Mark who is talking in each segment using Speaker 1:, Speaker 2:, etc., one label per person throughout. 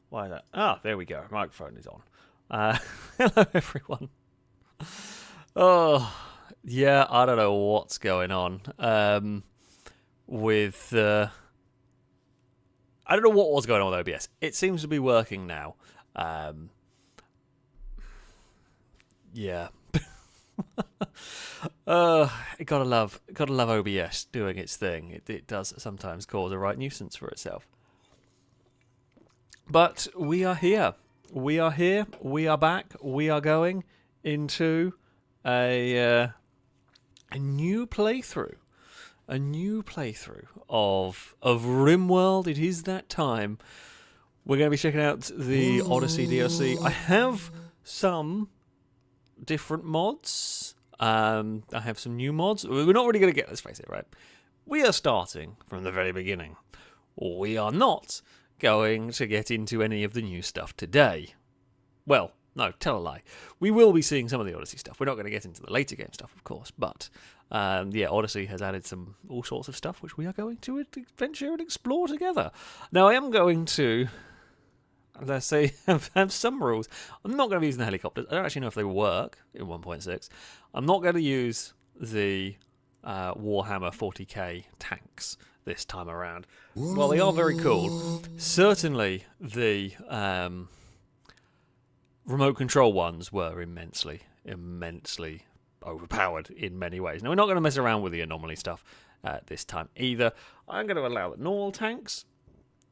Speaker 1: Why is that? Ah, there we go. Microphone is on. Hello, everyone. Oh, yeah, I don't know what's going on with... I don't know what was going on with OBS. It seems to be working now. Yeah. Gotta love OBS doing its thing. It does sometimes cause a right nuisance for itself. But we are here. We are here. We are back. We are going into a new playthrough. A new playthrough of Rimworld. It is that time. We're going to be checking out the Odyssey DLC. I have some different mods. I have some new mods. We're not really going to get, let's face it, right? We are starting from the very beginning. We are not going to get into any of the new stuff today. Well, no, tell a lie. We will be seeing some of the Odyssey stuff. We're not going to get into the later game stuff, of course, but yeah, Odyssey has added all sorts of stuff which we are going to adventure and explore together. Now, I am going to, let's say, have some rules. I'm not going to be using the helicopters. I don't actually know if they work in 1.6. I'm not going to use the Warhammer 40k tanks this time around. While they are very cool, certainly the remote control ones were immensely overpowered in many ways. Now, we're not going to mess around with the anomaly stuff this time either. I'm going to allow the normal tanks,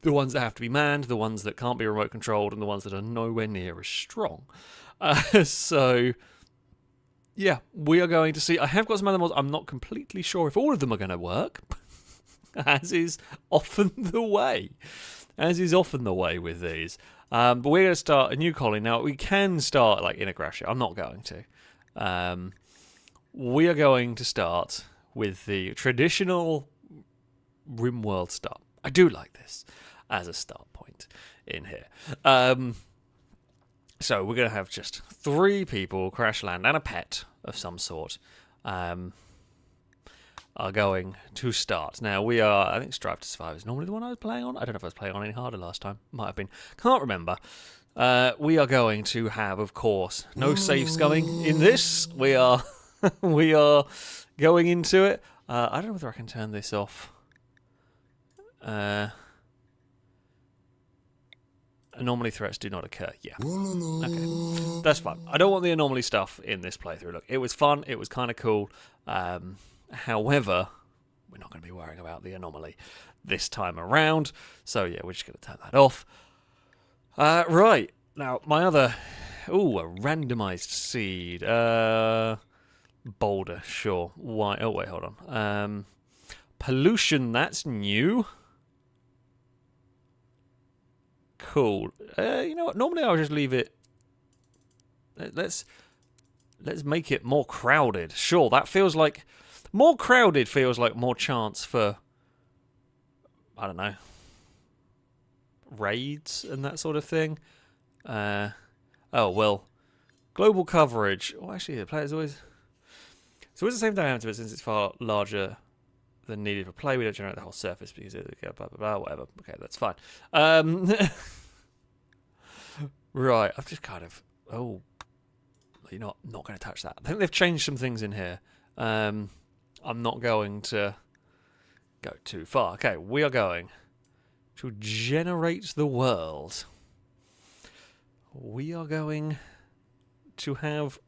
Speaker 1: the ones that have to be manned, the ones that can't be remote controlled, and the ones that are nowhere near as strong. So, yeah, we are going to see. I have got some other mods. I'm not completely sure if all of them are going to work, as is often the way. With these. But we're going to start a new colony. Now, we can start like in a crash. I'm not going to. We are going to start with the traditional Rimworld start. I do like this as a start point in here. So we're going to have just 3 people, crash land, and a pet of some sort are going to start. Now, we are, I think Strive to Survive is normally the one I was playing on. I don't know if I was playing on any harder last time. Might have been. Can't remember. We are going to have, of course, no saves coming in this. We are we are going into it. I don't know whether I can turn this off. Anomaly threats do not occur. Yeah. Okay. That's fine. I don't want the anomaly stuff in this playthrough. Look, it was fun. It was kind of cool. However, we're not going to be worrying about the anomaly this time around. So, yeah, we're just going to turn that off. Right. Now, my other... Ooh, a randomized seed. Boulder, sure. Why? Oh, wait, hold on. Pollution, that's new. Cool. You know what? Normally I'll just leave it... Let's make it more crowded. Sure, that feels like... More crowded feels like more chance for... I don't know. Raids and that sort of thing. Oh, well. Global coverage. Oh, actually, the player's always... It's always the same diameter, but since it's far larger than needed for play, we don't generate the whole surface because it... Blah, blah, blah, whatever. Okay, that's fine. Right, I've just kind of... Oh... You're not going to touch that. I think they've changed some things in here. I'm not going to go too far. Okay, we are going to generate the world. We are going to have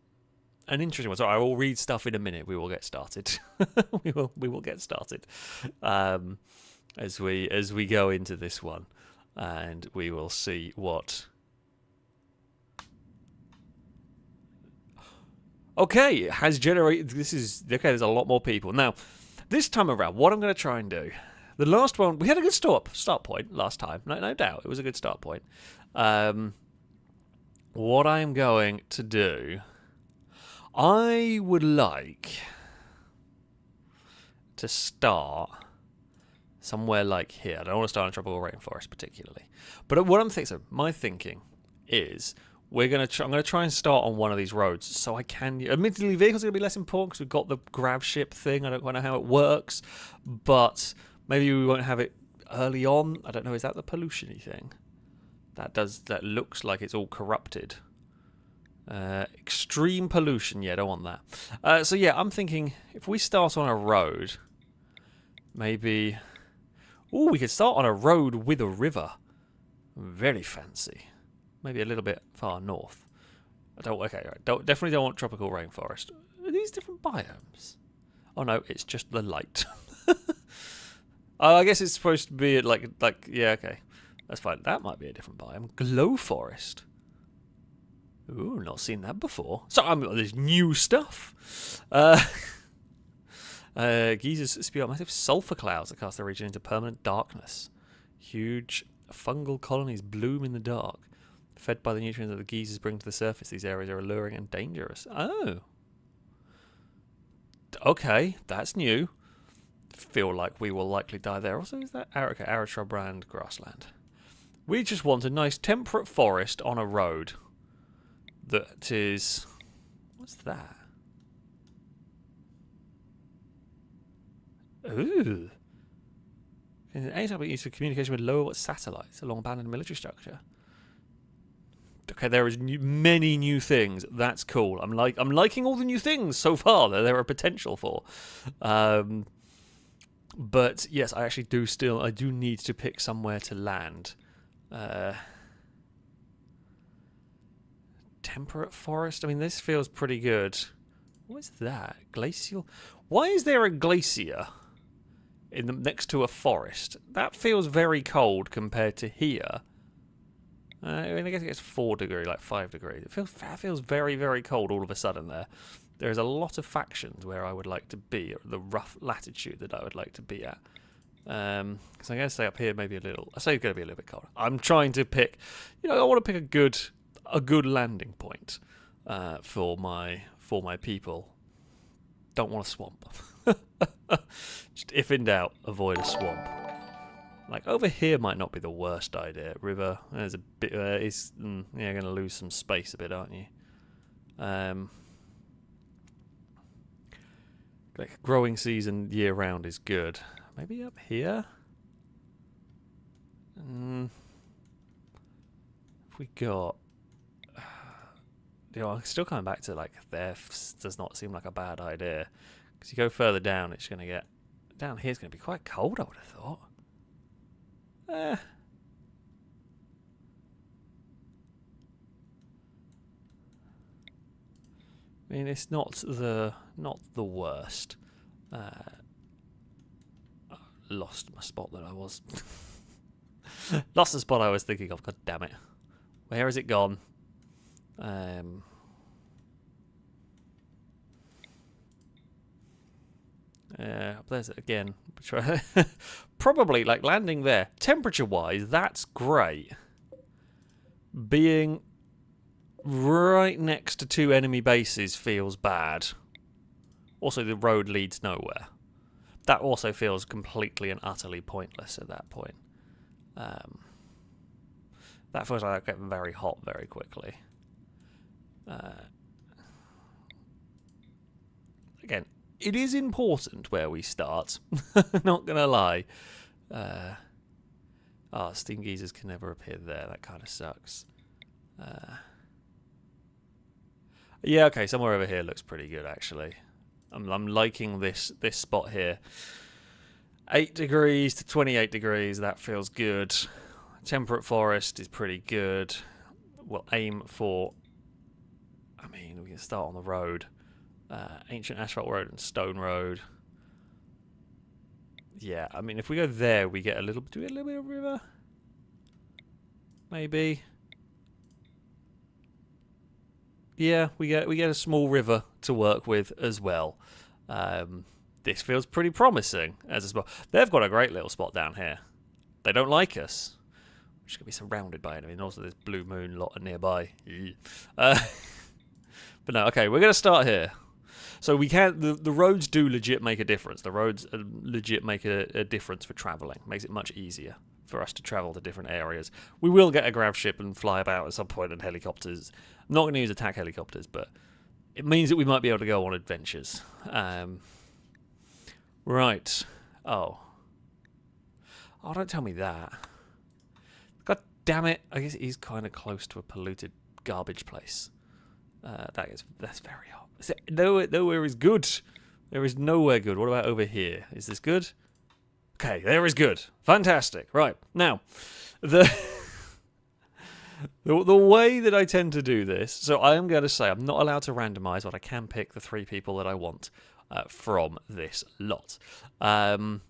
Speaker 1: an interesting one. So I will read stuff in a minute. We will get started. we will get started as we go into this one, and we will see what. Okay, it has generated... This is... Okay, there's a lot more people. Now, this time around, what I'm going to try and do... The last one... We had a good start point last time. No doubt. It was a good start point. What I'm going to do... I would like to start somewhere like here. I don't want to start in a tropical rainforest particularly. But what I'm thinking... So, my thinking is... I'm gonna try and start on one of these roads so I can. Admittedly, vehicles are gonna be less important because we've got the grab ship thing. I don't quite know how it works, but maybe we won't have it early on. I don't know. Is that the pollution-y thing? That looks like it's all corrupted. Extreme pollution. Yeah, don't want that. So yeah, I'm thinking if we start on a road, maybe. Oh, we could start on a road with a river. Very fancy. Maybe a little bit far north. Definitely don't want tropical rainforest. Are these different biomes? Oh no, it's just the light. Oh, I guess it's supposed to be like yeah, okay. That's fine. That might be a different biome. Glow forest. Ooh, not seen that before. So there's new stuff. Geysers spew out massive sulfur clouds that cast the region into permanent darkness. Huge fungal colonies bloom in the dark. Fed by the nutrients that the geysers bring to the surface, these areas are alluring and dangerous. Oh. Okay, that's new. Feel like we will likely die there. Also, is that arid shrubland grassland? We just want a nice temperate forest on a road that is... What's that? Ooh. Anytime we use for communication with low satellites, a long abandoned military structure. Okay, there is many new things. That's cool. I'm liking all the new things so far that there are potential for. But yes, I actually do need to pick somewhere to land. Temperate forest. I mean, this feels pretty good. What is that? Glacial. Why is there a glacier next to a forest? That feels very cold compared to here. I mean, I guess it gets 4 degrees, like 5 degrees. That feels very, very cold all of a sudden there. There's a lot of factions where I would like to be, or the rough latitude that I would like to be at. Because I'm going to stay up here maybe a little. I say it's going to be a little bit colder. I'm trying to pick, I want to pick a good landing point for my people. Don't want a swamp. Just if in doubt, avoid a swamp. Like, over here might not be the worst idea. River, there's a bit, you're going to lose some space a bit, aren't you? Like, growing season year-round is good. Maybe up here? If we got... I'm still coming back to, like, thefts does not seem like a bad idea. Because you go further down, it's going to get... Down here, it's going to be quite cold, I would have thought. I mean, it's not the worst. Lost my spot that I was. Lost the spot I was thinking of. God damn it! Where has it gone? There's it again. Probably like landing there. Temperature-wise, that's great. Being right next to 2 enemy bases feels bad. Also, the road leads nowhere. That also feels completely and utterly pointless at that point. That feels like I get very hot very quickly. Again, it is important where we start. Not gonna lie. Steam geysers can never appear there. That kind of sucks. Yeah, okay. Somewhere over here looks pretty good, actually. I'm liking this spot here. 8 degrees to 28 degrees. That feels good. Temperate forest is pretty good. We'll aim for... I mean, we can start on the road. Ancient asphalt road and stone road. Yeah, I mean, if we go there, we get a little... Do we get a little bit of river? Maybe. Yeah, we get a small river to work with as well. This feels pretty promising as a spot. They've got a great little spot down here. They don't like us. We're just going to be surrounded by enemies. And also there's Blue Moon lot nearby. But no, okay, we're going to start here. So we can the roads do legit make a difference. The roads legit make a difference for travelling. Makes it much easier for us to travel to different areas. We will get a grav ship and fly about at some point, and helicopters. I'm not going to use attack helicopters, but it means that we might be able to go on adventures. Right. Oh, don't tell me that. God damn it. I guess it is kind of close to a polluted garbage place. That's very hot. Nowhere is good. There is nowhere good. What about over here? Is this good? Okay, there is good. Fantastic. Right. Now, the way that I tend to do this, so I am going to say I'm not allowed to randomize, but I can pick the 3 people that I want from this lot. Now,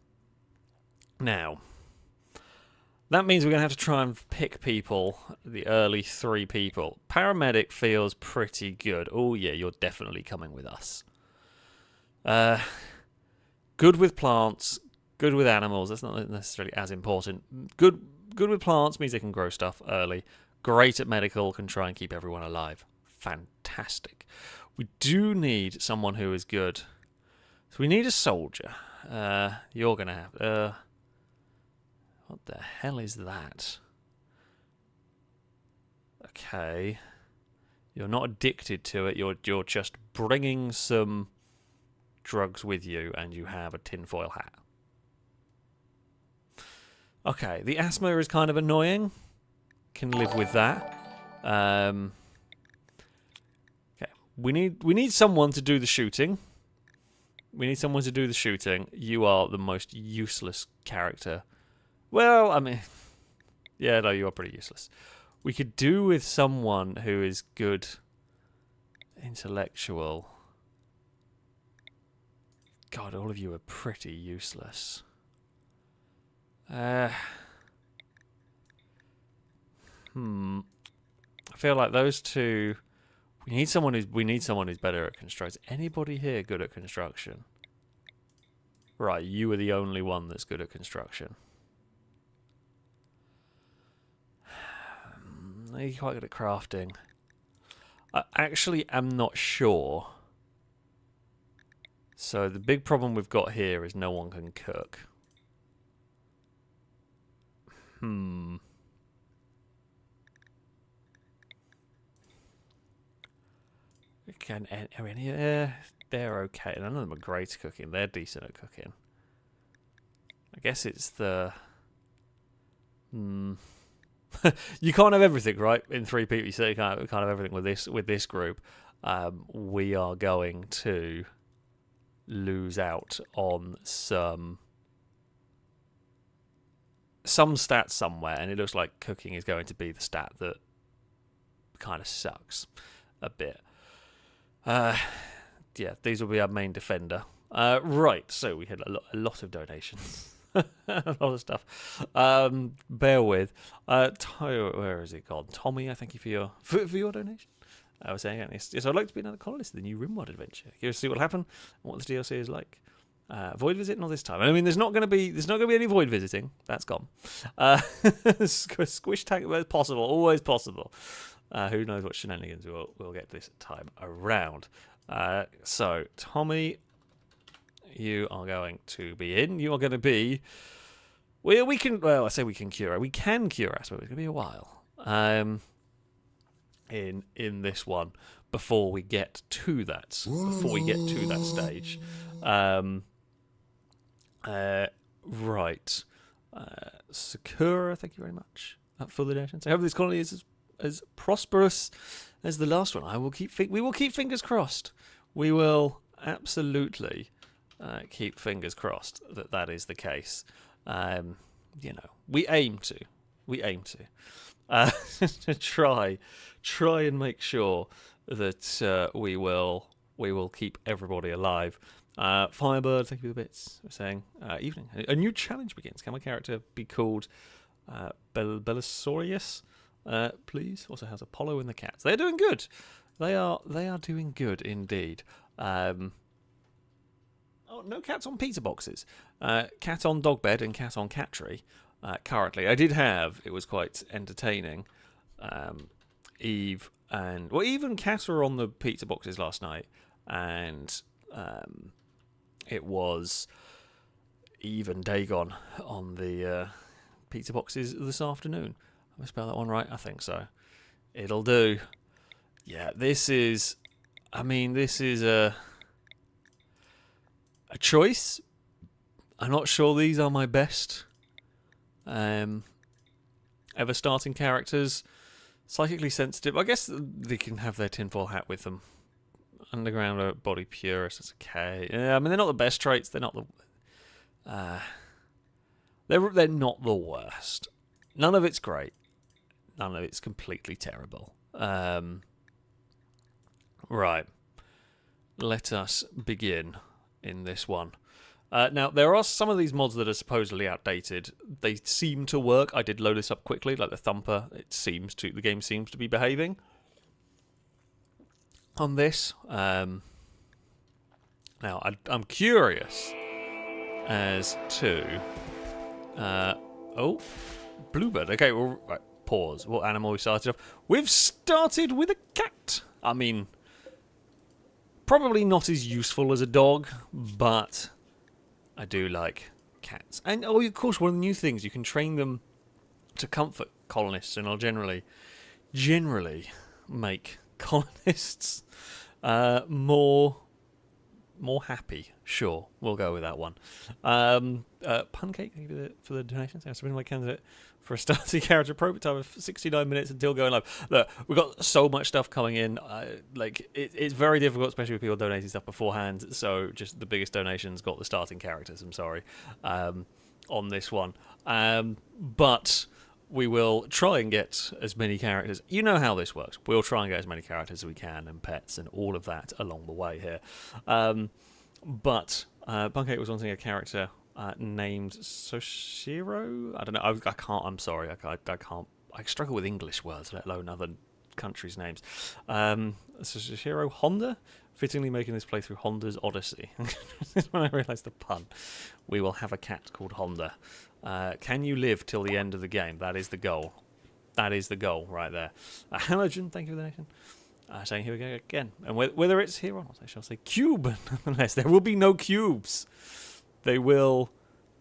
Speaker 1: that means we're going to have to try and pick people, the early 3 people. Paramedic feels pretty good. Oh, yeah, you're definitely coming with us. Good with plants, good with animals. That's not necessarily as important. Good with plants means they can grow stuff early. Great at medical, can try and keep everyone alive. Fantastic. We do need someone who is good. So we need a soldier. You're going to have... what the hell is that? Okay. You're not addicted to it. You're just bringing some drugs with you, and you have a tinfoil hat. Okay, the asthma is kind of annoying. Can live with that. Okay, we need someone to do the shooting. We need someone to do the shooting. You are the most useless character. Well, I mean, yeah, no, you are pretty useless. We could do with someone who is good intellectual. God, all of you are pretty useless. I feel like those two. We need someone who's better at construction. Anybody here good at construction? Right, you are the only one that's good at construction. You're quite good at crafting. I actually am not sure. So the big problem we've got here is no one can cook. They're okay. None of them are great at cooking. They're decent at cooking. I guess it's the... You can't have everything, right? In 3 people, you say you can't have everything with this group. We are going to lose out on some stats somewhere, and it looks like cooking is going to be the stat that kind of sucks a bit. Yeah, these will be our main defender. Right, so we had a lot of donations. A lot of stuff. Bear with. Where is it gone? Tommy, I thank you for your donation. I was saying, yes, I'd like to be another colonist in the new Rimworld adventure. Curious to see what will happen and what this DLC is like. Void visit, not this time. I mean, there's not going to be any void visiting. That's gone. Squish tag, possible, always possible. Who knows what shenanigans we'll get this time around. So, Tommy, you are going to be in. You are going to be... I say we can cure. We can cure asthma, but it's going to be a while. In this one, before we get to that stage. Right. Sakura, thank you very much for the donations. I hope this colony is as prosperous as the last one. We will keep fingers crossed. We will absolutely keep fingers crossed that is the case. We aim to to try and make sure that we will keep everybody alive. Firebird, thank you for the bits. We're saying evening. A new challenge begins. Can my character be called Belisorius? Please. Also has Apollo and the cats. They're doing good. They are doing good indeed. No cats on pizza boxes. Cat on dog bed and cat on cat tree. Currently, I did have. It was quite entertaining. Eve and even cat were on the pizza boxes last night, and it was Eve and Dagon on the pizza boxes this afternoon. Have I spelled that one right? I think so. It'll do. Yeah, this is... I mean, this is a choice. I'm not sure these are my best ever starting characters. Psychically sensitive. I guess they can have their tinfoil hat with them. Underground body purist. It's okay. Yeah, I mean, they're not the best traits. They're not the... they're not the worst. None of it's great. None of it's completely terrible. Right. Let us begin in this one. Now, there are some of these mods that are supposedly outdated. They seem to work. I did load this up quickly, like the Thumper. The game seems to be behaving on this. Now, I'm curious as to... Bluebird. Okay, well, right, pause. What animal we started off? We've started with a cat. I mean, probably not as useful as a dog, but I do like cats. And, of course, one of the new things, you can train them to comfort colonists, and I'll generally make colonists more happy. Sure, we'll go with that one. Pancake, thank you for the donations. I've been my candidate for a starting character probe time of 69 minutes until going live. Look, we've got so much stuff coming in. It's very difficult, especially with people donating stuff beforehand. So just the biggest donations got the starting characters. I'm sorry on this one, but we will try and get as many characters. You know how this works. We'll try and get as many characters as we can and pets and all of that along the way here. But Pancake was wanting a character named Soshiro. I don't know. I can't. I'm sorry. I can't. I struggle with English words, let alone other countries' names. Soshiro Honda, fittingly making this playthrough Honda's Odyssey. When I realised the pun, we will have a cat called Honda. Can you live till the end of the game? That is the goal. That is the goal right there. Halogen, thank you for the donation. Saying here we go again. And whether it's here or not, I shall say cube. Nonetheless, there will be no cubes. There will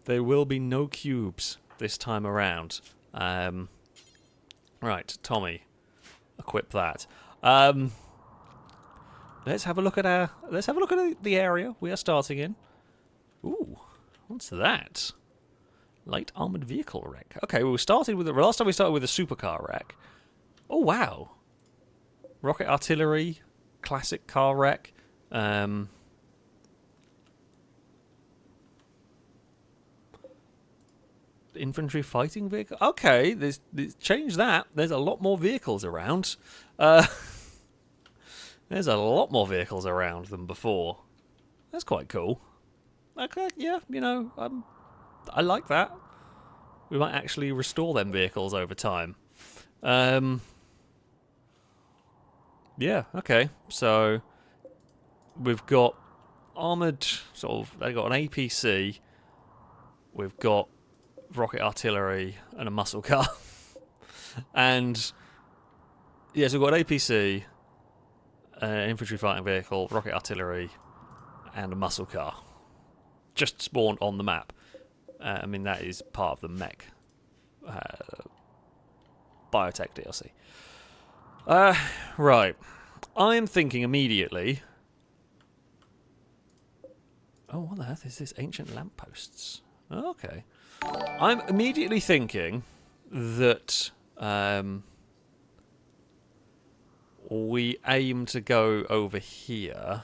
Speaker 1: be no cubes this time around. Right, Tommy, equip that. Let's have a look at the area we are starting in. Ooh, what's that? Light armored vehicle wreck. Okay, last time we started with a supercar wreck. Oh wow. Rocket artillery, classic car wreck. Infantry fighting vehicle. Okay, there's change that. There's a lot more vehicles around. There's a lot more vehicles around than before. That's quite cool. Okay, yeah, I like that. We might actually restore them vehicles over time. Yeah, okay. So we've got armoured they've got an APC. We've got rocket artillery and a muscle car. And yeah, so we've got an APC, infantry fighting vehicle, rocket artillery, and a muscle car. Just spawned on the map. I mean, that is part of the mech biotech DLC. Right. I am thinking immediately... Oh, what the heck is this? Ancient lampposts. Okay. I'm immediately thinking that we aim to go over here.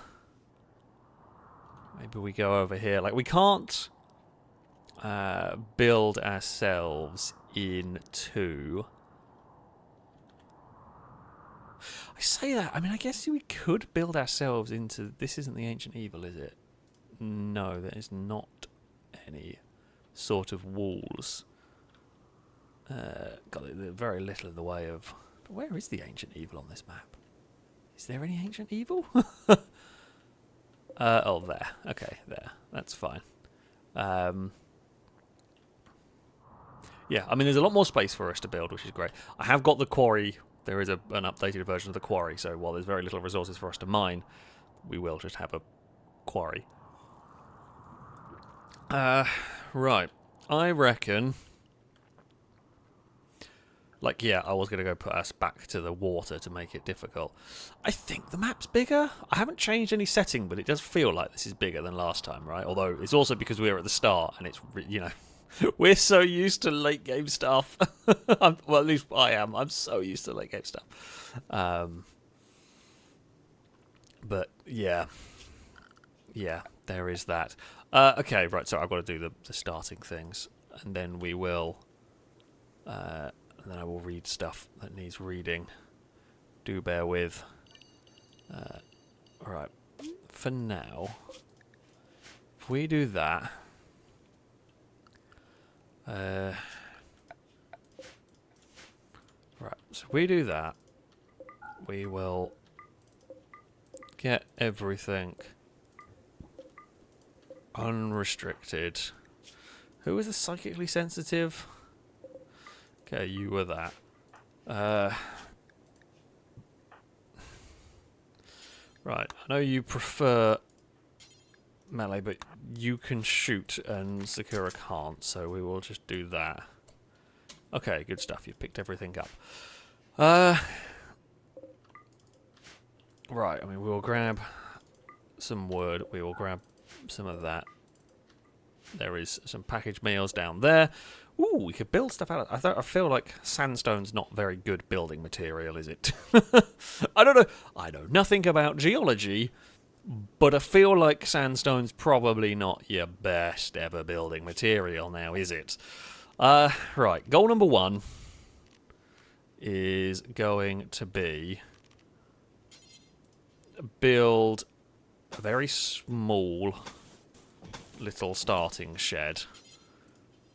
Speaker 1: Maybe we go over here. Like, we can't build ourselves into... I say that, I mean, I guess we could build ourselves into... This isn't the Ancient Evil, is it? No, there is not any sort of walls. God, there's very little in the way of... But where is the Ancient Evil on this map? Is there any Ancient Evil? Oh, there. Okay, there. That's fine. Yeah, I mean, there's a lot more space for us to build, which is great. I have got the quarry. There is an updated version of the quarry, so while there's very little resources for us to mine, we will just have a quarry. Right. I reckon Like, yeah, I was going to go put us back to the water to make it difficult. I think the map's bigger. I haven't changed any setting, but it does feel like this is bigger than last time, right? Although it's also because we're at the start, and it's, you know, we're so used to late game stuff. Well, at least I am. I'm so used to late game stuff. But, yeah. Yeah, there is that. Okay, right, so I've got to do the starting things, and then we will... and then I will read stuff that needs reading. Do bear with. Alright, for now, if we do that... right, so if we do that, we will get everything unrestricted. Who is the psychically sensitive? Okay, you were that. Right, I know you prefer melee, but you can shoot and Sakura can't, so we will just do that. Okay, good stuff. You've picked everything up. Right, I mean, we will grab some wood. We will grab some of that. There is some packaged meals down there. Ooh, we could build stuff out of... I feel like sandstone's not very good building material, is it? I don't know. I know nothing about geology, but I feel like sandstone's probably not your best ever building material now, is it? Right, goal number 1 is going to be build a very small little starting shed.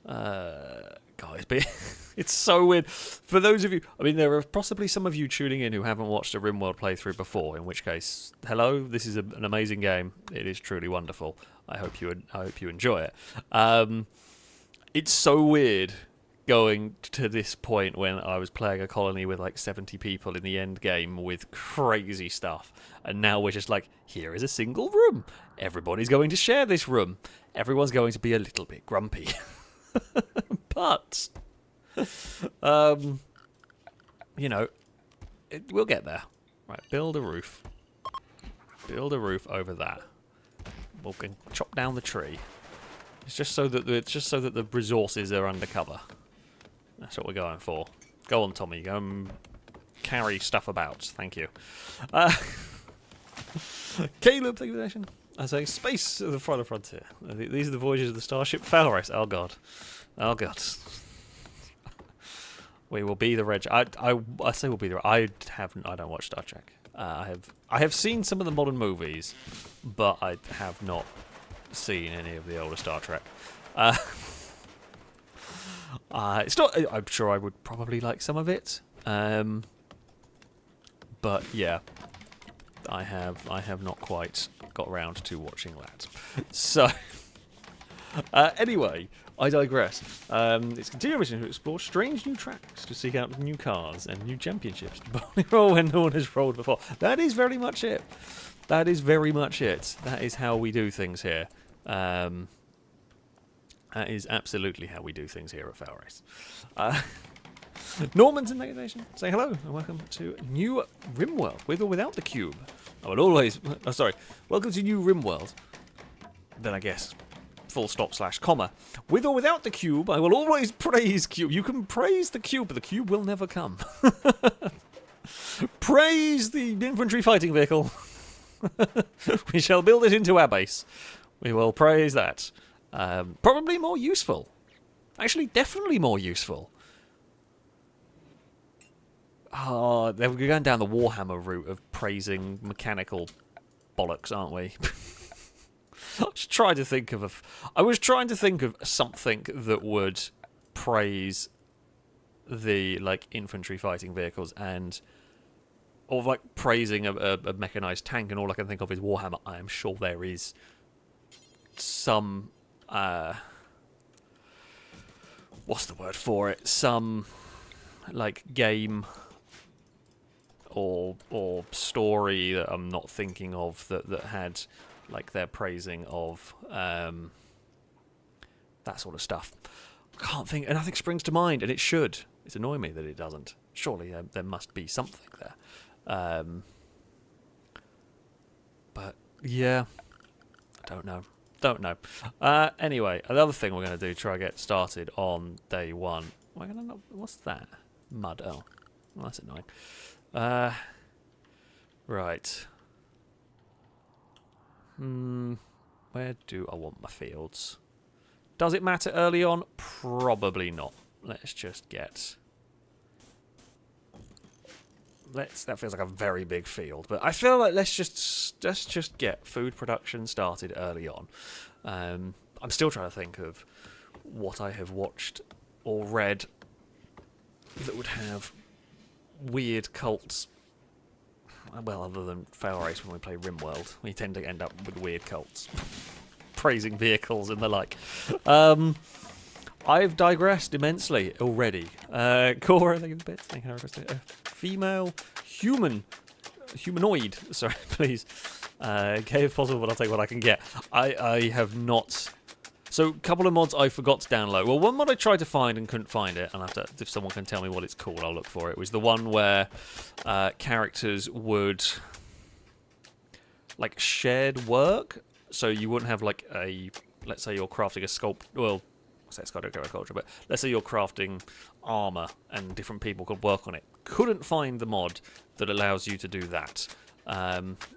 Speaker 1: Guys, but it's so weird. For those of you, I mean, there are possibly some of you tuning in who haven't watched a Rimworld playthrough before. In which case, hello, this is an amazing game. It is truly wonderful. I hope you enjoy it. It's so weird going to this point when I was playing a colony with like 70 people in the end game with crazy stuff, and now we're just like, here is a single room. Everybody's going to share this room. Everyone's going to be a little bit grumpy. But, you know, we'll get there. Right, build a roof. Build a roof over that. We can chop down the tree. It's just so that the resources are undercover. That's what we're going for. Go on, Tommy. Go and carry stuff about. Thank you. Caleb, thank you for the donation. I say space at the front of frontier. These are the voyages of the starship FailRace. Oh god. Oh god. We will be the reg. I say we'll be the. I don't watch Star Trek. I have seen some of the modern movies, but I have not seen any of the older Star Trek. It's not. I'm sure I would probably like some of it. But yeah, I have not quite got around to watching that. So anyway, I digress. It's continuing mission to explore strange new tracks, to seek out new cars and new championships, to boldly roll when no one has rolled before. That is very much it. That is very much it. That is how we do things here. That is absolutely how we do things here at FailRace. Norman's in the nation. Say hello and welcome to New Rimworld, with or without the cube. I will always... Oh, sorry. Welcome to New Rimworld. Then I guess... full stop / comma. With or without the cube, I will always praise cube. You can praise the cube, but the cube will never come. Praise the infantry fighting vehicle. We shall build it into our base. We will praise that. Probably more useful. Actually, definitely more useful. Oh, we're going down the Warhammer route of praising mechanical bollocks, aren't we? I was trying to think of something that would praise the infantry fighting vehicles or praising a mechanized tank, and all I can think of is Warhammer. I am sure there is some what's the word for it? Some game or story that I'm not thinking of that had their praising of that sort of stuff. I can't think, and nothing springs to mind, and it should. It's annoying me that it doesn't. Surely there must be something there. But yeah, I don't know. Don't know. Anyway, another thing we're going to do, try to get started on day one. What's that? Mud. Oh, well, that's annoying. Right. Where do I want my fields? Does it matter early on? Probably not. Let's just get... That feels like a very big field, but I feel like let's just get food production started early on. I'm still trying to think of what I have watched or read that would have weird cults. Well, other than FailRace when we play Rimworld, we tend to end up with weird cults, praising vehicles and the like. I've digressed immensely already. Cora, thank you for the bits. Thank you for female humanoid. Sorry, please. Okay, if possible, but I'll take what I can get. I have not. So, a couple of mods I forgot to download. Well, one mod I tried to find and couldn't find it, and if someone can tell me what it's called, I'll look for it. It was the one where characters would like shared work, so you wouldn't have like let's say you're crafting a sculpt. Well, I say it's agriculture, but let's say you're crafting armor and different people could work on it. Couldn't find the mod that allows you to do that.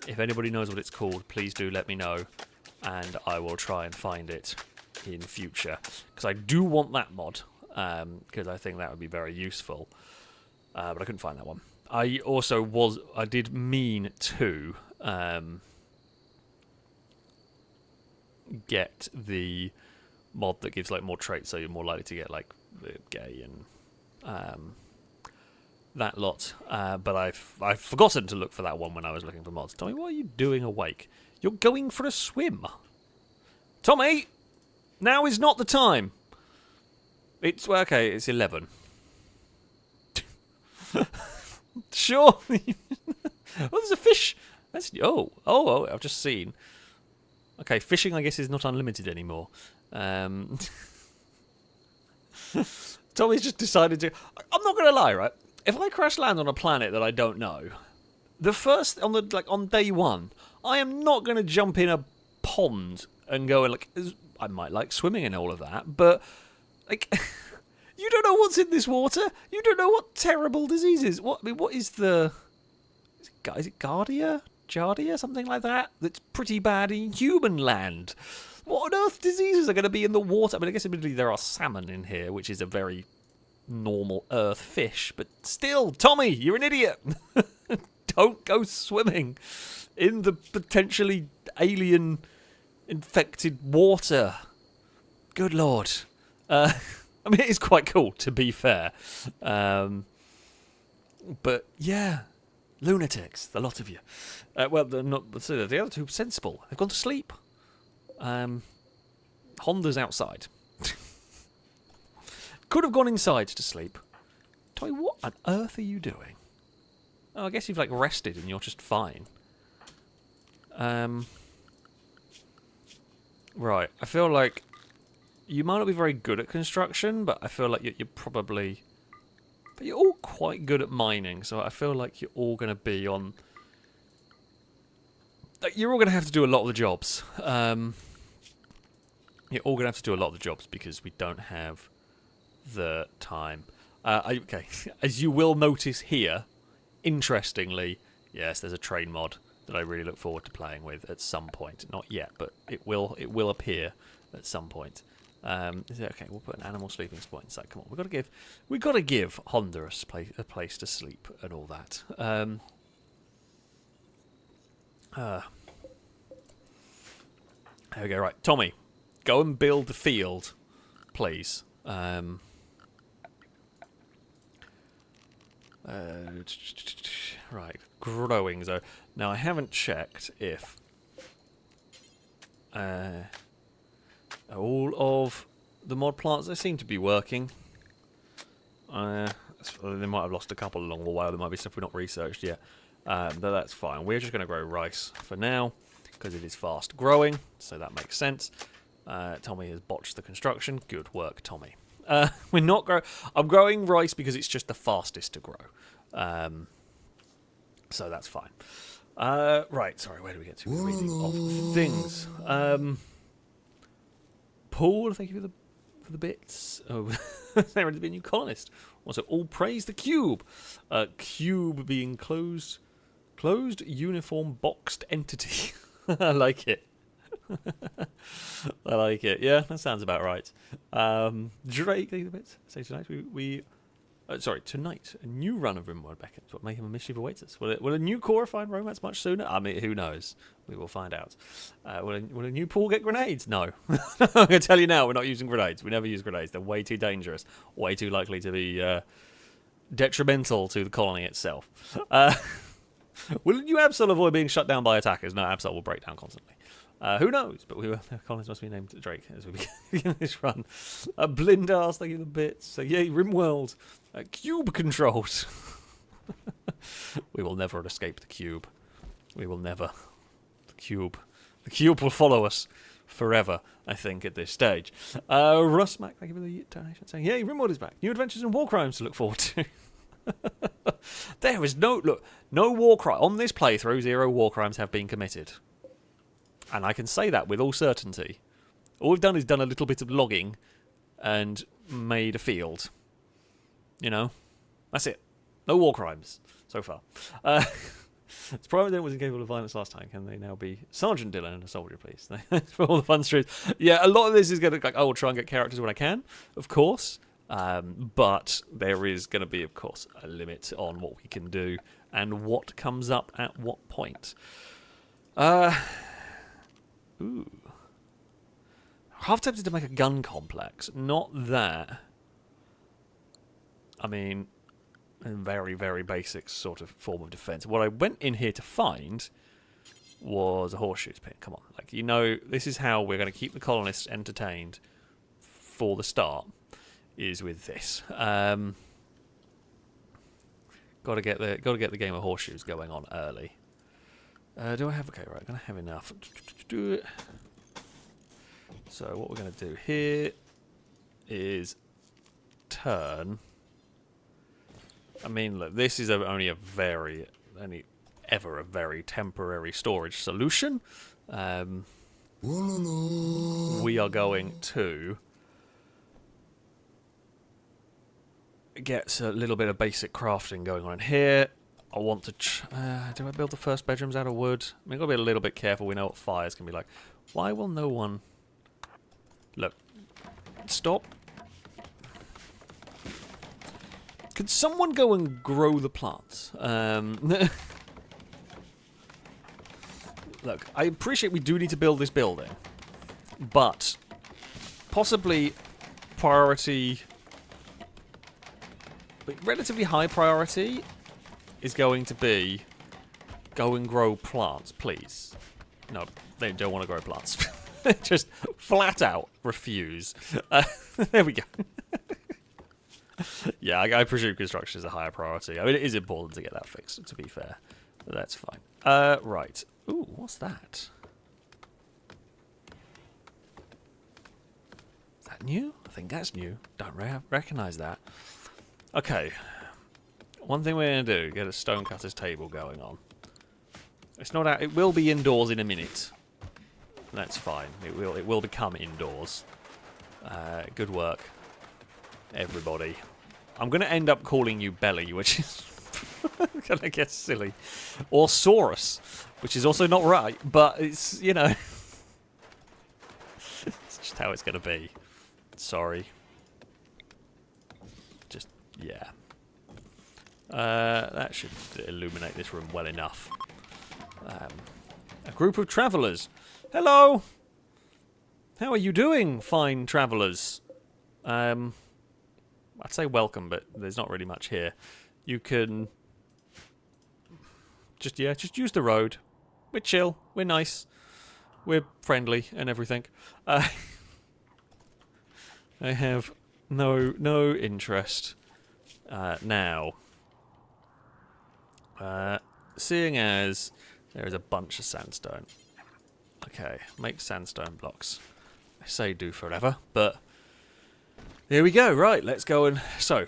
Speaker 1: If anybody knows what it's called, please do let me know, and I will try and find it in future, because I do want that mod, because I think that would be very useful, but I couldn't find that one. I did mean to get the mod that gives like more traits, so you're more likely to get like the gay and that lot, but I've forgotten to look for that one when I was looking for mods. Tommy, what are you doing awake? You're going for a swim. Tommy, now is not the time. It's okay. It's 11. Sure. Oh, there's a fish. That's oh! I've just seen. Okay, fishing I guess is not unlimited anymore. Tommy's just decided to. I'm not gonna lie, right? If I crash land on a planet that I don't know, on day one, I am not gonna jump in a pond and go and like. I might like swimming and all of that, but like, you don't know what's in this water. You don't know what terrible diseases. What is the? Is it Giardia, something like that? That's pretty bad in human land. What on earth diseases are going to be in the water? I mean, I guess admittedly there are salmon in here, which is a very normal Earth fish, but still, Tommy, you're an idiot. Don't go swimming in the potentially alien infected water. Good Lord. I mean, it is quite cool, to be fair. But yeah, lunatics, the lot of you. Well, they're not. The other two sensible. They've gone to sleep. Honda's outside. Could have gone inside to sleep. Tommy, what on earth are you doing? Oh, I guess you've like rested and you're just fine. Right, I feel like you might not be very good at construction, but I feel like you're probably... But you're all quite good at mining, so I feel like you're all going to be on... You're all going to have to do a lot of the jobs. You're all going to have to do a lot of the jobs because we don't have the time. Okay, as you will notice here, interestingly, yes, there's a train mod that I really look forward to playing with at some point. Not yet, but it will appear at some point. Is it okay? We'll put an animal sleeping spot inside. Come on, we've got to give Honda a place to sleep and all that. There we go. Right, Tommy, go and build the field, please. Right, growing zone. Now I haven't checked if all of the mod plants, they seem to be working. They might have lost a couple along the way. There might be stuff we've not researched yet, but that's fine. We're just going to grow rice for now because it is fast growing, so that makes sense. Tommy has botched the construction. Good work, Tommy. We're not grow. I'm growing rice because it's just the fastest to grow. So that's fine. Right, sorry, where do we get to? Reading of things. Paul, thank you for the bits. Oh, there has been a new colonist. Also, all praise the cube. Cube being closed, uniform, boxed entity. I like it. I like it. Yeah, that sounds about right. Drake, thank you for the bits. Say tonight tonight, a new run of Rimworld beckons. What mayhem and mischief awaits us? Will a new core find romance much sooner? I mean, who knows? We will find out. Will a new pool get grenades? No. I'm going to tell you now, we're not using grenades. We never use grenades. They're way too dangerous. Way too likely to be detrimental to the colony itself. Will a new Absol avoid being shut down by attackers? No, Absol will break down constantly. Who knows? But the colonies must be named Drake as we begin this run. Blindas, thank you for the bits. So, yay, Rimworld. Cube controls. We will never escape the cube. We will never. The cube will follow us forever, I think, at this stage. Russmack, thank you for the donation, saying, yay, Rimworld is back. New adventures and war crimes to look forward to. There is no war crime. On this playthrough, 0 war crimes have been committed. And I can say that with all certainty. All we've done is done a little bit of logging and made a field. You know? That's it. No war crimes so far. It's probably that it was incapable of violence last time. Can they now be Sergeant Dillon and a soldier, please? For all the fun streams. Yeah, a lot of this is going to like, I will try and get characters when I can, of course. But there is going to be, of course, a limit on what we can do and what comes up at what point. Ooh. Half tempted to make a gun complex. Not that. I mean, a very, very basic sort of form of defense. What I went in here to find was a horseshoes pit. Come on. Like, you know, this is how we're going to keep the colonists entertained for the start, is with this. Got to get the game of horseshoes going on early. Do I have... Okay, right, I'm going to have enough. Do it. So what we're going to do here is turn... I mean, look, this is only a very temporary storage solution. We are going to get a little bit of basic crafting going on here. I want to... do I build the first bedrooms out of wood? I mean, I've got to be a little bit careful. We know what fires can be like. Why will no one... Look. Stop. Could someone go and grow the plants? Look, I appreciate we do need to build this building. But possibly priority... relatively high priority is going to be go and grow plants, please. No, they don't want to grow plants. Just flat out refuse. There we go. Yeah, I presume construction is a higher priority. I mean, it is important to get that fixed, to be fair. But that's fine. Right. Ooh, what's that? Is that new? I think that's new. Don't recognise that. Okay. One thing we're going to do, get a stonecutter's table going on. It's not out. It will be indoors in a minute. That's fine. It will become indoors. Good work, everybody. I'm going to end up calling you Belly, which is going to get silly. Or Saurus, which is also not right, but it's, you know... it's just how it's going to be. Sorry. Just, yeah. That should illuminate this room well enough. A group of travellers. Hello! How are you doing, fine travellers? I'd say welcome, but there's not really much here. You can... just use the road. We're chill. We're nice. We're friendly and everything. I have no interest now. Seeing as there is a bunch of sandstone. Okay, make sandstone blocks. I say do forever, but Here we go. Right, let's go and... So,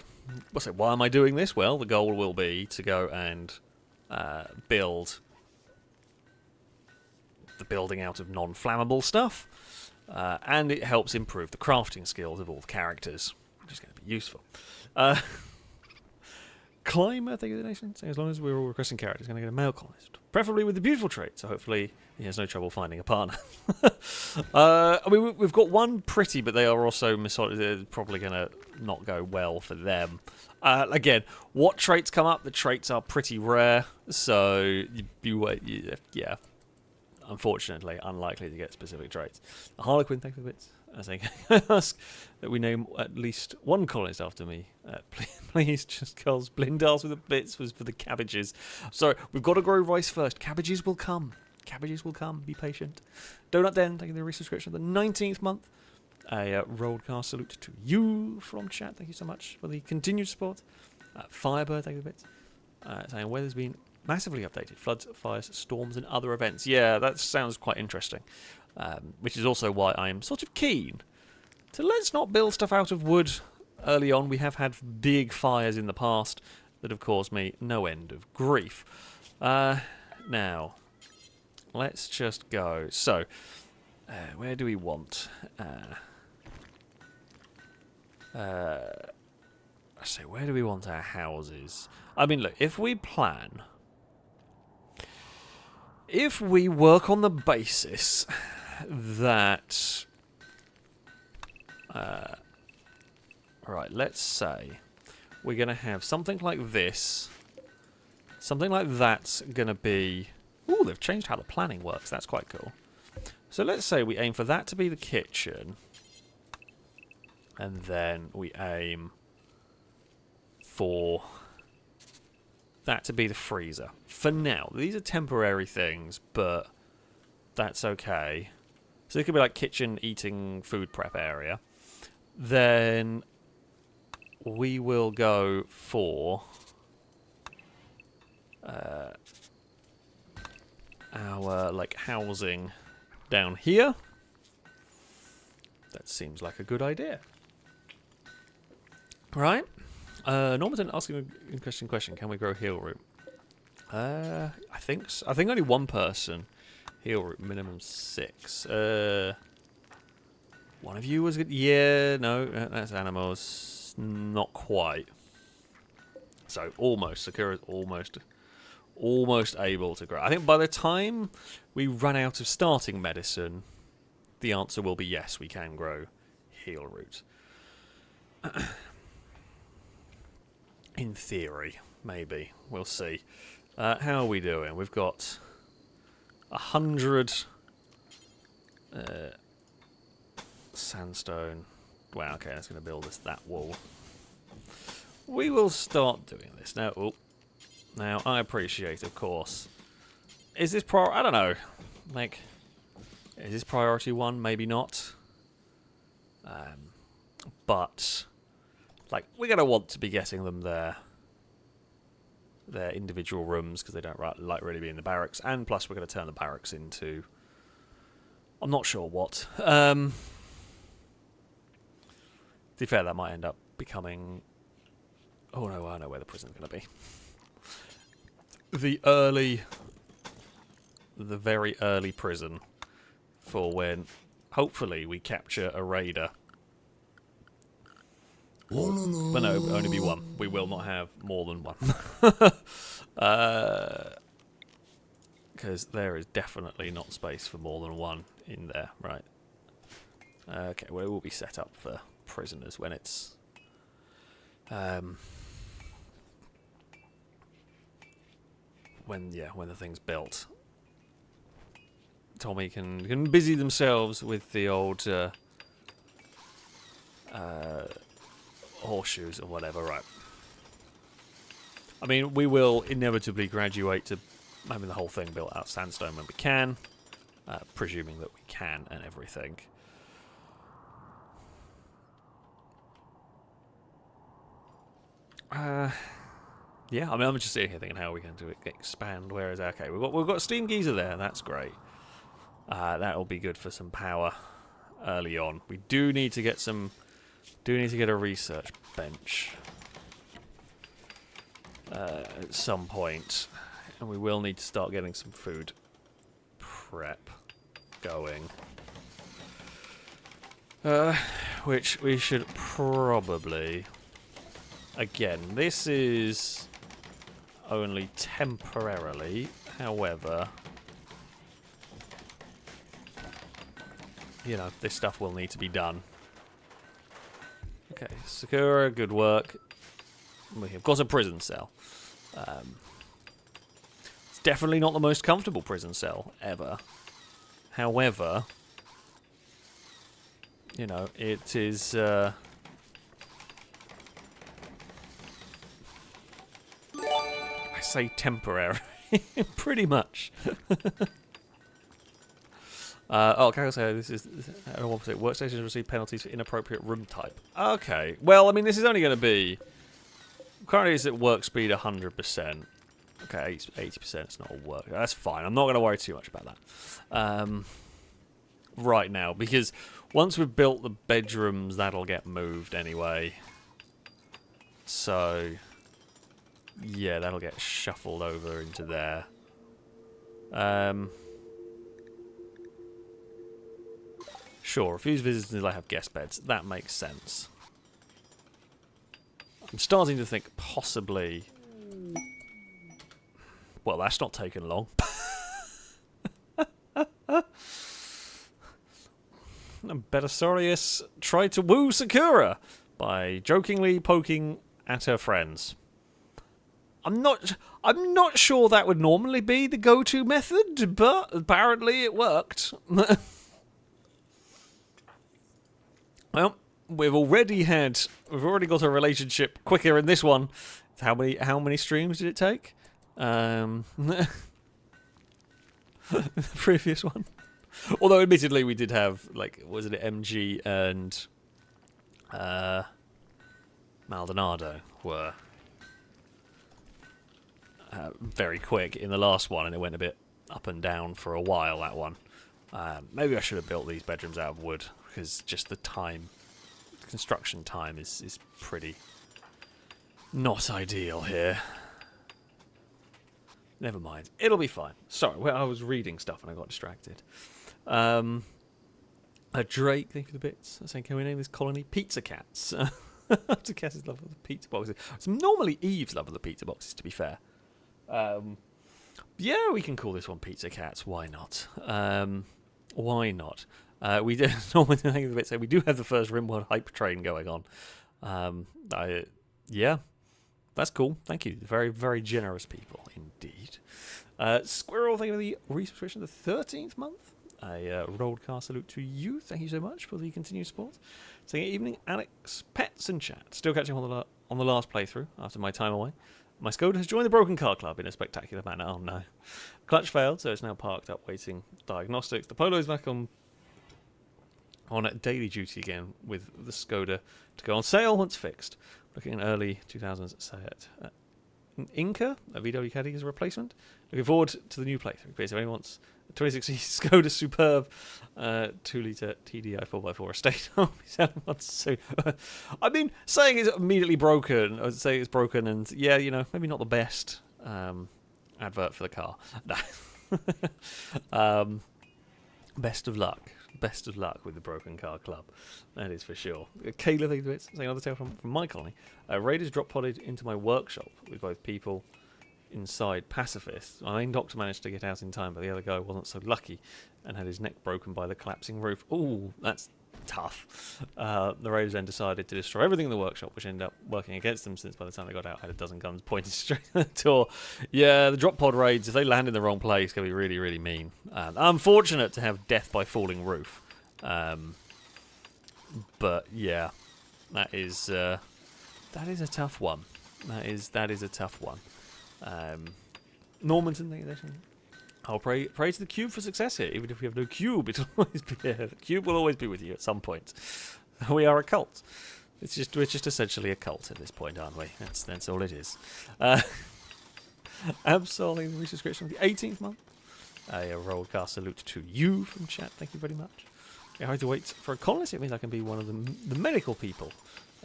Speaker 1: why am I doing this? Well, the goal will be to go and build the building out of non-flammable stuff. And it helps improve the crafting skills of all the characters, which is going to be useful. Climber, thank you, the nation. So as long as we're all requesting characters, going to get a male colonist, preferably with the beautiful trait. So hopefully he has no trouble finding a partner. I mean, we've got one pretty, but they are also they're probably going to not go well for them. Again, what traits come up? The traits are pretty rare, so yeah. Unfortunately, unlikely to get specific traits. The Harlequin, thank you for the bits. I think I ask that we name at least one colonist after me. Please, just because Blindars with the bits was for the cabbages. Sorry, we've got to grow rice first. Cabbages will come. Cabbages will come. Be patient. Donut Den, taking the resubscription of the 19th month. A Rollcast salute to you from chat. Thank you so much for the continued support. Firebird, thank you for the bits. Saying weather's been massively updated. Floods, fires, storms, and other events. Yeah, that sounds quite interesting. Which is also why I'm sort of keen to let's not build stuff out of wood early on. We have had big fires in the past that have caused me no end of grief. Now, let's just go. So, where do we want? So where do we want our houses? I mean, look, if we plan... If we work on the basis that... right, let's say we're going to have something like this. Something like that's going to be... Ooh, they've changed how the planning works. That's quite cool. So let's say we aim for that to be the kitchen. And then we aim for that to be the freezer. For now, these are temporary things, but that's okay. So it could be like kitchen, eating, food prep area. Then we will go for our like housing down here. That seems like a good idea. Right. Normanton asking an interesting question. Can we grow heal root? I think so. I think only one person. Heal root minimum 6. One of you was good. Yeah, no, that's animals. Not quite. So almost. Sakura's almost able to grow. I think by the time we run out of starting medicine, the answer will be yes, we can grow heal root. In theory, maybe. We'll see. How are we doing? We've got 100 sandstone. Wow, okay, that's going to build us that wall. We will start doing this. Now, now, I appreciate, of course. Is this I don't know. Like, is this priority 1? Maybe not. But... like, we're going to want to be getting them their individual rooms, because they don't like really be in the barracks. And plus, we're going to turn the barracks into... I'm not sure what. To be fair, that might end up becoming... Oh no, I know where the prison's going to be. The very early prison for when, hopefully, we capture a raider. But no, it will only be one. We will not have more than one. Because there is definitely not space for more than one in there, right? Okay, well, it will be set up for prisoners when it's... when the thing's built. Tommy can busy themselves with the old... horseshoes or whatever, right? I mean, we will inevitably graduate to having the whole thing built out of sandstone when we can, presuming that we can and everything. Yeah, I mean, I'm just sitting here thinking how we can do it, expand. Where is okay? We've got a steam geyser there. That's great. That'll be good for some power early on. We do need to get some Do need to get a research bench at some point, and we will need to start getting some food prep going. Which we should probably... Again, this is only temporarily, however... You know, this stuff will need to be done. Okay, Sakura, good work. We have got a prison cell. It's definitely not the most comfortable prison cell ever. However... You know, it is, I say temporary, pretty much. Oh, can I say this is, I don't want to say, workstations receive penalties for inappropriate room type. Okay, well, I mean, this is only going to be, currently it's at work speed 100%. Okay, 80%, it's not all work. That's fine, I'm not going to worry too much about that. Right now, because once we've built the bedrooms, that'll get moved anyway. So, yeah, that'll get shuffled over into there. Sure, refuse visitors until I have guest beds. That makes sense. I'm starting to think possibly... Well, that's not taken long. Belisarius tried to woo Sakura by jokingly poking at her friends. I'm not sure that would normally be the go-to method, but apparently it worked. Well, we've already got a relationship quicker in this one. How many streams did it take? The previous one. Although, admittedly, we did have, like, wasn't it MG and Maldonado were very quick in the last one, and it went a bit up and down for a while, that one. Maybe I should have built these bedrooms out of wood, because just the time, construction time is pretty not ideal here. Never mind. It'll be fine. Sorry, well, I was reading stuff and I got distracted. Drake, thank you for the bits. Saying, can we name this colony Pizza Cats? To Cass's love of the pizza boxes. It's normally Eve's love of the pizza boxes, to be fair. Yeah, we can call this one Pizza Cats. Why not? Why not? We do normally thank you for the bits. We do have the first Rimworld hype train going on. Yeah. That's cool. Thank you. Very, very generous people indeed. Squirrel, thank you for the resubscription the 13th month. A rolled car salute to you. Thank you so much for the continued support. Saying evening, Alex, Pets and Chat. Still catching on the last playthrough after my time away. My Skoda has joined the Broken Car Club in a spectacular manner. Oh no. Clutch failed, so it's now parked up waiting diagnostics. The Polo is back on daily duty again with the Skoda to go on sale once fixed. Looking at early 2000s Seat Inca, a VW Caddy as a replacement. Looking forward to the new playthrough. If anyone wants a 2016 Skoda Superb 2-litre TDI 4x4 estate, I'll be selling one soon. I mean, saying it's immediately broken, I'd say it's broken, and yeah, you know, maybe not the best advert for the car. No. Best of luck. Best of luck with the Broken Car Club. That is for sure. Caleb, saying another tale from my colony. Raiders drop podded into my workshop with both people inside pacifists. My main doctor managed to get out in time, but the other guy wasn't so lucky and had his neck broken by the collapsing roof. Ooh, that's tough. The Raiders then decided to destroy everything in the workshop, which ended up working against them, since by the time they got out, had a dozen guns pointed straight at the door. Yeah, the drop pod raids, if they land in the wrong place, can be really, really mean. Unfortunate to have death by falling roof. But yeah, that is a tough one. That is a tough one. Normanton, thank you. I'll pray to the cube for success here. Even if we have no cube, it'll always be here. The cube will always be with you at some point. We are a cult. We're just essentially a cult at this point, aren't we? That's all it is. Absolutely, the resubscription of the 18th month. A rolled car salute to you from chat. Thank you very much. I have to wait for a colonist. It means I can be one of the medical people.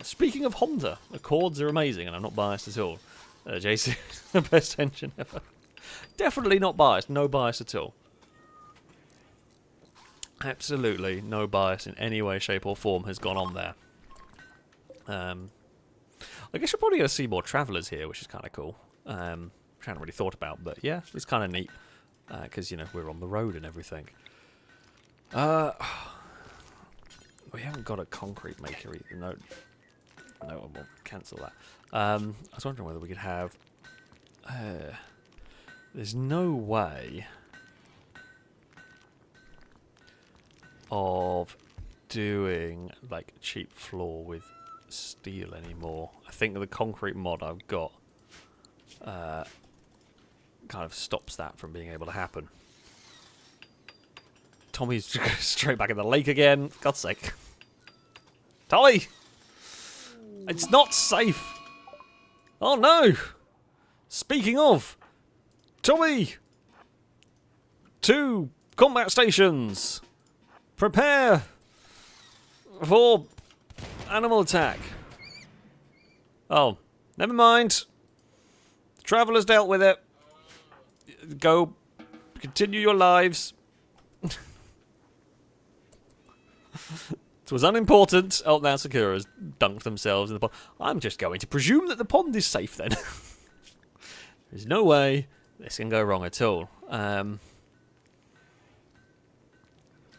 Speaker 1: Speaking of Honda, the chords are amazing, and I'm not biased at all. JC is the best engine ever. Definitely not biased. No bias at all. Absolutely no bias in any way, shape, or form has gone on there. I guess you're probably going to see more travellers here, which is kind of cool. Which I hadn't really thought about, but yeah, it's kind of neat. Because, you know, we're on the road and everything. We haven't got a concrete maker either. No, I won't cancel that. I was wondering whether we could have... there's no way of doing, like, cheap floor with steel anymore. I think the concrete mod I've got kind of stops that from being able to happen. Tommy's straight back in the lake again. For God's sake. Tommy! It's not safe! Oh no! Speaking of, Tommy! 2 combat stations! Prepare for animal attack. Oh, never mind. The traveller's dealt with it. Go, continue your lives. It was unimportant. Oh, now Sakura's dunked themselves in the pond. I'm just going to presume that the pond is safe then. There's no way this can go wrong at all.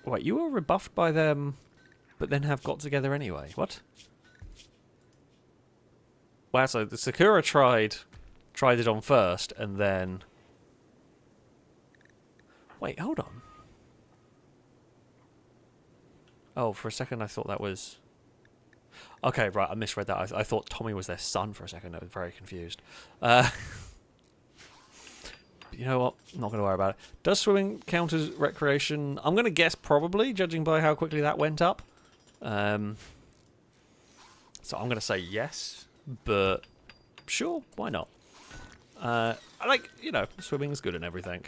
Speaker 1: Wait, you were rebuffed by them, but then have got together anyway. What? Wow, so the Sakura tried it on first, and then... Wait, hold on. Oh, for a second I thought that was... Okay, right, I misread that. I thought Tommy was their son for a second. I was very confused. But you know what? I'm not going to worry about it. Does swimming count as recreation? I'm going to guess probably, judging by how quickly that went up. So I'm going to say yes, but sure, why not? I like, you know, swimming is good and everything.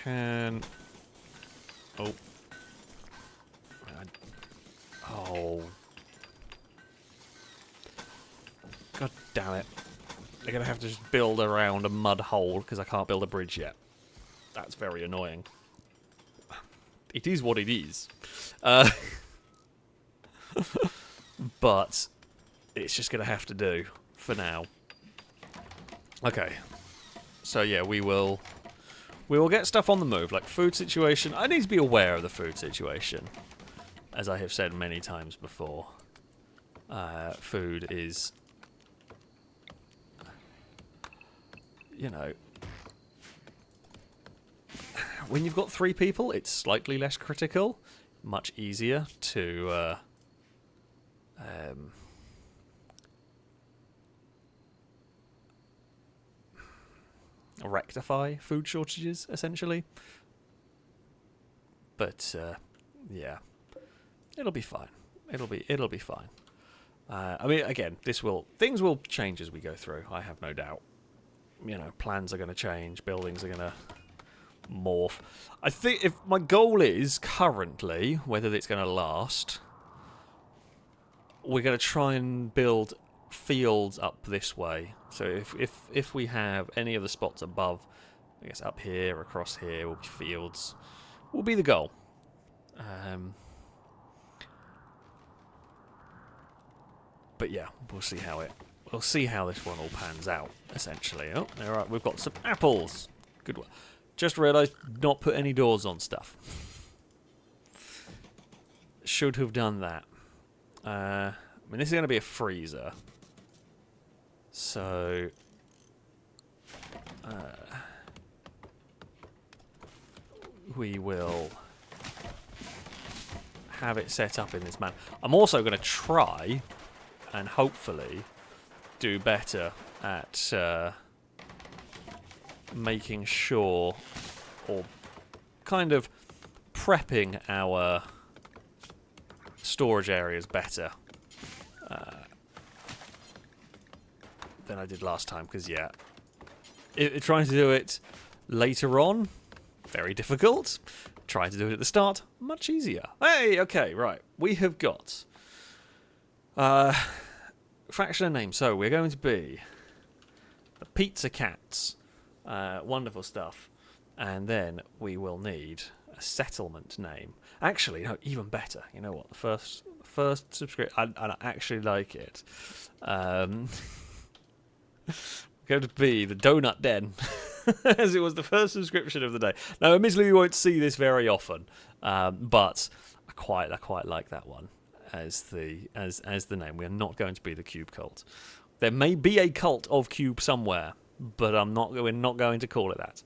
Speaker 1: Can... Oh. Oh. God damn it. They're going to have to just build around a mud hole because I can't build a bridge yet. That's very annoying. It is what it is. But it's just going to have to do for now. Okay. So yeah, we will get stuff on the move, like food situation. I need to be aware of the food situation. As I have said many times before. Food is... You know... When you've got 3 people, it's slightly less critical. Much easier to... rectify food shortages, essentially. But, yeah. It'll be fine. It'll be fine. I mean, again, things will change as we go through, I have no doubt. You know, plans are going to change, buildings are going to morph. I think if my goal is, currently, whether it's going to last, we're going to try and build fields up this way. So if we have any of the spots above, I guess up here, across here, will be fields, will be the goal. But yeah, we'll see how this one all pans out, essentially. Oh, alright, we've got some apples. Good one. Just realised not put any doors on stuff. Should have done that. I mean, this is going to be a freezer. So... we will have it set up in this manner. I'm also going to try and hopefully do better at making sure, or kind of prepping our storage areas better than I did last time, because yeah, trying to do it later on very difficult. Try to do it at the start, much easier. Hey, okay, right. We have got fraction of name. So we're going to be the Pizza Cats. Wonderful stuff. And then we will need a settlement name. Actually, no, even better. You know what? The first subscription. I actually like it. Going to be the Donut Den, as it was the first subscription of the day. Now, admittedly, we won't see this very often, but I quite like that one as the name. We are not going to be the Cube Cult. There may be a cult of Cube somewhere, but we're not going to call it that.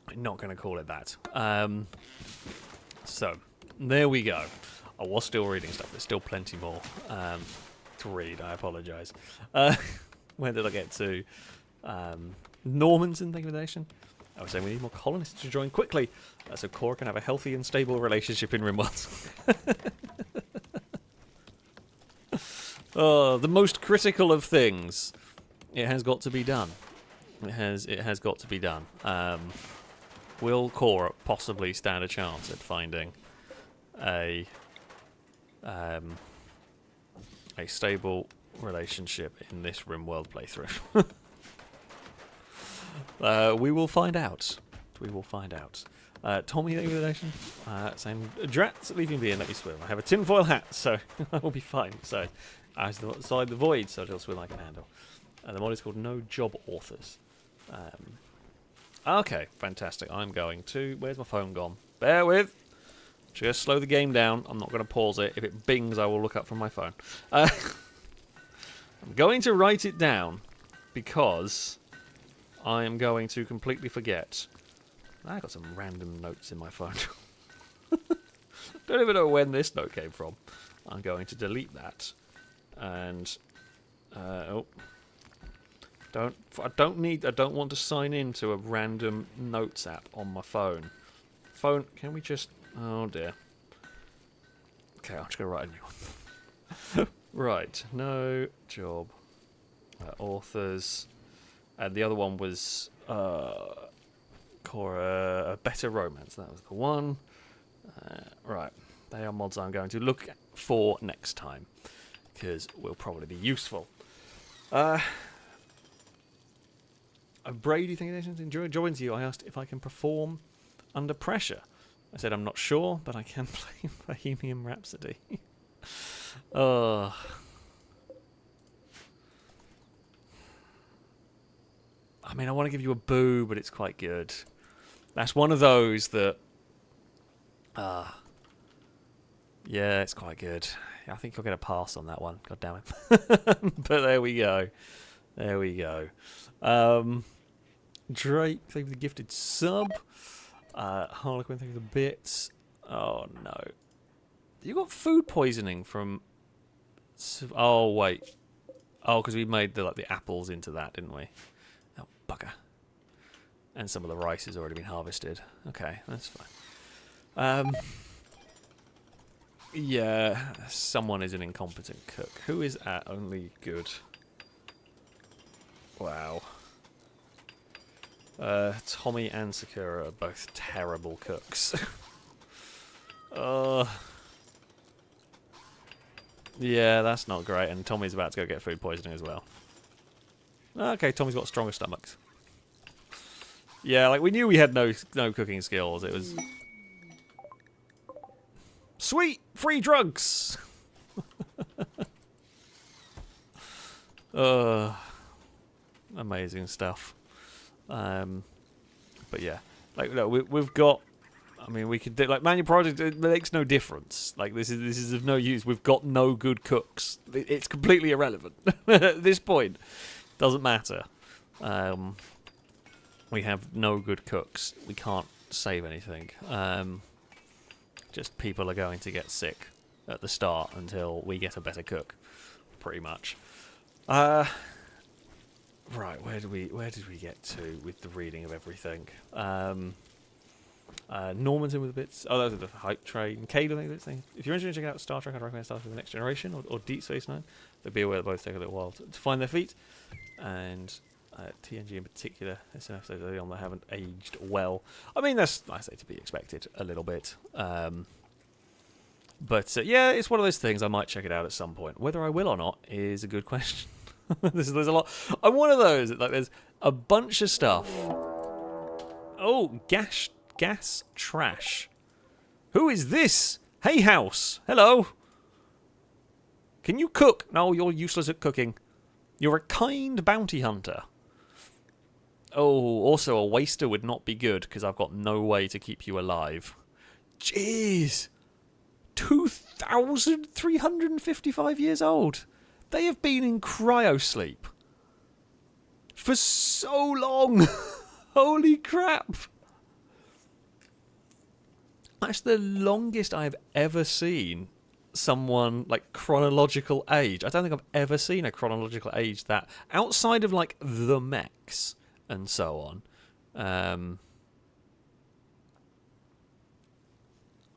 Speaker 1: We're not going to call it that. So there we go. I was still reading stuff. There's still plenty more to read. I apologise. Where did I get to? Normans in Degradation. I was saying we need more colonists to join quickly, so Cora can have a healthy and stable relationship in Rimworld. Oh, the most critical of things. It has got to be done. It has got to be done. Will Cora possibly stand a chance at finding a stable relationship in this Rimworld playthrough? We will find out. We will find out. Tommy, thank you for the donation. Saying, Drats, leave me be and let me swim. I have a tinfoil hat, so I will be fine. So, outside the void, so I'll swim like a handle. The mod is called No Job Authors. Okay, fantastic. I'm going to... Where's my phone gone? Bear with. Just slow the game down. I'm not going to pause it. If it bings, I will look up from my phone. I'm going to write it down because I am going to completely forget. I got some random notes in my phone. Don't even know when this note came from. I'm going to delete that. And... I don't want to sign in to a random notes app on my phone. Can we just... Oh dear. Okay, I'm just going to write a new one. Right, no job. Authors. And the other one was Cora, A Better Romance. That was the one. Right, they are mods I'm going to look for next time, because will probably be useful. Brady, thank you. Joins you. I asked if I can perform under pressure. I said I'm not sure, but I can play Bohemian Rhapsody. I mean, I want to give you a boo, but it's quite good. That's one of those that... yeah, it's quite good. I think you'll get a pass on that one. God damn it. But there we go. There we go. Drake, thank you for the gifted sub. Harlequin, thank you for the bits. Oh, no. You got food poisoning from... Oh, wait. Oh, because we made the apples into that, didn't we? Oh, bugger. And some of the rice has already been harvested. Okay, that's fine. Yeah, someone is an incompetent cook. Who is at only good? Wow. Tommy and Sakura are both terrible cooks. Yeah, that's not great. And Tommy's about to go get food poisoning as well. Okay, Tommy's got stronger stomachs. Yeah, like we knew we had no cooking skills. It was sweet free drugs. Amazing stuff. But yeah, like no, we've got. I mean, we could do like manual project. It makes no difference. Like this is of no use. We've got no good cooks. It's completely irrelevant at this point. Doesn't matter. We have no good cooks. We can't save anything. Just people are going to get sick at the start until we get a better cook, pretty much. Right, where did we get to with the reading of everything? Norman's in with the bits. Oh, those are the hype train. Cade, I think that's thing. If you're interested in checking out Star Trek, I'd recommend Star Trek The Next Generation or Deep Space Nine. But be aware that both take a little while to find their feet. And TNG in particular, there's some episodes early on that haven't aged well. I mean, that's, I say, to be expected a little bit. But yeah, it's one of those things. I might check it out at some point. Whether I will or not is a good question. there's a lot. I'm one of those. Like, there's a bunch of stuff. Oh, gas trash. Who is this? Hey, house. Hello. Can you cook? No, you're useless at cooking. You're a kind bounty hunter. Oh, also a waster would not be good because I've got no way to keep you alive. Jeez. 2,355 years old. They have been in cryosleep for so long. Holy crap. That's the longest I've ever seen someone, like, chronological age. I don't think I've ever seen a chronological age that, outside of, like, the mechs and so on, I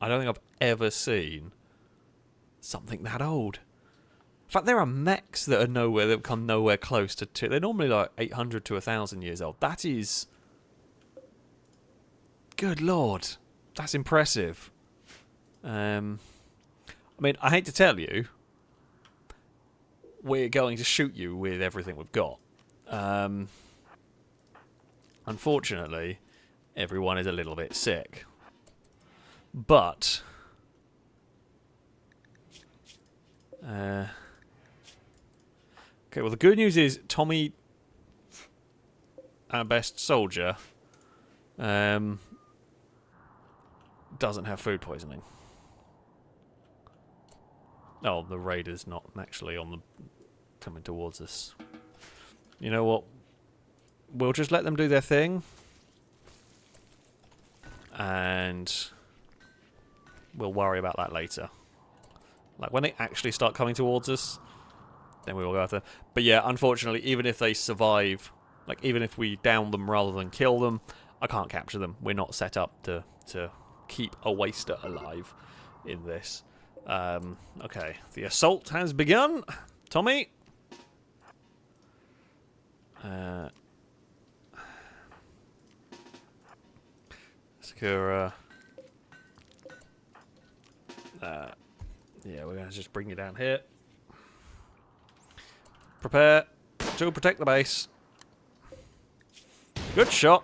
Speaker 1: don't think I've ever seen something that old. In fact, there are mechs that are nowhere, that come nowhere close to two. They're normally like 800 to 1,000 years old. That is... Good lord. That's impressive. I mean, I hate to tell you, we're going to shoot you with everything we've got. Unfortunately, everyone is a little bit sick. But... okay, well, the good news is Tommy, our best soldier, doesn't have food poisoning. Oh, the raider's not actually on the coming towards us. You know what? We'll just let them do their thing, and we'll worry about that later. Like, when they actually start coming towards us, then we will go after them. But yeah, unfortunately, even if they survive, like, even if we down them rather than kill them, I can't capture them. We're not set up to keep a waster alive in this. Okay, the assault has begun. Tommy? Secure, yeah, we're going to just bring you down here. Prepare to protect the base. Good shot.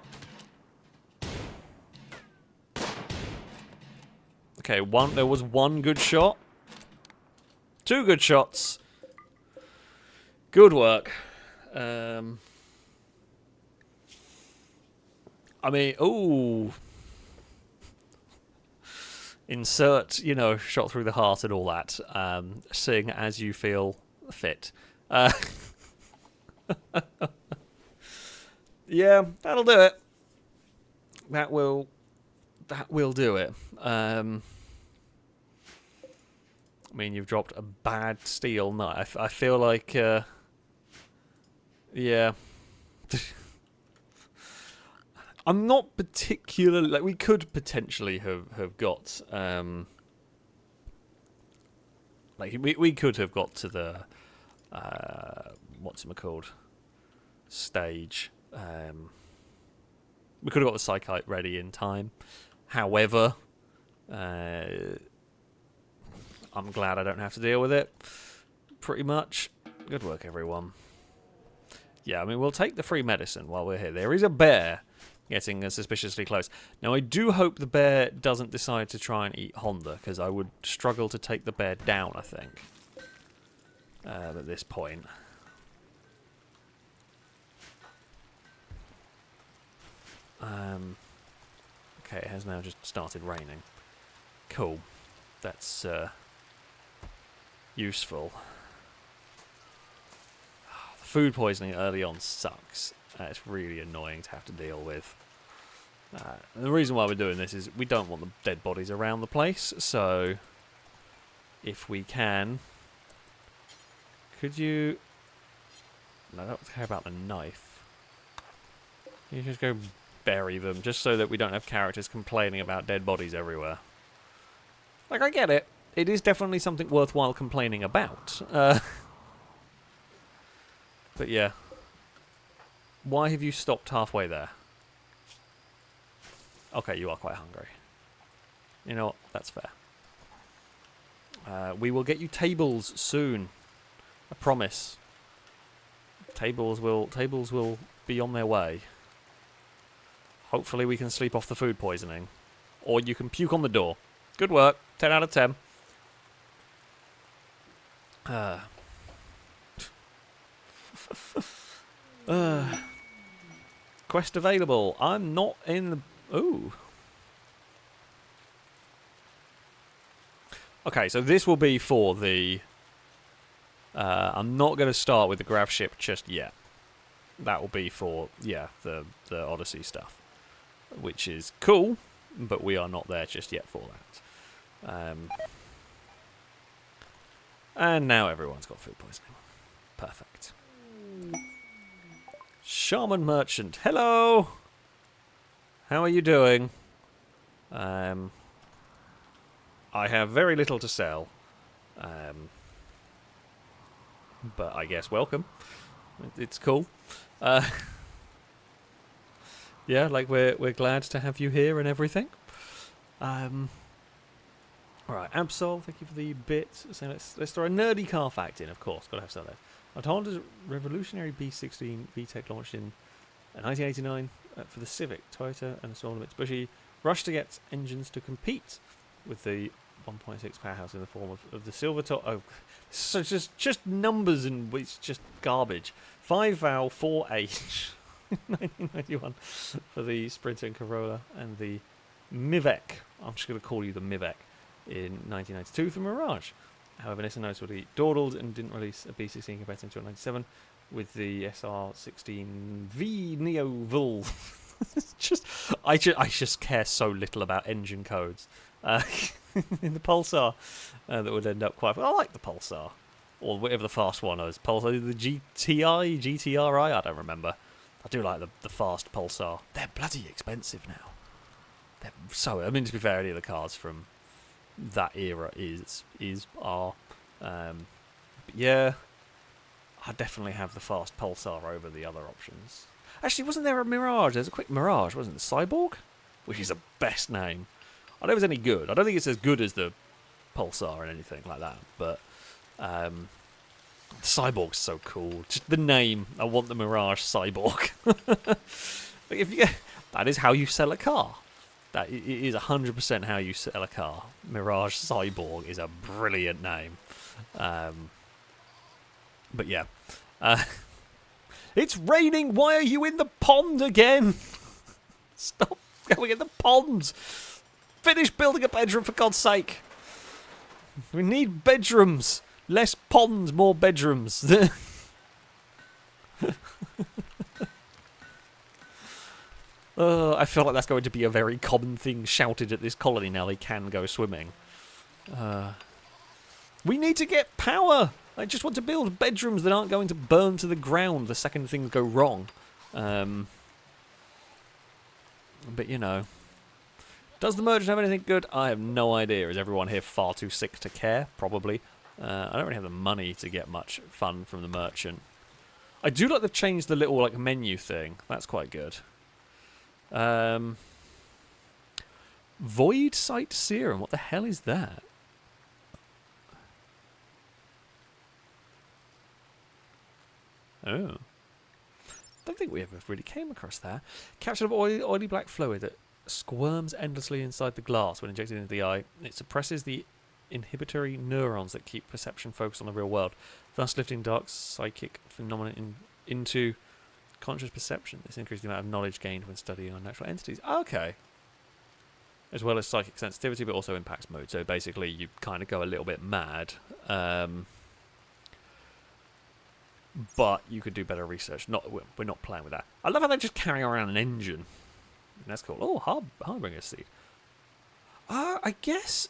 Speaker 1: Okay, there was one good shot. 2 good shots. Good work. I mean, ooh. Insert, you know, shot through the heart and all that. Sing as you feel fit. Yeah, that'll do it. That will do it. I mean, you've dropped a bad steel knife. I feel like, yeah. I'm not particularly... Like, we could potentially have got... like, we could have got to the... what's it called? Stage. We could have got the Psychite ready in time. However, I'm glad I don't have to deal with it. Pretty much. Good work, everyone. Yeah, I mean, we'll take the free medicine while we're here. There is a bear getting suspiciously close. Now, I do hope the bear doesn't decide to try and eat Honda, because I would struggle to take the bear down, I think, at this point. Okay, it has now just started raining. Cool. That's useful. The food poisoning early on sucks. It's really annoying to have to deal with. And the reason why we're doing this is we don't want the dead bodies around the place, so if we can... Could you... No, I don't care about the knife. You just go bury them, just so that we don't have characters complaining about dead bodies everywhere. Like, I get it. It is definitely something worthwhile complaining about. But yeah. Why have you stopped halfway there? Okay, you are quite hungry. You know what? That's fair. We will get you tables soon. I promise. Tables will be on their way. Hopefully we can sleep off the food poisoning. Or you can puke on the door. Good work. 10 out of 10. Quest available. I'm not in the... Ooh. Okay, so this will be for the... I'm not going to start with the grav ship just yet. That will be for, yeah, the Odyssey stuff. Which is cool, but we are not there just yet for that. And now everyone's got food poisoning. Perfect. Shaman Merchant. Hello! How are you doing? I have very little to sell. But I guess welcome. It's cool. Yeah, like we're glad to have you here and everything. Alright, Absol, thank you for the bit. So let's throw a nerdy car fact in, of course. Gotta have some of that. Honda's revolutionary B16 VTEC launched in 1989 for the Civic. Toyota and Smaller Mitsubishi rushed to get engines to compete with the 1.6 powerhouse in the form of the silver top. Oh, so just numbers and it's just garbage. 5-valve 4H 1991 for the Sprinter and Corolla, and the Mivec. I'm just going to call you the Mivec in 1992 for Mirage. However, Nissan noticeably dawdled and didn't release a B16 competitor until 97 with the SR16V Neo Vul. I just care so little about engine codes. In the Pulsar, that would end up quite... I like the Pulsar, or whatever the fast one is. Pulsar, the GTRI, I don't remember. I do like the fast Pulsar. They're bloody expensive now. They're so... I mean, to be fair, any of the cars from that era are. But yeah, I definitely have the fast Pulsar over the other options. Actually, wasn't there a Mirage? There's a quick Mirage, wasn't it? Cyborg? Which is the best name. I don't know if it's any good. I don't think it's as good as the Pulsar and anything like that, but Cyborg's so cool. Just the name. I want the Mirage Cyborg. That is how you sell a car. That it is 100% how you sell a car. Mirage Cyborg is a brilliant name. But yeah. It's raining. Why are you in the pond again? Stop going in the pond. Finish building a bedroom, for God's sake. We need bedrooms. Less ponds, more bedrooms. I feel like that's going to be a very common thing shouted at this colony now they can go swimming. We need to get power. I just want to build bedrooms that aren't going to burn to the ground the second things go wrong. But you know. Does the merchant have anything good? I have no idea. Is everyone here far too sick to care? Probably. I don't really have the money to get much fun from the merchant. I do like they've changed the little like menu thing. That's quite good. Void Sight Serum. What the hell is that? Oh. Don't think we ever really came across that. Capture of oily black fluid that squirms endlessly inside the glass when injected into the eye. It suppresses the inhibitory neurons that keep perception focused on the real world, thus lifting dark psychic phenomena into conscious perception. This increases the amount of knowledge gained when studying unnatural entities. Okay. As well as psychic sensitivity, but also impacts mood. So basically, you kind of go a little bit mad. But you could do better research. We're not playing with that. I love how they just carry around an engine. That's cool. Oh, Harbinger seed. I guess...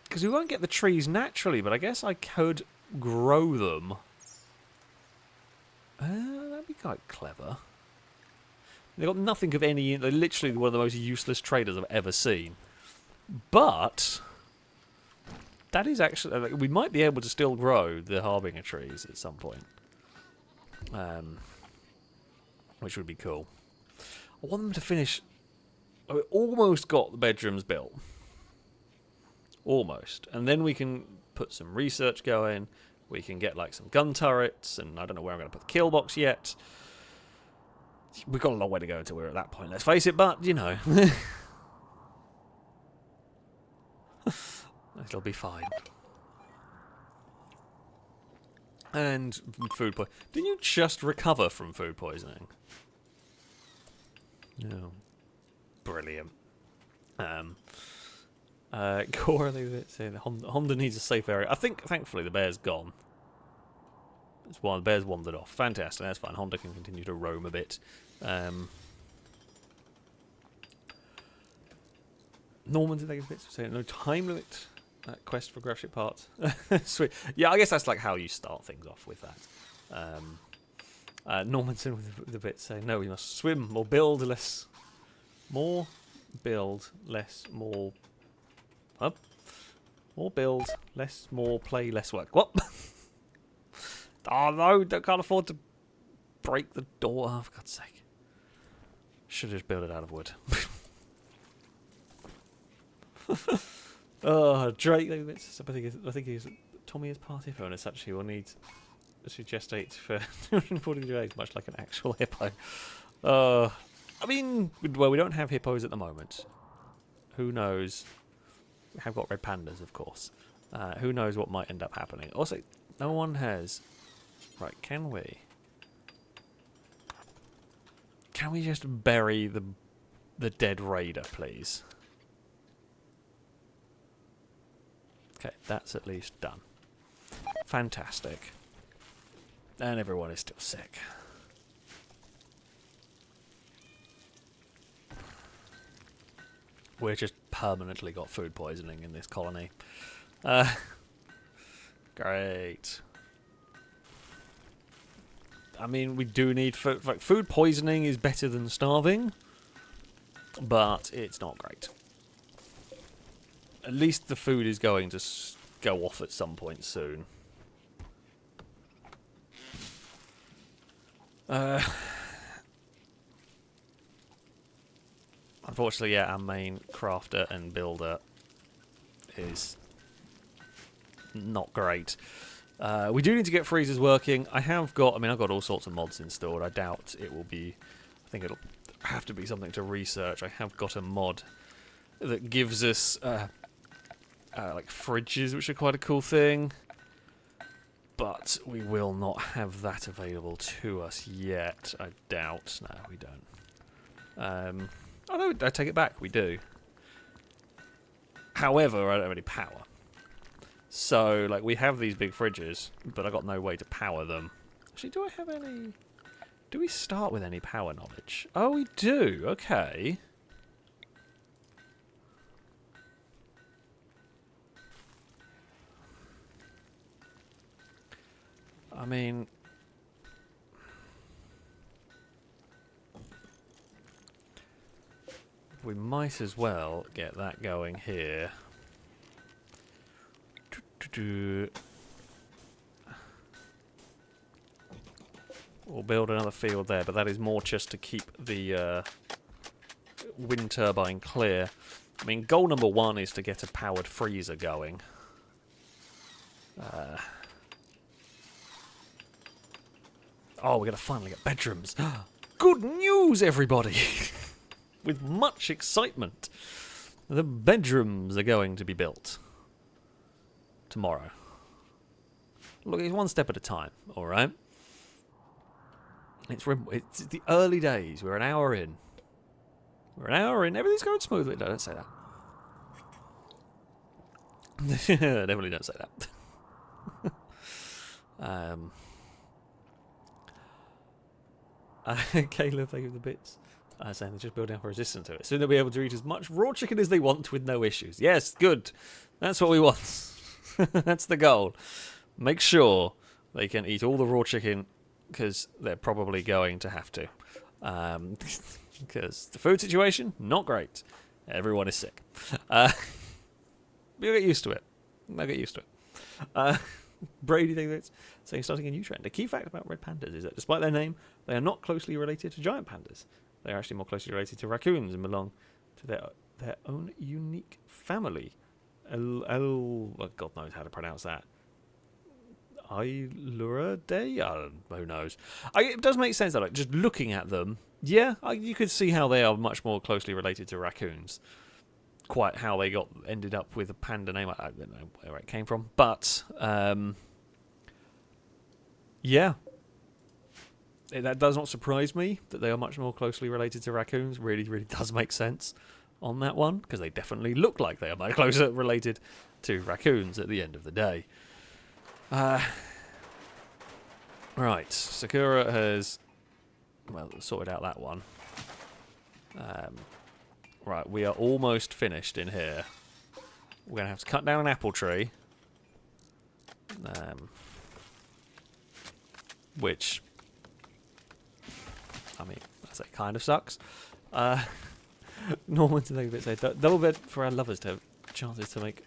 Speaker 1: Because we won't get the trees naturally, but I guess I could grow them. That'd be quite clever. They've got nothing of any... They're literally one of the most useless traders I've ever seen. But... That is actually... we might be able to still grow the Harbinger trees at some point. which would be cool. I want them to finish. We almost got the bedrooms built. Almost. And then we can put some research going. We can get like some gun turrets, and I don't know where I'm going to put the kill box yet. We've got a long way to go until we're at that point, let's face it, but, you know. It'll be fine. And food poisoning. Didn't you just recover from food poisoning? No. Brilliant. Cora, they say Honda needs a safe area. I think, thankfully, the bear's gone. That's why the bear's wandered off. Fantastic, that's fine. Honda can continue to roam a bit. Norman, did they give a bit to say no time limit? Quest for graphic parts. Sweet. Yeah, I guess that's like how you start things off with that. Normanson with the bit saying, no, we must swim or build less. More build, less, more. Huh? More build, less, more play, less work. What? Oh no, can't afford to break the door. Oh, for God's sake. Should have just built it out of wood. Oh, Drake. I think he's Tommy is party phone as such. He will need to gestate for 240 days, much like an actual hippo. I mean, well, we don't have hippos at the moment. Who knows? We have got red pandas, of course. Who knows what might end up happening? Also, no one has. Right? Can we? Can we just bury the dead raider, please? Okay, that's at least done. Fantastic. And everyone is still sick. We're just permanently got food poisoning in this colony. Great. I mean, we do need food. Like, food poisoning is better than starving, but it's not great. At least the food is going to go off at some point soon. Unfortunately, yeah, our main crafter and builder is not great. We do need to get freezers working. I've got all sorts of mods installed. I doubt it will be. I think it'll have to be something to research. I have got a mod that gives us like fridges, which are quite a cool thing. But we will not have that available to us yet. I doubt. No, we don't. Oh no, I take it back. We do. However, I don't have any power. So, like, we have these big fridges, but I got no way to power them. Actually, do I have any? Do we start with any power knowledge? Oh, we do. Okay. I mean, we might as well get that going here. We'll build another field there, but that is more just to keep the wind turbine clear. I mean, goal number one is to get a powered freezer going. Oh, we're going to finally get bedrooms. Good news, everybody! With much excitement. The bedrooms are going to be built. Tomorrow. Look, it's one step at a time, alright? It's the early days. We're an hour in. Everything's going smoothly. No, don't say that. Definitely don't say that. Caleb, thank you for the bits. Saying they're just building up a resistance to it. Soon they'll be able to eat as much raw chicken as they want with no issues. Yes, good. That's what we want. That's the goal. Make sure they can eat all the raw chicken, because they're probably going to have to. Because the food situation, not great. Everyone is sick. You'll get used to it. They'll get used to it. Brady thinks it's saying starting a new trend. A key fact about red pandas is that despite their name, they are not closely related to giant pandas. They are actually more closely related to raccoons and belong to their own unique family. Well, God knows how to pronounce that. Ailuridae? Who knows? It does make sense, though. Like, just looking at them, yeah, you could see how they are much more closely related to raccoons. Quite how they ended up with a panda name. I don't know where it came from. But, yeah. That does not surprise me that they are much more closely related to raccoons. Really, really does make sense on that one, because they definitely look like they are much closer related to raccoons at the end of the day. Right, Sakura has, well, sorted out that one. Right, we are almost finished in here. We're going to have to cut down an apple tree. Which, I mean, I say kind of sucks. Norman to think of it said, double bed for our lovers to have chances to make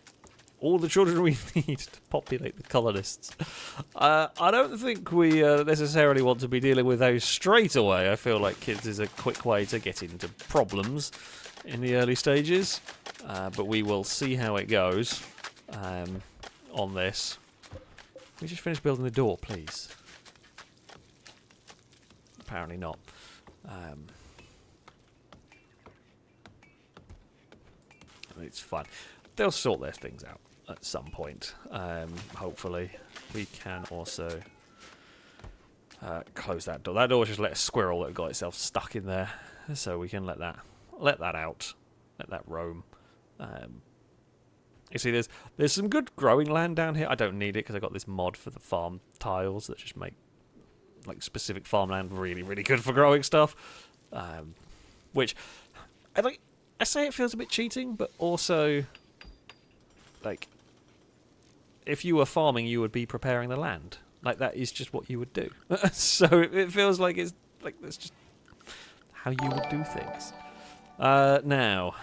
Speaker 1: all the children we need to populate the colonists. I don't think we necessarily want to be dealing with those straight away. I feel like kids is a quick way to get into problems in the early stages. But we will see how it goes on this. Can we just finish building the door, please? Apparently not. It's fine. They'll sort their things out at some point. Hopefully, we can also close that door. That door just let a squirrel that got itself stuck in there, so we can let that out, let that roam. You see, there's some good growing land down here. I don't need it because I got this mod for the farm tiles that just make like specific farmland really, really good for growing stuff. Which I say it feels a bit cheating, but also, like, if you were farming, you would be preparing the land. Like, that is just what you would do. So it feels like it's like that's just how you would do things. Now,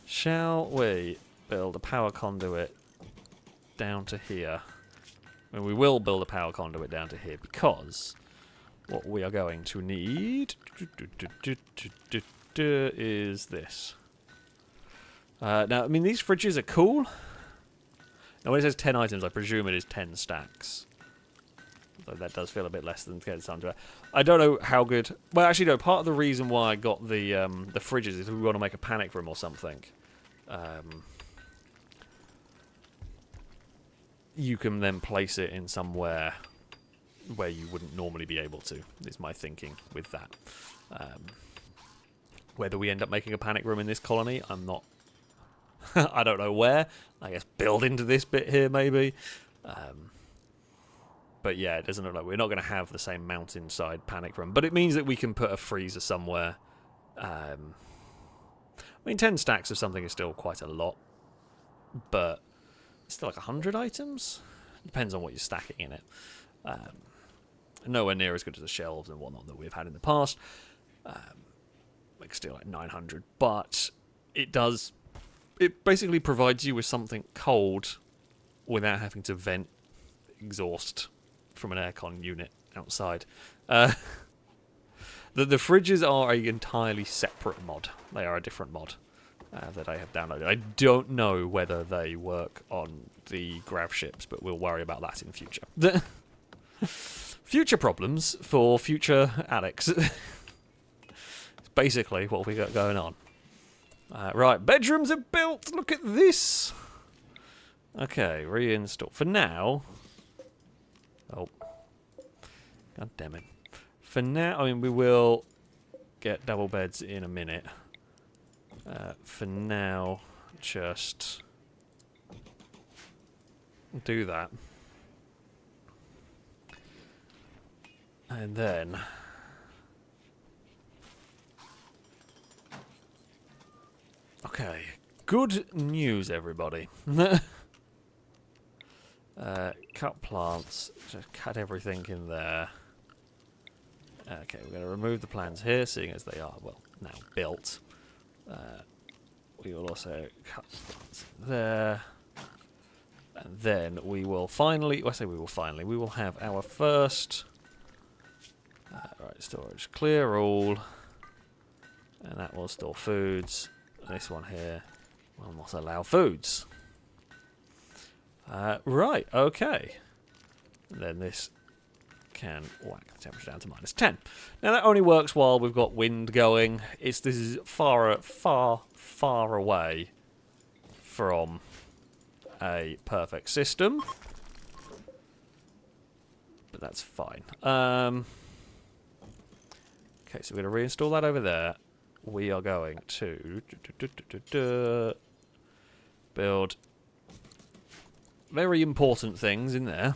Speaker 1: shall we build a power conduit down to here? I mean, we will build a power conduit down to here because what we are going to need is this. Now, I mean, these fridges are cool. Now, when it says 10 items, I presume it is 10 stacks. So that does feel a bit less than get some to it. I don't know how good. Well, actually, no. Part of the reason why I got the fridges is we want to make a panic room or something. You can then place it in somewhere where you wouldn't normally be able to, is my thinking with that. Whether we end up making a panic room in this colony, I'm not... I don't know where. I guess build into this bit here, maybe. But yeah, it doesn't look like we're not going to have the same mountainside panic room. But it means that we can put a freezer somewhere. I mean, 10 stacks of something is still quite a lot. But it's still like 100 items? Depends on what you're stacking in it. Nowhere near as good as the shelves and whatnot that we've had in the past. Like still like 900. But it does... It basically provides you with something cold without having to vent exhaust from an aircon unit outside. The fridges are an entirely separate mod. They are a different mod that I have downloaded. I don't know whether they work on the grav ships, but we'll worry about that in future. Future problems for future Alex. It's basically what we got going on. Right, bedrooms are built. Look at this. Okay, reinstall. For now... Oh. God damn it. For now, I mean, we will get double beds in a minute. For now, just do that. And then... Okay, good news, everybody. Cut plants, just cut everything in there. Okay, we're going to remove the plans here, seeing as they are, well, now built. We will also cut plants there. And then we will finally, I say we will finally, we will have our first, right, storage, clear all, and that will store foods. This one here will not allow foods. Right, okay. And then this can whack the temperature down to -10. Now that only works while we've got wind going. This is far away from a perfect system, but that's fine. Okay, so we're going to reinstall that over there. We are going to build very important things in there.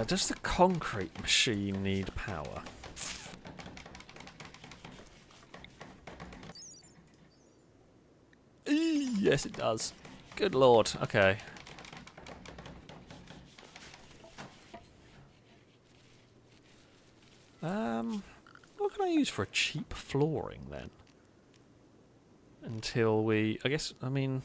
Speaker 1: Does the concrete machine need power? Yes, it does. Good lord. Okay. What can I use for a cheap flooring then? Until we, I guess, I mean,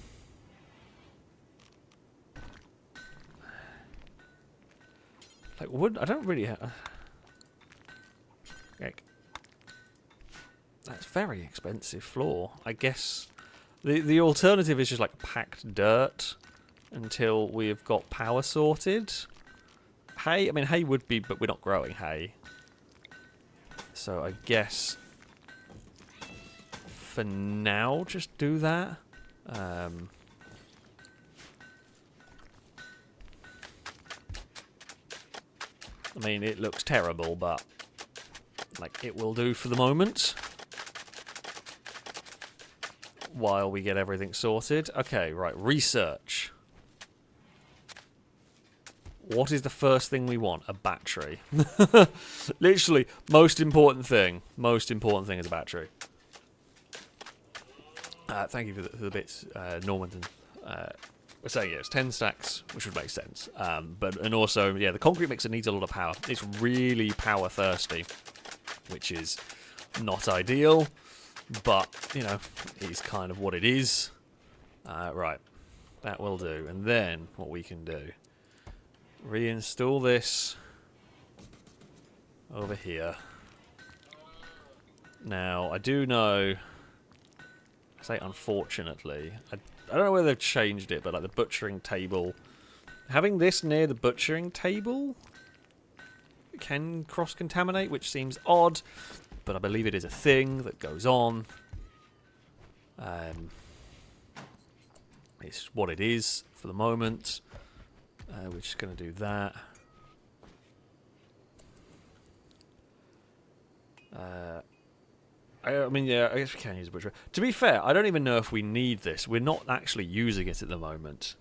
Speaker 1: like wood. I don't really have. Like, that's very expensive floor. I guess the alternative is just like packed dirt until we've got power sorted. Hay. I mean, hay would be, but we're not growing hay. So I guess for now, just do that. I mean, it looks terrible, but like it will do for the moment. While we get everything sorted. Okay, right, research. What is the first thing we want? A battery. Literally, most important thing. Most important thing is a battery. Thank you for the bits, Normanton. We're saying yeah, it's 10 stacks, which would make sense. And also, yeah, the concrete mixer needs a lot of power. It's really power thirsty, which is not ideal, but you know, it's kind of what it is. Right, that will do. And then what we can do. Reinstall this over here. Now, I do know, I say unfortunately, I don't know whether they've changed it, but like the butchering table, having this near the butchering table can cross-contaminate, which seems odd, but I believe it is a thing that goes on. It's what it is for the moment. We're just going to do that. I mean, yeah, I guess we can use a butcher. To be fair, I don't even know if we need this. We're not actually using it at the moment.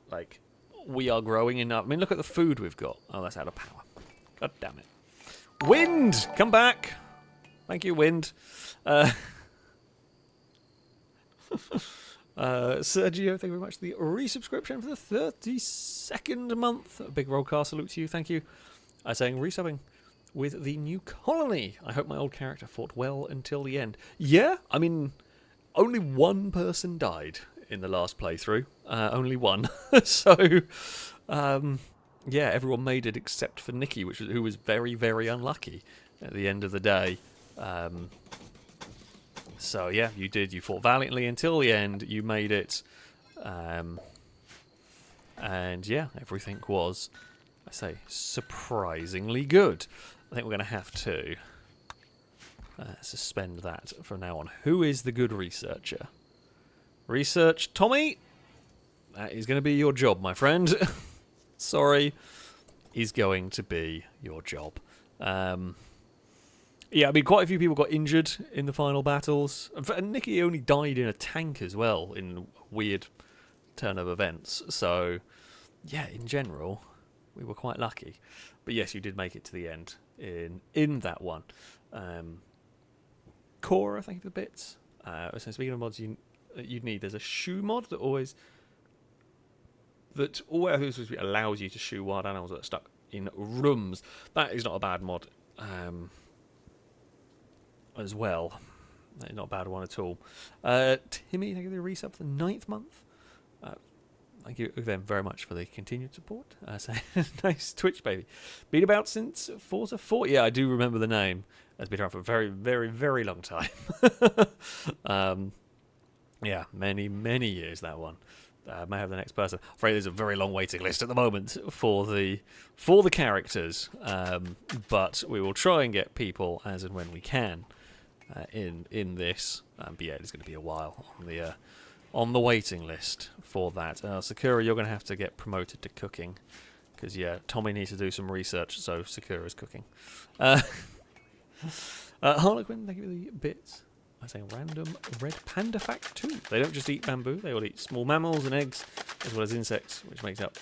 Speaker 1: Like, we are growing enough. I mean, look at the food we've got. Oh, that's out of power. God damn it. Wind! Come back! Thank you, wind. Sergio, thank you very much for the resubscription for the 32nd month. A big rollcast salute to you, thank you. Saying resubbing with the new colony. I hope my old character fought well until the end. Yeah, I mean, only one person died in the last playthrough. Only one. So, yeah, everyone made it except for Nikki, who was very, very unlucky at the end of the day. So yeah, you did. You fought valiantly until the end. You made it, and yeah, everything was, I say, surprisingly good. I think we're going to have to suspend that from now on. Who is the good researcher? Research, Tommy. That is going to be your job, my friend. Sorry, is going to be your job. Yeah, I mean, quite a few people got injured in the final battles. And Nikki only died in a tank as well, in a weird turn of events. So, yeah, in general, we were quite lucky. But yes, you did make it to the end in that one. Cora, thank you for the bits. So speaking of mods you'd need, there's a shoe mod that always allows you to shoe wild animals that are stuck in rooms. That is not a bad mod. As well. Not a bad one at all. Timmy, thank you for the resub for the 9th month. Thank you them very much for the continued support. So nice Twitch, baby. Been about since Forza 4. Yeah, I do remember the name. It's been around for a very, very, very long time. Yeah, many, many years, that one. May have the next person. I'm afraid there's a very long waiting list at the moment for the characters. But we will try and get people as and when we can in this. But yeah, it's going to be a while on the waiting list for that. Sakura, you're going to have to get promoted to cooking. Because, yeah, Tommy needs to do some research, so Sakura's cooking. Harlequin, thank you for the bits. I say random red panda fact too. They don't just eat bamboo, they will eat small mammals and eggs, as well as insects, which makes up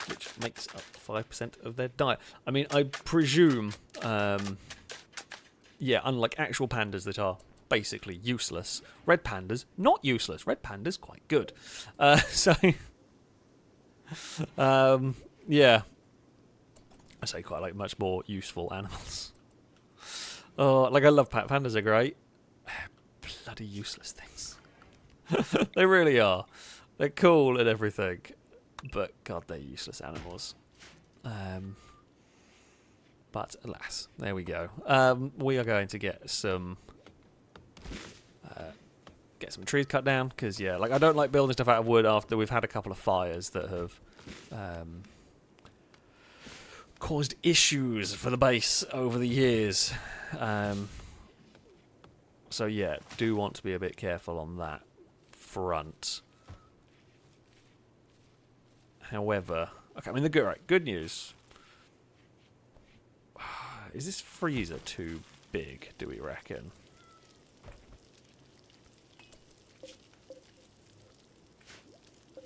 Speaker 1: 5% of their diet. I mean, I presume, yeah, unlike actual pandas that are basically useless, red pandas, not useless. Red pandas, quite good. Yeah. I say quite like much more useful animals. Oh, like I love pandas are great. Bloody useless things. They really are. They're cool and everything, but God, they're useless animals. But alas, there we go. We are going to get some trees cut down because yeah, like I don't like building stuff out of wood after we've had a couple of fires that have caused issues for the base over the years. So yeah, do want to be a bit careful on that front. However, okay, I mean good news. Is this freezer too big, do we reckon?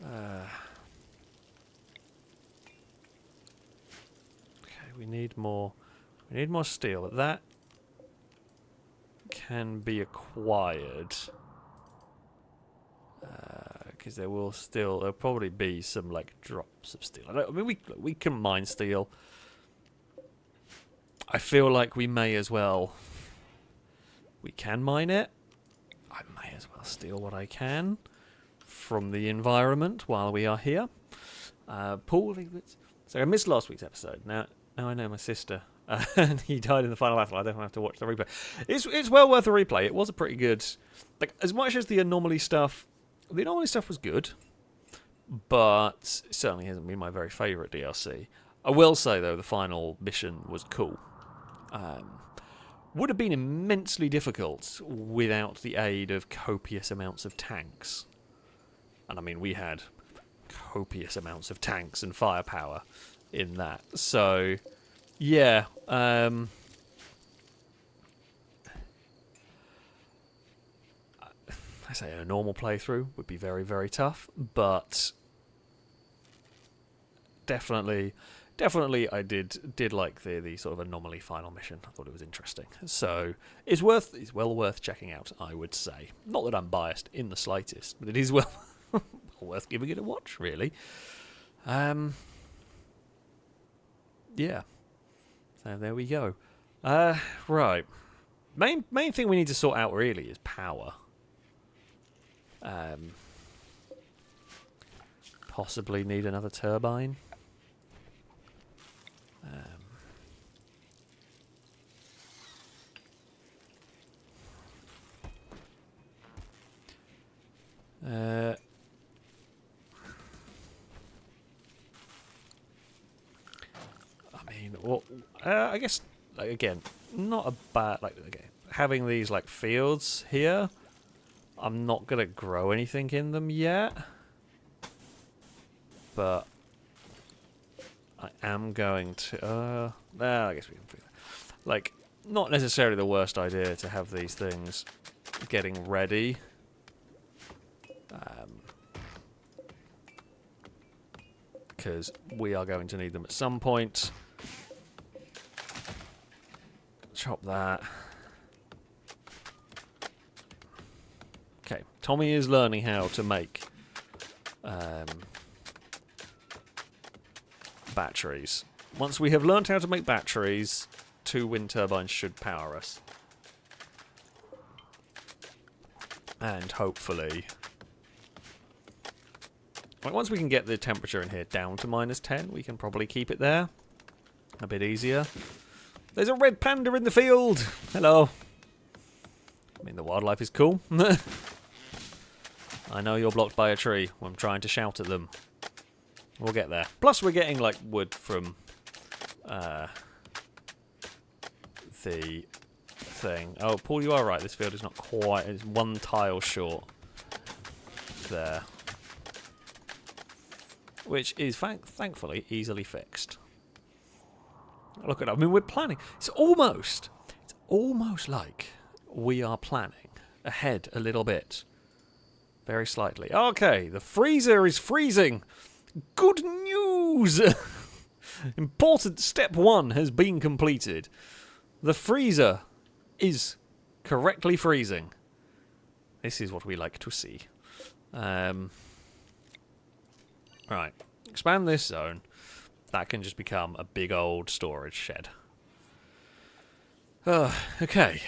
Speaker 1: Okay, we need more steel, but that can be acquired because there'll probably be some like drops of steel. I mean, we can mine steel. I feel like we may as well. We can mine it. I may as well steal what I can from the environment while we are here. Paul, so I missed last week's episode. Now I know my sister. And he died in the final battle. I don't have to watch the replay. It's well worth a replay. It was a pretty good, like as much as the anomaly stuff. The anomaly stuff was good, but it certainly hasn't been my very favourite DLC. I will say though, the final mission was cool. Would have been immensely difficult without the aid of copious amounts of tanks. And I mean, we had copious amounts of tanks and firepower in that. So. Yeah, I say a normal playthrough would be very, very tough, but definitely I did like the sort of anomaly final mission. I thought it was interesting, so it's well worth checking out. I would say, not that I'm biased in the slightest, but it is well worth giving it a watch, really. Yeah. So there we go. Right. Main thing we need to sort out really is power. Possibly need another turbine. Well, I guess like, again, not a bad having these like fields here. I'm not gonna grow anything in them yet, but I am going to. I guess we can figure that. Like, not necessarily the worst idea to have these things getting ready. Because we are going to need them at some point. Chop that. Okay, Tommy is learning how to make batteries. Once we have learned how to make batteries, 2 wind turbines should power us. And hopefully... Like, once we can get the temperature in here down to -10, we can probably keep it there. A bit easier. There's a red panda in the field! Hello. I mean, the wildlife is cool. I know you're blocked by a tree. I'm trying to shout at them. We'll get there. Plus, we're getting, like, wood from the thing. Oh, Paul, you are right. This field is not quite... It's one tile short. There. Which is, thankfully, easily fixed. Look at that. I mean, we're planning. It's almost like we are planning ahead a little bit. Very slightly. Okay, the freezer is freezing. Good news! Important step 1 has been completed. The freezer is correctly freezing. This is what we like to see. Right. Expand this zone. That can just become a big old storage shed. Okay.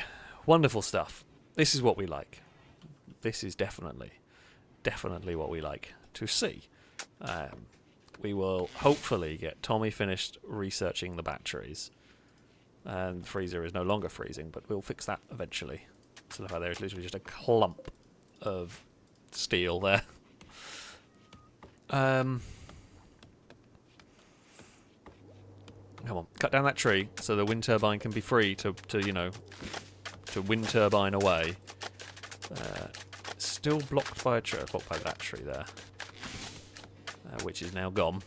Speaker 1: Wonderful stuff. This is what we like. This is definitely what we like to see. We will hopefully get Tommy finished researching the batteries. And the freezer is no longer freezing, but we'll fix that eventually. So the fact there is literally just a clump of steel there. Come on, cut down that tree so the wind turbine can be free to wind turbine away. Still blocked by a tree, blocked by that tree there, which is now gone.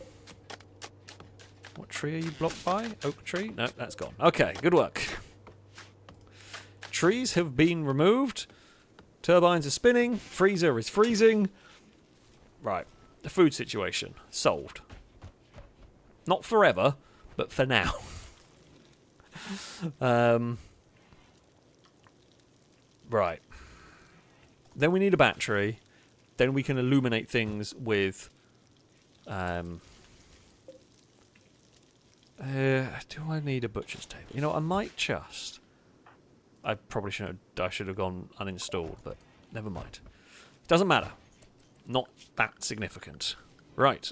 Speaker 1: What tree are you blocked by? Oak tree? No, that's gone. Okay, good work. Trees have been removed. Turbines are spinning. Freezer is freezing. Right, the food situation solved. Not forever, but for now. Right. Then we need a battery. Then we can illuminate things with... do I need a butcher's table? You know, I might just... I probably shouldn't have... I should have gone uninstalled, but never mind. Doesn't matter. Not that significant. Right.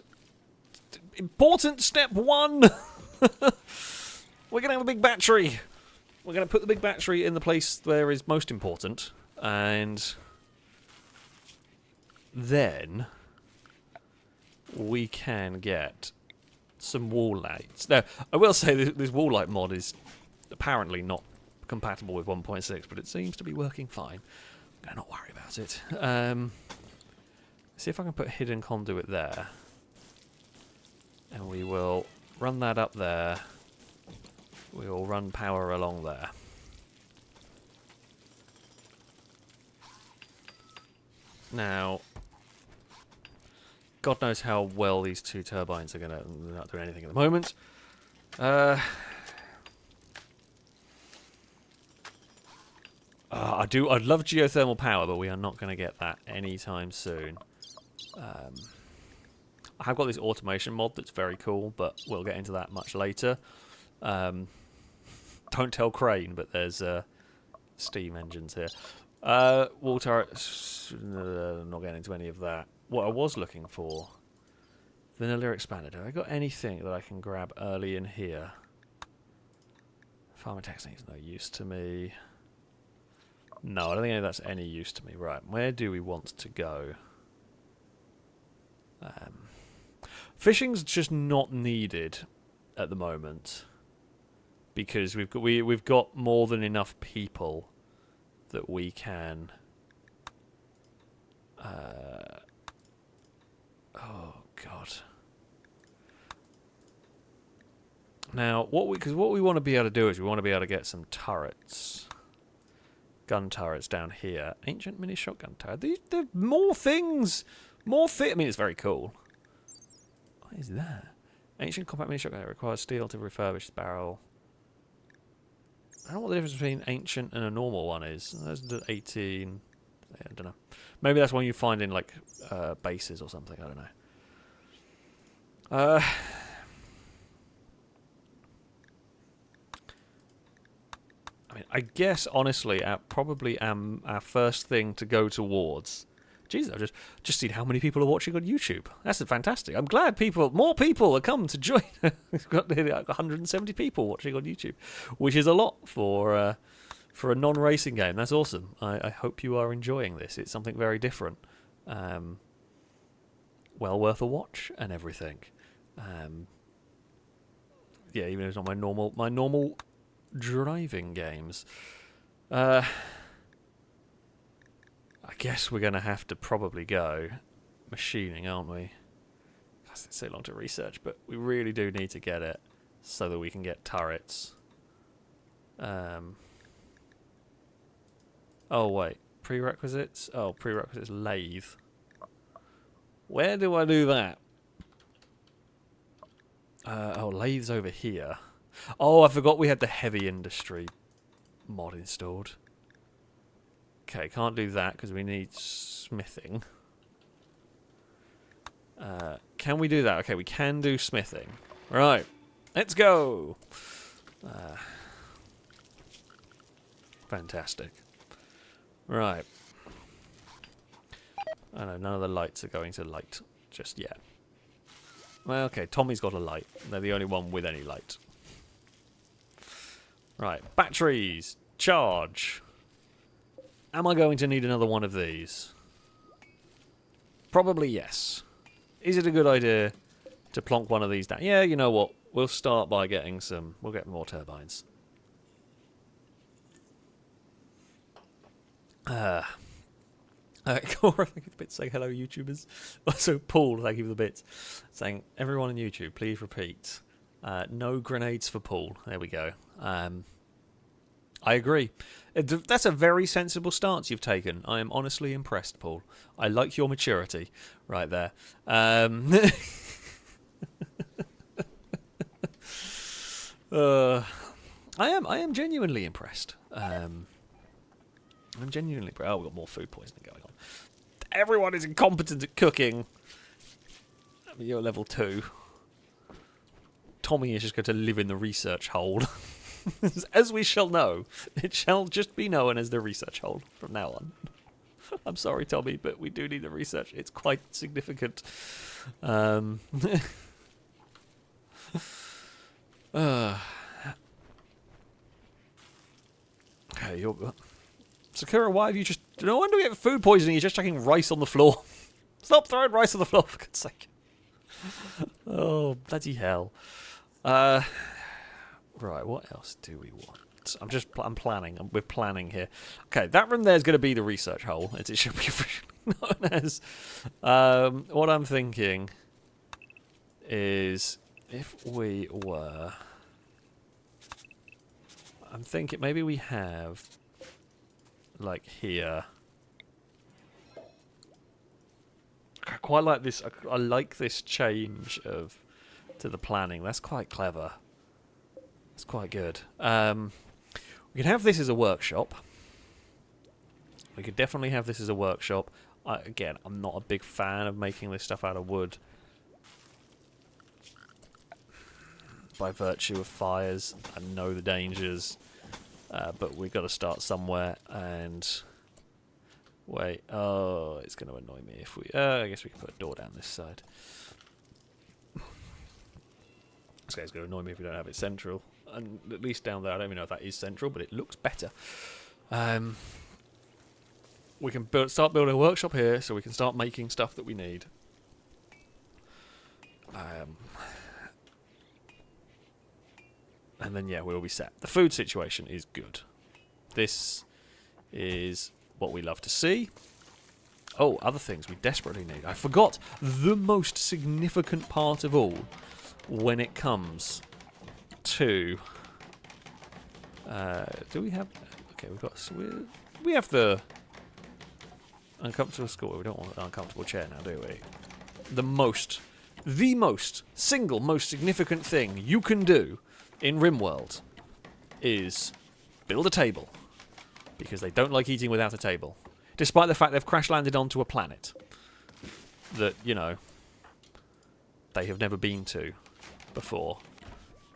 Speaker 1: Important step 1! We're going to have a big battery. We're going to put the big battery in the place where is most important. And then we can get some wall lights. Now, I will say this wall light mod is apparently not compatible with 1.6, but it seems to be working fine. I'm going to not worry about it. See if I can put a hidden conduit there. And we will run that up there. We will run power along there. Now, God knows how well these two turbines are going to... They're not doing anything at the moment. I'd love geothermal power, but we are not going to get that anytime soon. I have got this automation mod that's very cool, but we'll get into that much later. Don't tell Crane, but there's steam engines here. Wall turret, not getting into any of that. What I was looking for, vanilla expander. Have I got anything that I can grab early in here? Farmer technique is no use to me. No, I don't think any of that's any use to me. Right, where do we want to go? Fishing's just not needed at the moment because we've got more than enough people that we can. Oh God! Now, what we want to be able to do is we want to be able to get some turrets. Gun turrets down here. Ancient mini shotgun turret. There are more things. I mean, it's very cool. What is that? Ancient compact mini shotgun. It requires steel to refurbish the barrel. I don't know what the difference between ancient and a normal one is. There's the 18. I don't know. Maybe that's one you find in like bases or something. I don't know. I mean, I guess honestly, probably our first thing to go towards. Jeez, I've just seen how many people are watching on YouTube. That's fantastic. I'm glad more people are come to join. We've got nearly like 170 people watching on YouTube, which is a lot for a non-racing game. That's awesome. I hope you are enjoying this. It's something very different. Well worth a watch and everything. Yeah, even if it's not my normal driving games. I guess we're going to have to probably go machining, aren't we? It's so long to research, but we really do need to get it so that we can get turrets. Oh, wait. Prerequisites? Oh, prerequisites lathe. Where do I do that? Oh, lathes over here. Oh, I forgot we had the heavy industry mod installed. Okay, can't do that because we need smithing. Can we do that? Okay, we can do smithing. Right, let's go. Fantastic. Right. I know none of the lights are going to light just yet. Well, okay, Tommy's got a light. They're the only one with any light. Right, batteries. Charge. Am I going to need another one of these? Probably yes. Is it a good idea to plonk one of these down? Yeah, you know what? We'll start by getting some... We'll get more turbines. Cora, thank you for the bits saying hello, YouTubers. Also, Paul, thank you for the bits saying, everyone on YouTube, please repeat. No grenades for Paul. There we go. I agree. That's a very sensible stance you've taken. I am honestly impressed, Paul. I like your maturity right there. I am genuinely impressed. I'm genuinely impressed. Oh, we've got more food poisoning going on. Everyone is incompetent at cooking. I mean, you're level 2. Tommy is just going to live in the research hole. As we shall know, it shall just be known as the research hole from now on. I'm sorry, Tommy, but we do need the research. It's quite significant. Okay, Sakura, why have you just... No wonder we get food poisoning. You're just chucking rice on the floor. Stop throwing rice on the floor, for God's sake. Oh, bloody hell. Right, what else do we want? I'm planning. We're planning here. Okay, that room there is going to be the research hole, as it should be officially known as. What I'm thinking is if we were... I'm thinking maybe we have, like here... I quite like this. I like this change to the planning. That's quite clever. That's quite good. We can have this as a workshop. We could definitely have this as a workshop. Again, I'm not a big fan of making this stuff out of wood. By virtue of fires, I know the dangers. But we've got to start somewhere. And... Wait. Oh, it's going to annoy me if we... I guess we can put a door down this side. This guy's going to annoy me if we don't have it central. And at least down there, I don't even know if that is central, but it looks better. We can start building a workshop here, so we can start making stuff that we need. And then, yeah, we'll be set. The food situation is good. This is what we love to see. Oh, other things we desperately need. I forgot the most significant part of all when it comes to... do we have... Okay, we have the uncomfortable score. We don't want an uncomfortable chair now, do we? The most single most significant thing you can do in Rimworld is build a table. Because they don't like eating without a table. Despite the fact they've crash-landed onto a planet that, you know, they have never been to before.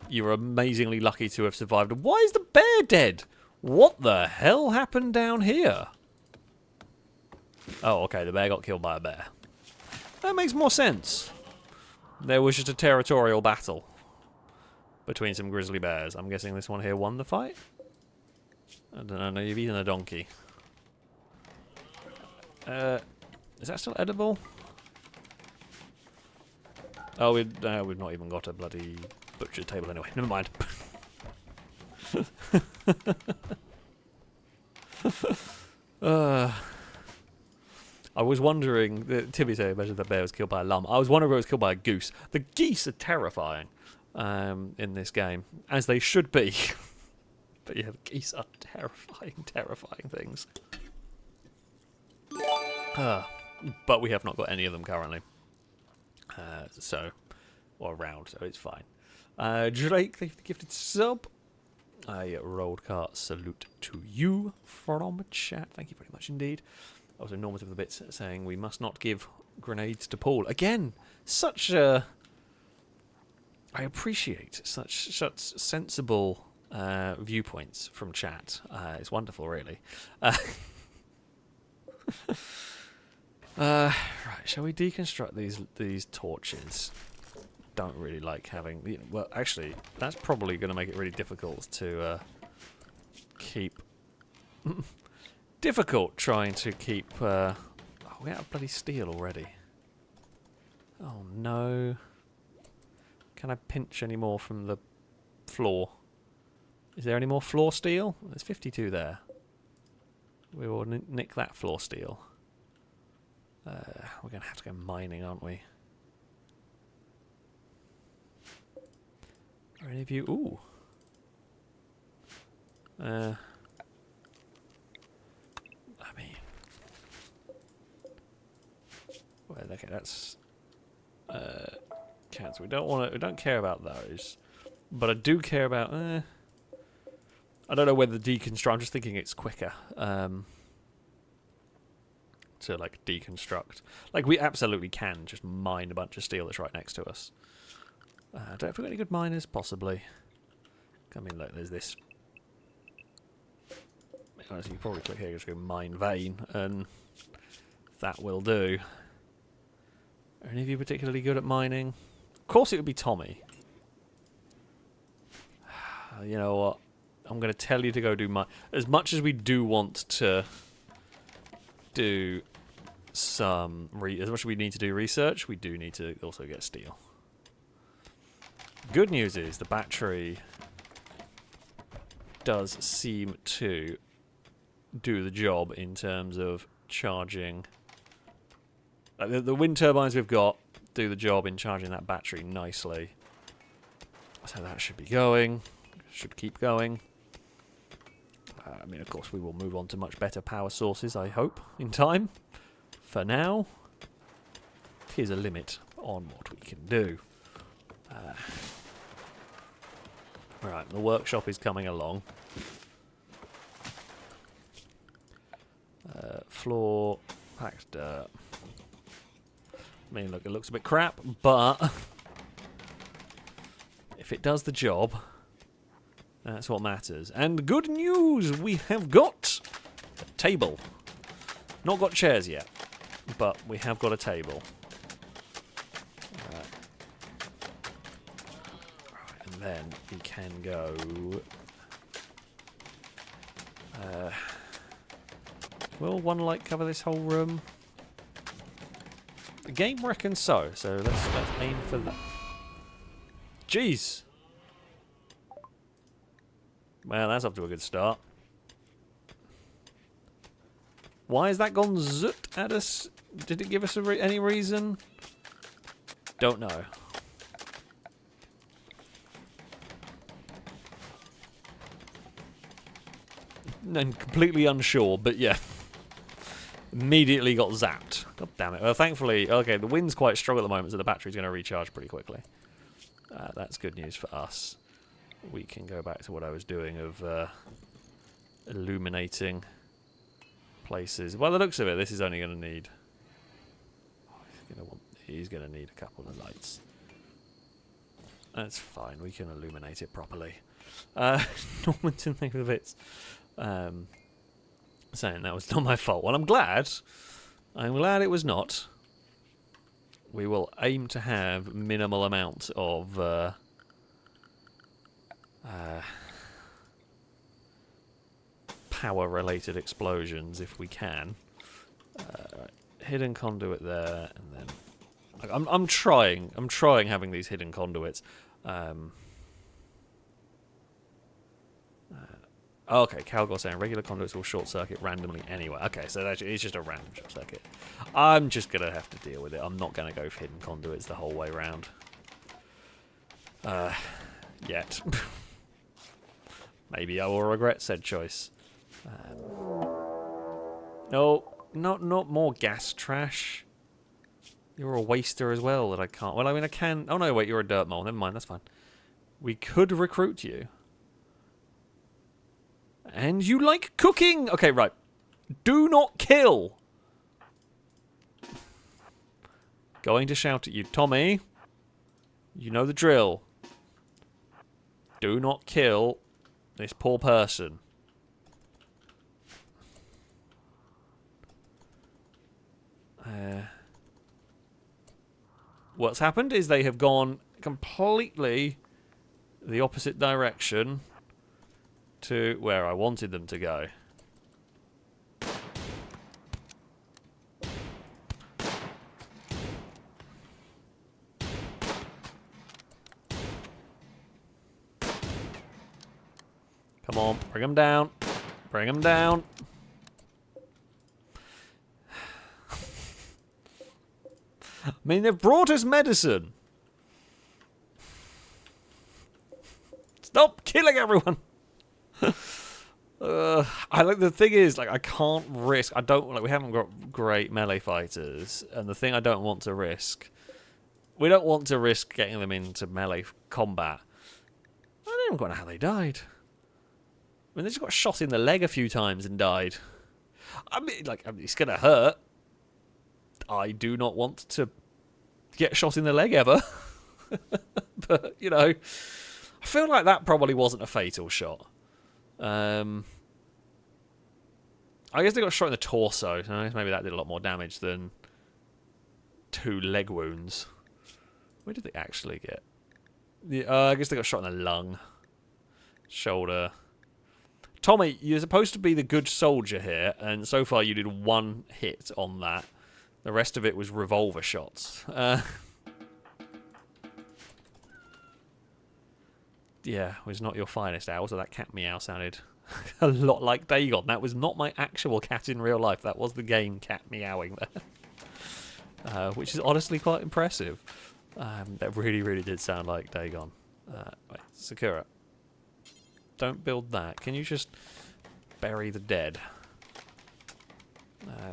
Speaker 1: You're amazingly lucky to have survived. Why is the bear dead? What the hell happened down here? Oh, okay, the bear got killed by a bear. That makes more sense. There was just a territorial battle between some grizzly bears. I'm guessing this one here won the fight? I don't know, you've eaten a donkey. Is that still edible? Oh, we've not even got a bloody butcher table anyway. Never mind. I was wondering, Timmy said, imagine the bear was killed by a llama. I was wondering if it was killed by a goose. The geese are terrifying in this game, as they should be. But yeah, the geese are terrifying, terrifying things. But we have not got any of them currently. Or around, so it's fine. Drake, thank you for the gifted sub. A rolled cart salute to you from chat. Thank you very much indeed. Also, normative the bits saying we must not give grenades to Paul. Again, such a... I appreciate such sensible viewpoints from chat. It's wonderful, really. Right, shall we deconstruct these torches? Don't really like having... well, actually, that's probably going to make it really difficult to keep... difficult trying to keep... oh, we out of bloody steel already. Oh, no. Can I pinch any more from the floor? Is there any more floor steel? There's 52 there. We will nick that floor steel. We're going to have to go mining, aren't we? Are any of you... Ooh. I mean... Well, okay, that's... cans. We don't care about those. But I do care about... I don't know whether deconstruct... I'm just thinking it's quicker. To, like, deconstruct. Like, we absolutely can just mine a bunch of steel that's right next to us. Don't know if we've got any good miners, possibly. I mean, look, there's this. Honestly, you probably click here, just go mine vein, and that will do. Are any of you particularly good at mining? Of course, it would be Tommy. You know what? I'm going to tell you to go do mine. As much as we do want to do some, as much as we need to do research, we do need to also get steel. Good news is the battery does seem to do the job in terms of charging. The wind turbines we've got do the job in charging that battery nicely. So that should be going. Should keep going. I mean, of course, we will move on to much better power sources, I hope, in time. For now, here's a limit on what we can do. Right, the workshop is coming along. Floor, packed dirt. I mean, look, it looks a bit crap, but if it does the job, that's what matters. And good news, we have got a table. Not got chairs yet, but we have got a table. And then we can go... will one light cover this whole room? The game reckons so, so let's aim for that. Jeez! Well, that's off to a good start. Why has that gone zoot at us? Did it give us any reason? Don't know. I'm completely unsure, but yeah. Immediately got zapped. God damn it. Well, thankfully, okay, the wind's quite strong at the moment, so the battery's going to recharge pretty quickly. That's good news for us. We can go back to what I was doing of illuminating places. By the looks of it, this is only going to need... he's going to need a couple of lights. That's fine. We can illuminate it properly. Normanton, think of the bits. saying that was not my fault. Well, I'm glad. I'm glad it was not. We will aim to have minimal amount of power-related explosions if we can. Right. Hidden conduit there, and then I'm trying having these hidden conduits. Okay, Calgor saying regular conduits will short circuit randomly anyway. Okay, so it's just a random short circuit. I'm just gonna have to deal with it. I'm not gonna go for hidden conduits the whole way round. Yet. Maybe I will regret said choice. No, not more gas trash. You're a waster as well that I can't. Well, I mean, I can. Oh no, wait, you're a dirt mole. Never mind, that's fine. We could recruit you. And you like cooking! Okay, right. Do not kill! Going to shout at you. Tommy, you know the drill. Do not kill this poor person. What's happened is they have gone completely the opposite direction to where I wanted them to go. Come on, bring them down. Bring them down. I mean, they've brought us medicine. Stop killing everyone. The thing is, like, I can't risk. I don't like. We haven't got great melee fighters, and the thing I don't want to risk. We don't want to risk getting them into melee combat. I don't even know how they died. I mean, they just got shot in the leg a few times and died. I mean, it's gonna hurt. I do not want to get shot in the leg ever. But, you know, I feel like that probably wasn't a fatal shot. I guess they got shot in the torso, so maybe that did a lot more damage than 2 leg wounds. Where did they actually get? I guess they got shot in the lung. Shoulder. Tommy, you're supposed to be the good soldier here, and so far you did 1 hit on that. The rest of it was revolver shots. Yeah, it was not your finest owl, so that cat meow sounded a lot like Dagon. That was not my actual cat in real life. That was the game cat meowing there. Which is honestly quite impressive. That really, really did sound like Dagon. Wait, Sakura. Don't build that. Can you just bury the dead?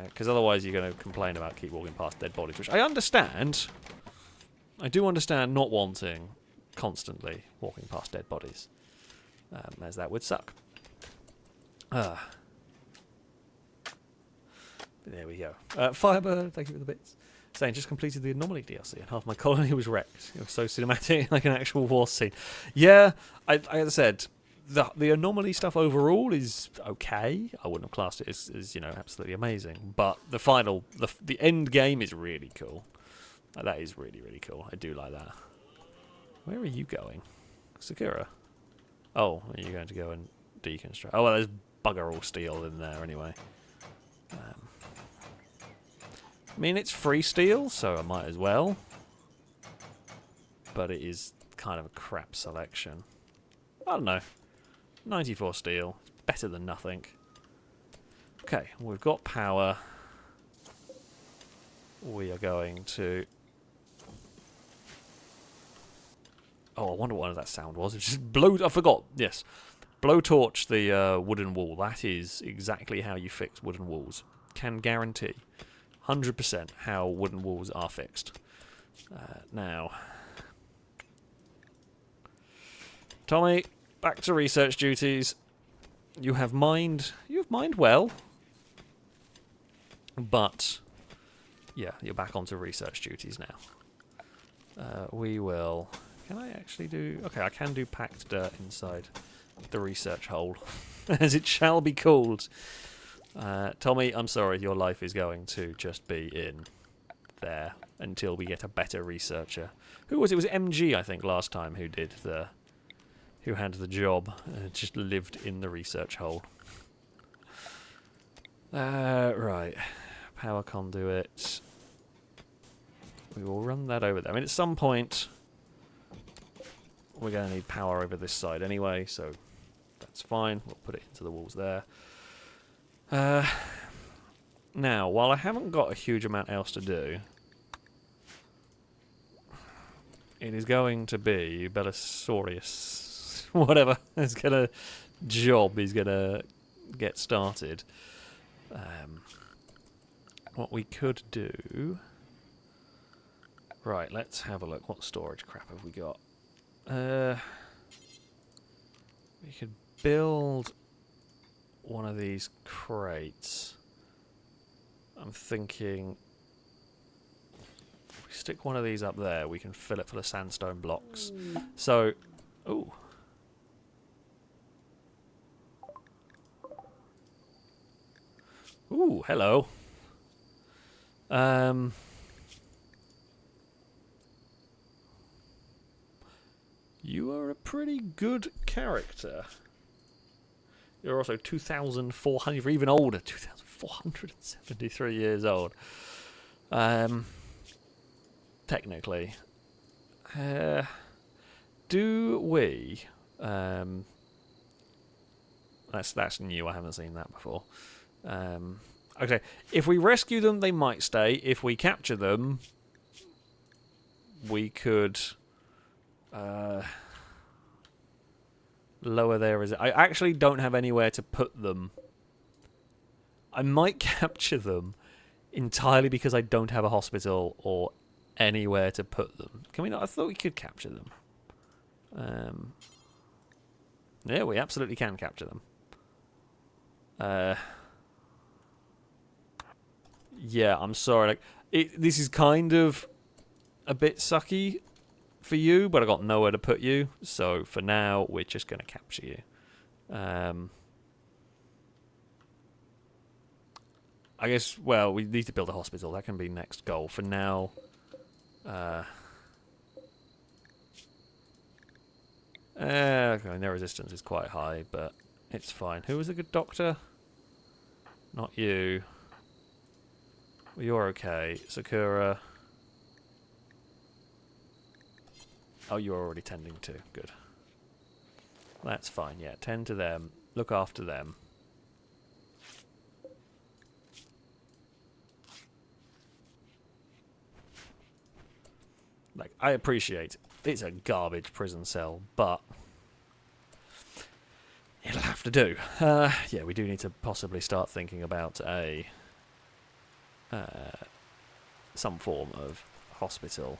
Speaker 1: Because otherwise you're going to complain about keep walking past dead bodies, which I understand. I do understand not wanting constantly walking past dead bodies, as that would suck. But there we go. Firebird, thank you for the bits. Saying, just completed the Anomaly DLC and half my colony was wrecked. It was so cinematic, like an actual war scene. Yeah, as I said, the Anomaly stuff overall is okay. I wouldn't have classed it as you know, absolutely amazing. But the final, the end game is really cool. That is really, really cool. I do like that. Where are you going? Sakura? Oh, are you going to go and deconstruct? Oh, well, there's bugger all steel in there anyway. I mean, it's free steel, so I might as well. But it is kind of a crap selection. I don't know. 94 steel. It's better than nothing. Okay, we've got power. We are going to... Oh, I wonder what that sound was. It just blow... I forgot. Yes. Blowtorch the wooden wall. That is exactly how you fix wooden walls. Can guarantee 100% how wooden walls are fixed. Now... Tommy, back to research duties. You have mined well. But, yeah, you're back onto research duties now. We will... Can I actually do... Okay, I can do packed dirt inside The research hole, as it shall be called. Tommy, I'm sorry, your life is going to just be in there until we get a better researcher. Who was it? It was MG, I think, last time who had the job. Just lived in the research hole. Right. Power conduit. We will run that over there. I mean, at some point, we're going to need power over this side anyway, so that's fine. We'll put it into the walls there. Now, while I haven't got a huge amount else to do, it is going to be Belisarius, whatever, is going to job is going to get started. What we could do... Right, let's have a look. What storage crap have we got? We could build one of these crates. I'm thinking... If we stick one of these up there, we can fill it full of sandstone blocks. So... Ooh. Ooh, hello. You are a pretty good character. You're also 2,400, even older, 2,473 years old. Technically. Do we... That's new, I haven't seen that before. Okay, if we rescue them, they might stay. If we capture them, we could lower their resistance. I actually don't have anywhere to put them. I might capture them entirely because I don't have a hospital or anywhere to put them. Can we not? I thought we could capture them. Yeah, we absolutely can capture them. Yeah, I'm sorry. Like, this is kind of a bit sucky for you, but I got nowhere to put you. So for now, we're just going to capture you. I guess, well, we need to build a hospital. That can be next goal. For now, okay, their resistance is quite high, but it's fine. Who was a good doctor? Not you. Well, you're okay. Sakura. Oh, you're already tending to. Good. That's fine, yeah. Tend to them. Look after them. Like, I appreciate it's a garbage prison cell, but it'll have to do. Yeah, we do need to possibly start thinking about a some form of hospital.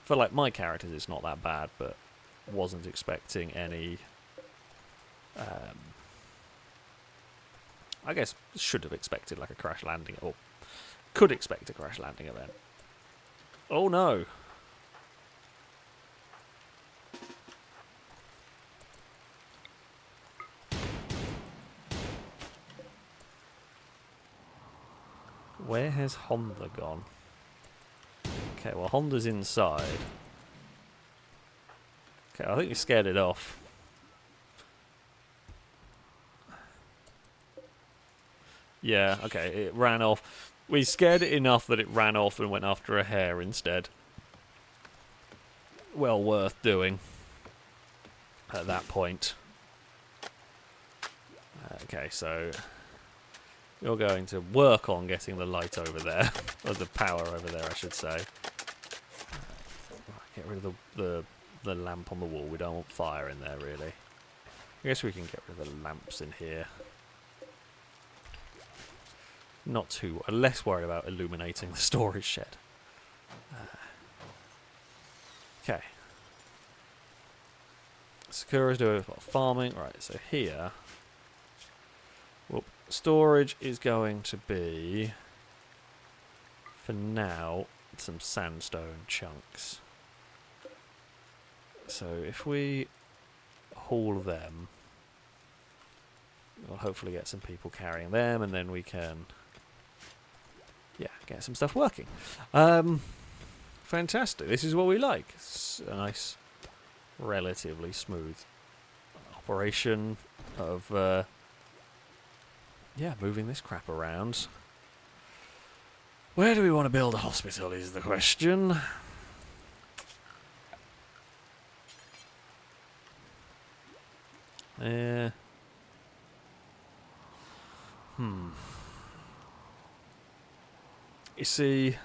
Speaker 1: For like my characters, it's not that bad, but wasn't expecting any. I guess should have expected like a crash landing, or could expect a crash landing event. Oh no! Where has Honda gone? Okay, well Honda's inside. Okay, I think we scared it off. Yeah, okay, it ran off. We scared it enough that it ran off and went after a hare instead. Well worth doing at that point. Okay, so you're going to work on getting the light over there, or the power over there, I should say. Right, get rid of the lamp on the wall. We don't want fire in there, really. I guess we can get rid of the lamps in here. Not too... less worried about illuminating the storage shed. Okay. Sakura's doing farming. Right, so here... Whoop. Storage is going to be, for now, some sandstone chunks. So if we haul them. We'll hopefully get some people carrying them, and then we can, yeah, get some stuff working. Fantastic. This is what we like. It's a nice, relatively smooth operation of, yeah, moving this crap around. Where do we want to build a hospital is the question. You see,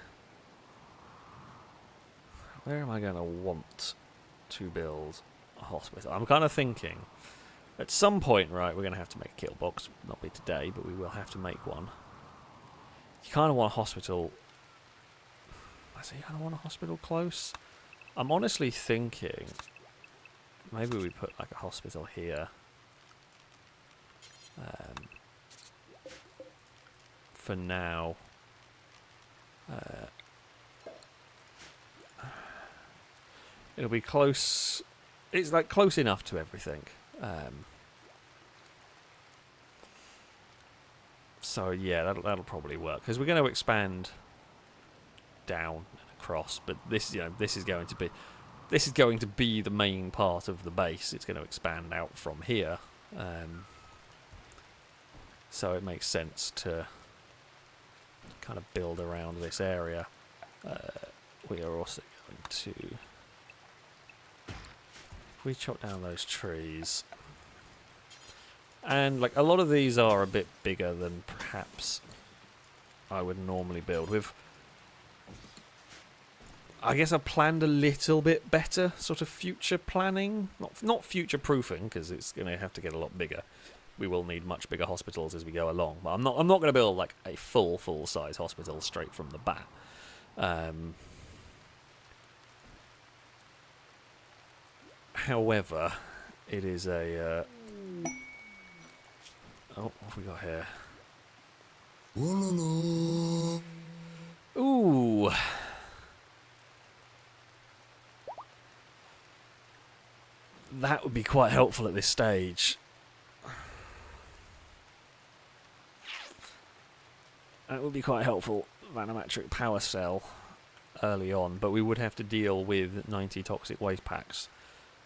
Speaker 1: where am I going to want to build a hospital? I'm kind of thinking, at some point, right, we're going to have to make a kill box. Not be today, but we will have to make one. You kind of want a hospital. I say you kind of want a hospital close. I'm honestly thinking maybe we put like a hospital here. For now. It'll be close. It's like close enough to everything. So yeah, that'll probably work because we're going to expand down and across. But this, you know, this is going to be the main part of the base. It's going to expand out from here. So it makes sense to kind of build around this area. We are also going to, if we chop down those trees, and like a lot of these are a bit bigger than perhaps I would normally build with. I guess I've planned a little bit better, sort of future planning, not future proofing, because it's going to have to get a lot bigger. We will need much bigger hospitals as we go along. But I'm not going to build like a full size hospital straight from the bat. However, it is a. Oh, what have we got here? Ooh. That would be quite helpful at this stage. That would be quite helpful, vanometric power cell early on, but we would have to deal with 90 toxic waste packs.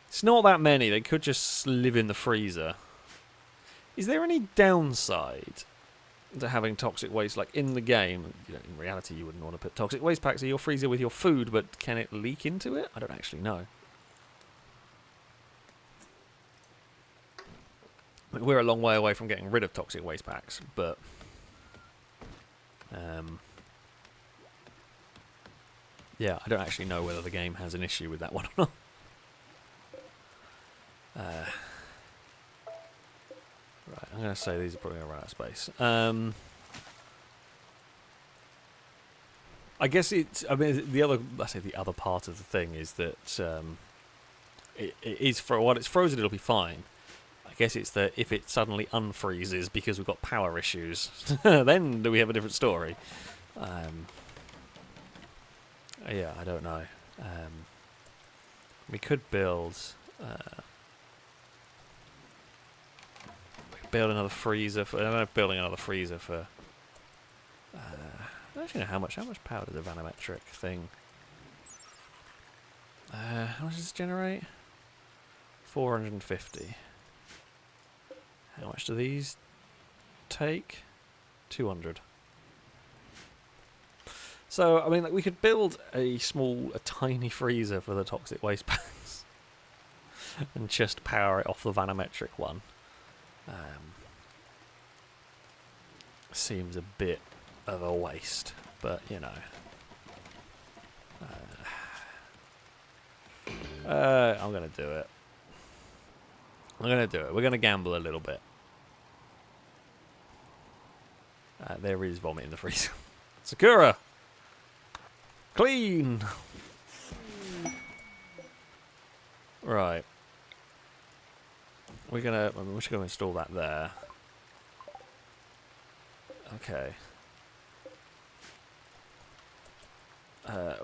Speaker 1: It's not that many, they could just live in the freezer. Is there any downside to having toxic waste, like in the game? You know, in reality you wouldn't want to put toxic waste packs in your freezer with your food, but can it leak into it? I don't actually know. We're a long way away from getting rid of toxic waste packs, but yeah, I don't actually know whether the game has an issue with that one or not. Right, I'm going to say these are probably going to run out of space. I guess it's. I mean, the other part of the thing is that it is, for while it's frozen, it'll be fine. I guess it's that if it suddenly unfreezes because we've got power issues, then do we have a different story? Yeah, I don't know. We could build another freezer for. I don't know if building another freezer for. I don't actually know how much power does a vanometric thing. How much does this generate? 450. How much do these take? 200. So, I mean, like, we could build a tiny freezer for the toxic waste packs and just power it off the vanometric one. Seems a bit of a waste, but, you know. I'm going to do it. We're going to gamble a little bit. There is vomit in the freezer. Sakura! Clean! Right. We're just going to install that there. Okay.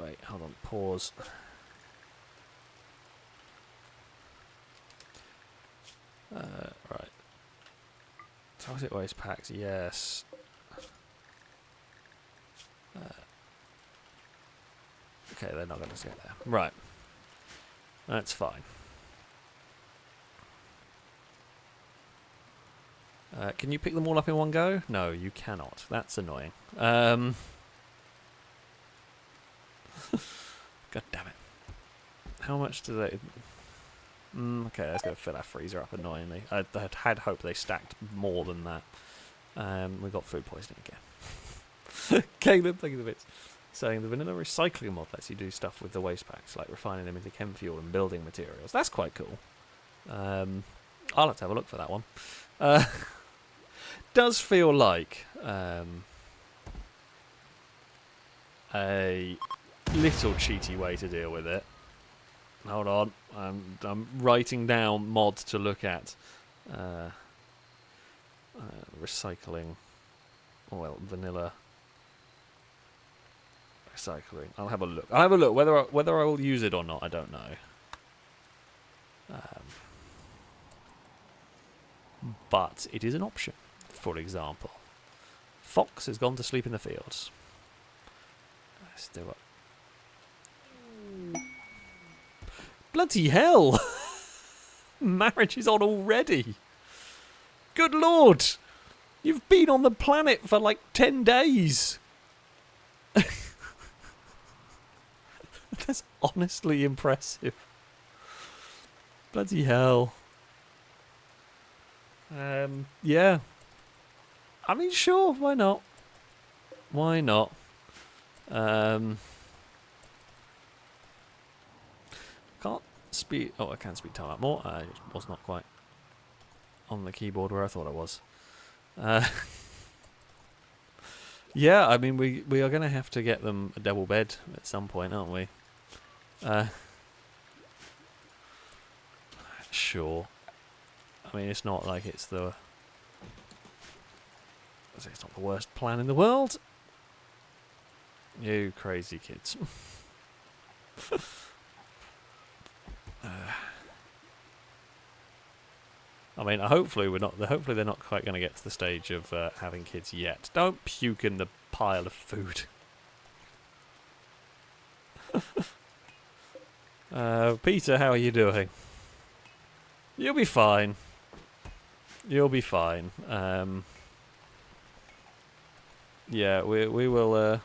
Speaker 1: Wait, hold on. Pause. Right. Toxic waste packs, yes. Okay, they're not going to get there. Right. That's fine. Can you pick them all up in one go? No, you cannot. That's annoying. God damn it. How much do they... okay, let's go fill our freezer up annoyingly. I had hoped they stacked more than that. We got food poisoning again. Caleb, thank you for the bits. Saying the vanilla recycling mod lets you do stuff with the waste packs, like refining them into chem fuel and building materials. That's quite cool. I'll have to have a look for that one. Does feel like a little cheaty way to deal with it. Hold on, I'm writing down mod to look at. Recycling, well, vanilla recycling. I'll have a look. I'll have a look. Whether I will use it or not, I don't know. But it is an option. For example, Fox has gone to sleep in the fields. Let's do it. Bloody hell! Marriage is on already. Good lord! You've been on the planet for like 10 days. That's honestly impressive. Bloody hell. Yeah. I mean, sure, why not? Why not? Can't speed... Oh, I can speed time up more. I was not quite on the keyboard where I thought I was. Yeah, I mean, we are going to have to get them a double bed at some point, aren't we? Sure. I mean, it's not like it's the... It's not the worst plan in the world. You crazy kids. I mean, hopefully we're not. Hopefully they're not quite going to get to the stage of having kids yet. Don't puke in the pile of food. Peter, how are you doing? You'll be fine. You'll be fine. Yeah, we will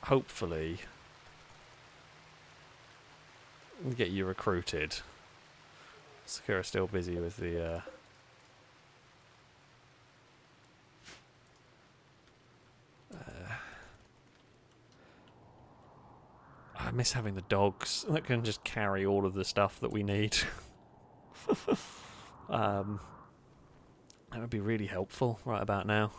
Speaker 1: hopefully get you recruited. Sakura's still busy with the I miss having the dogs that can just carry all of the stuff that we need. That would be really helpful right about now.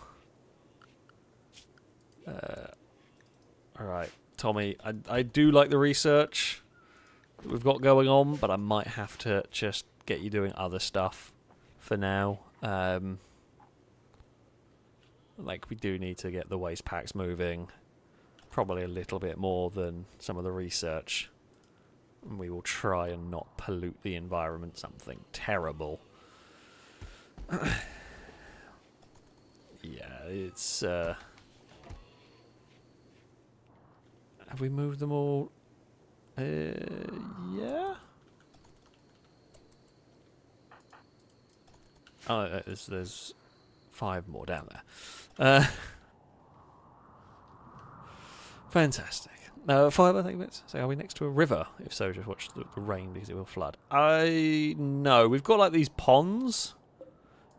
Speaker 1: Alright, Tommy, I do like the research that we've got going on, but I might have to just get you doing other stuff for now. Like, we do need to get the waste packs moving. Probably a little bit more than some of the research. And we will try and not pollute the environment something terrible. Yeah, it's... Have we moved them all? Yeah? Oh, there's 5 more down there. Fantastic. Fiber, thank you, bits. So are we next to a river? If so, just watch the rain because it will flood. No, we've got like these ponds,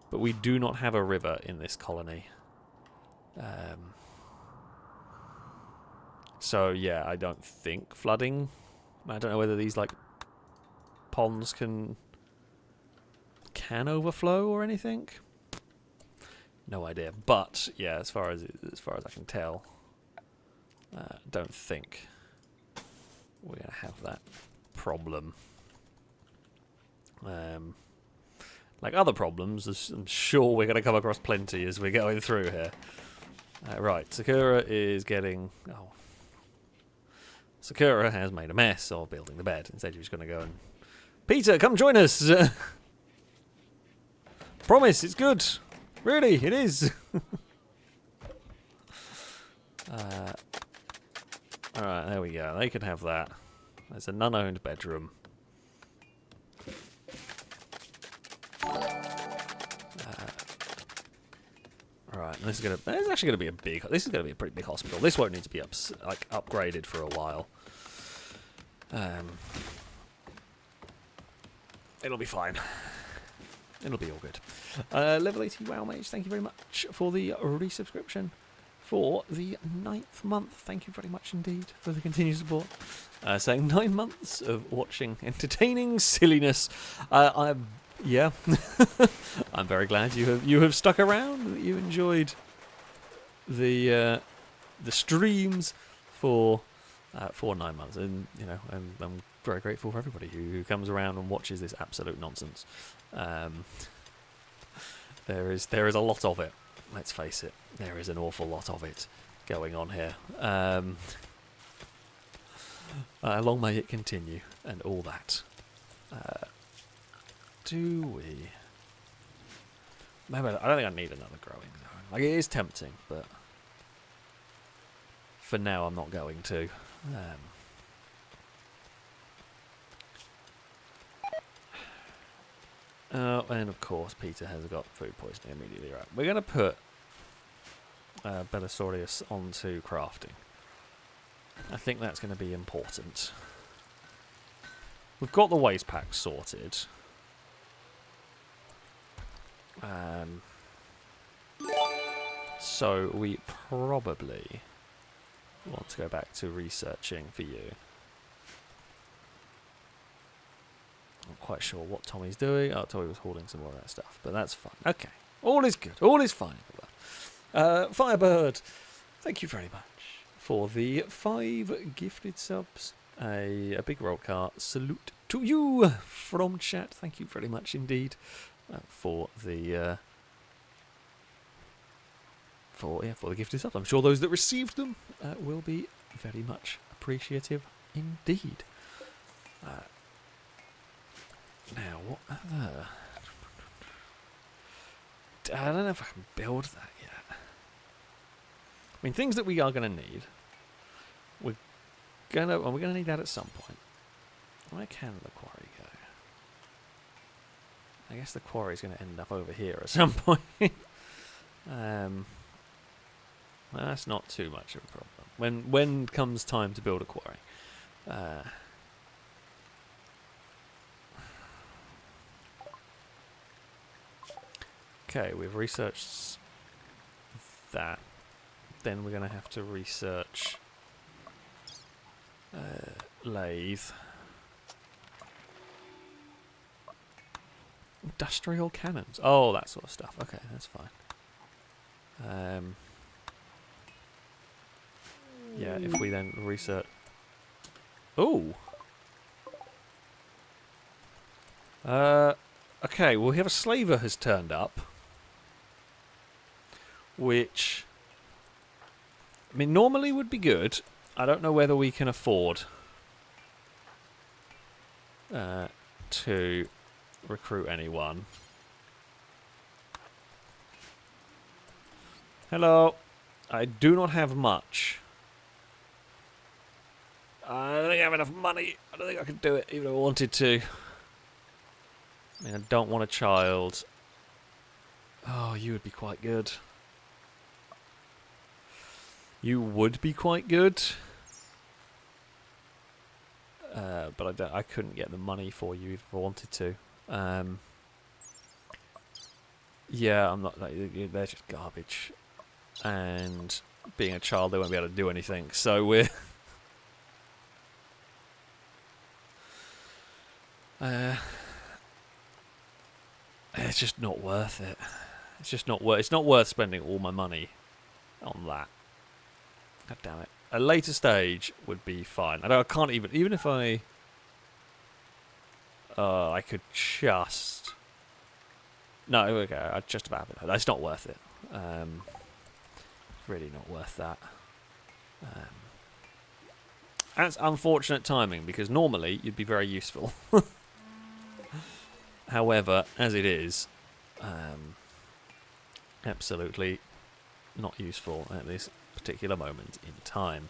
Speaker 1: but we do not have a river in this colony. So yeah, I don't think flooding. I don't know whether these like ponds can overflow or anything. No idea. But yeah, as far as I can tell, don't think we're gonna have that problem. Like other problems, I'm sure we're gonna come across plenty as we're going through here. Right, Sakura is getting. Oh. Sakura has made a mess of building the bed. Instead, she's going to go and... Peter, come join us! Promise, it's good. Really, it is. Alright, there we go. They can have that. There's an unowned bedroom. Right, this is gonna. It's actually gonna be a big. This is gonna be a pretty big hospital. This won't need to be upgraded for a while. It'll be fine. It'll be all good. Level 80 WoW Mage, thank you very much for the resubscription for the 9th month. Thank you very much indeed for the continued support. Saying 9 months of watching entertaining silliness. Yeah, I'm very glad you have stuck around. That you enjoyed the streams for 9 months, and you know, I'm very grateful for everybody who comes around and watches this absolute nonsense. There is a lot of it. Let's face it, there is an awful lot of it going on here. Long may it continue, and all that. Do we? Maybe I don't think I need another growing zone. Like, it is tempting, but for now I'm not going to. And of course Peter has got food poisoning immediately. Right, we're going to put Belisarius onto crafting. I think that's going to be important. We've got the waste pack sorted. So we probably want to go back to researching for you. I'm not quite sure what Tommy's doing. Oh, Tommy was holding some more of that stuff, but that's fine. Okay, all is good. All is fine. Firebird, thank you very much for the 5 gifted subs. A big roll cart salute to you from chat. Thank you very much indeed. For the gifted subs. I'm sure those that received them will be very much appreciative indeed. Now, what other? I don't know if I can build that yet. I mean, things that we are going to need. We're gonna need that at some point. Where can the quarry go? I guess the quarry's going to end up over here at some point. That's not too much of a problem. When comes time to build a quarry? Okay, we've researched that. Then we're going to have to research lathe. Industrial cannons. Oh, that sort of stuff. Okay, that's fine. Yeah, if we then research... Ooh! Okay, well, we have a slaver has turned up. Which... I mean, normally would be good. I don't know whether we can afford to recruit anyone. Hello. I do not have much. I don't think I have enough money. I don't think I could do it, even if I wanted to. I mean, I don't want a child. Oh, you would be quite good. You would be quite good. But I couldn't get the money for you if I wanted to. Yeah, I'm not. They're just garbage. And being a child, they won't be able to do anything. So we're. It's just not worth it. It's just not worth. It's not worth spending all my money on that. God damn it! A later stage would be fine. I can't even if I. I could just. No, okay. I just about have it. That's not worth it. Really not worth that. That's unfortunate timing because normally you'd be very useful. However, as it is, Absolutely not useful at this particular moment in time.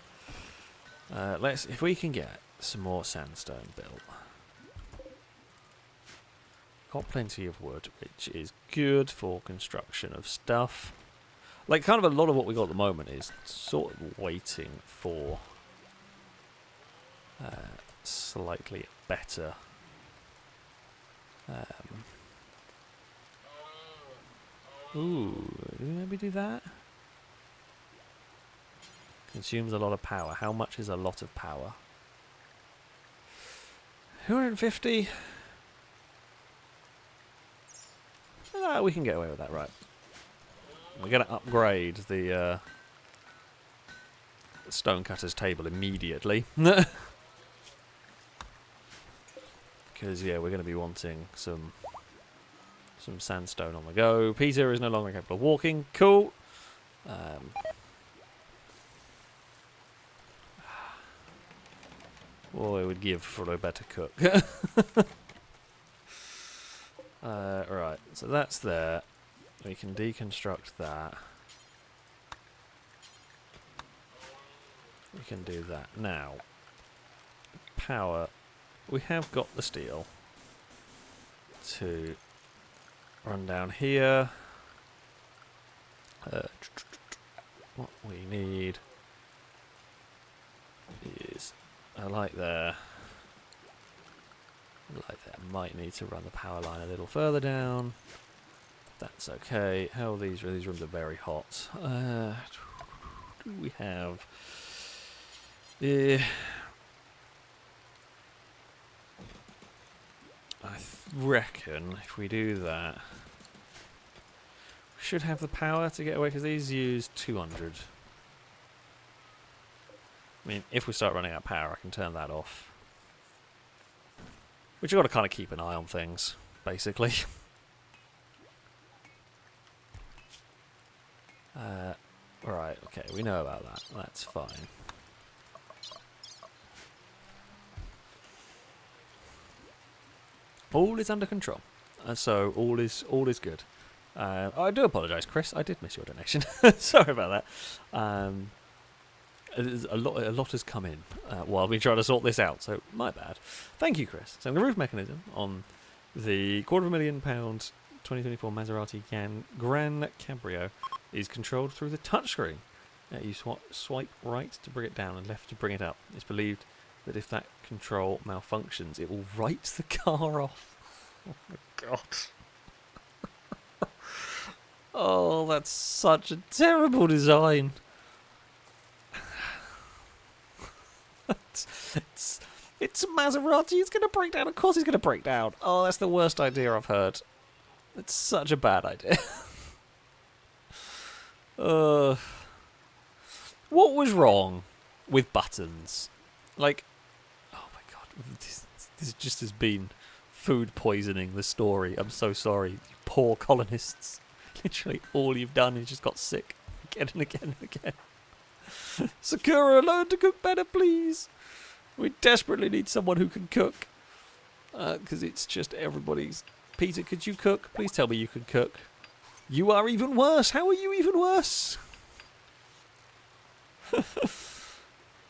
Speaker 1: If we can get some more sandstone built. Got plenty of wood, which is good for construction of stuff. Like, kind of a lot of what we got at the moment is sort of waiting for slightly better ooh, do we maybe do that? Consumes a lot of power. How much is a lot of power? 250? We can get away with that, right? We're going to upgrade the stonecutter's table immediately. Because, yeah, we're going to be wanting some sandstone on the go. Peter is no longer capable of walking. Cool. What I would give for a better cook. Right, so that's there. We can deconstruct that. We can do that. Now, power. We have got the steel to run down here. What we need is a light there. Like that. Might need to run the power line a little further down. That's okay. Hell, these rooms are very hot. Do we have? I reckon if we do that, we should have the power to get away, because these use 200. I mean, if we start running out of power, I can turn that off. Which you've got to kind of keep an eye on things, basically. Right, okay, we know about that. That's fine. All is under control, so all is good. I do apologise, Chris. I did miss your donation. Sorry about that. A lot has come in while we try to sort this out, so my bad. Thank you, Chris. So the roof mechanism on the £250,000 2024 Maserati Gran Cabrio is controlled through the touchscreen. You swipe right to bring it down and left to bring it up. It's believed that if that control malfunctions, it will write the car off. Oh my god. Oh, that's such a terrible design. It's a Maserati. It's going to break down. Of course it's going to break down. Oh, that's the worst idea I've heard. It's such a bad idea. What was wrong with buttons? Like, oh my god, this just has been food poisoning the story. I'm so sorry, you poor colonists. Literally all you've done is just got sick again and again and again. Sakura, learn to cook better, please. We desperately need someone who can cook. Because it's just everybody's... Peter, could you cook? Please tell me you can cook. You are even worse. How are you even worse?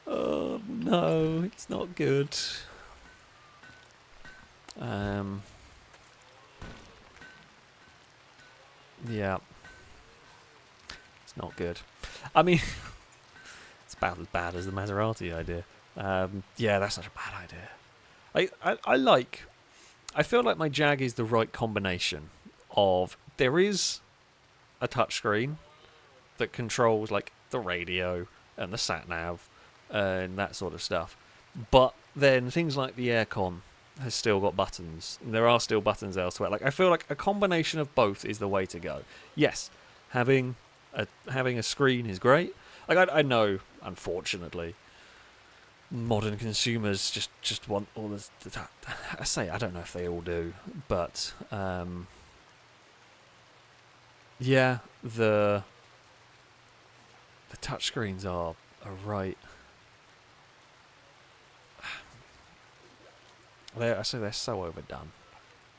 Speaker 1: Oh, no. It's not good. Yeah. It's not good. I mean... it's about as bad as the Maserati idea. Yeah, that's such a bad idea. I feel like my Jag is the right combination of... There is a touchscreen that controls like the radio and the sat-nav and that sort of stuff. But then things like the aircon has still got buttons. And there are still buttons elsewhere. Like, I feel like a combination of both is the way to go. Yes, having a screen is great. Like, I know, unfortunately, modern consumers just want all this. I say, I don't know if they all do, but yeah, the touchscreens are right. I say they're so overdone.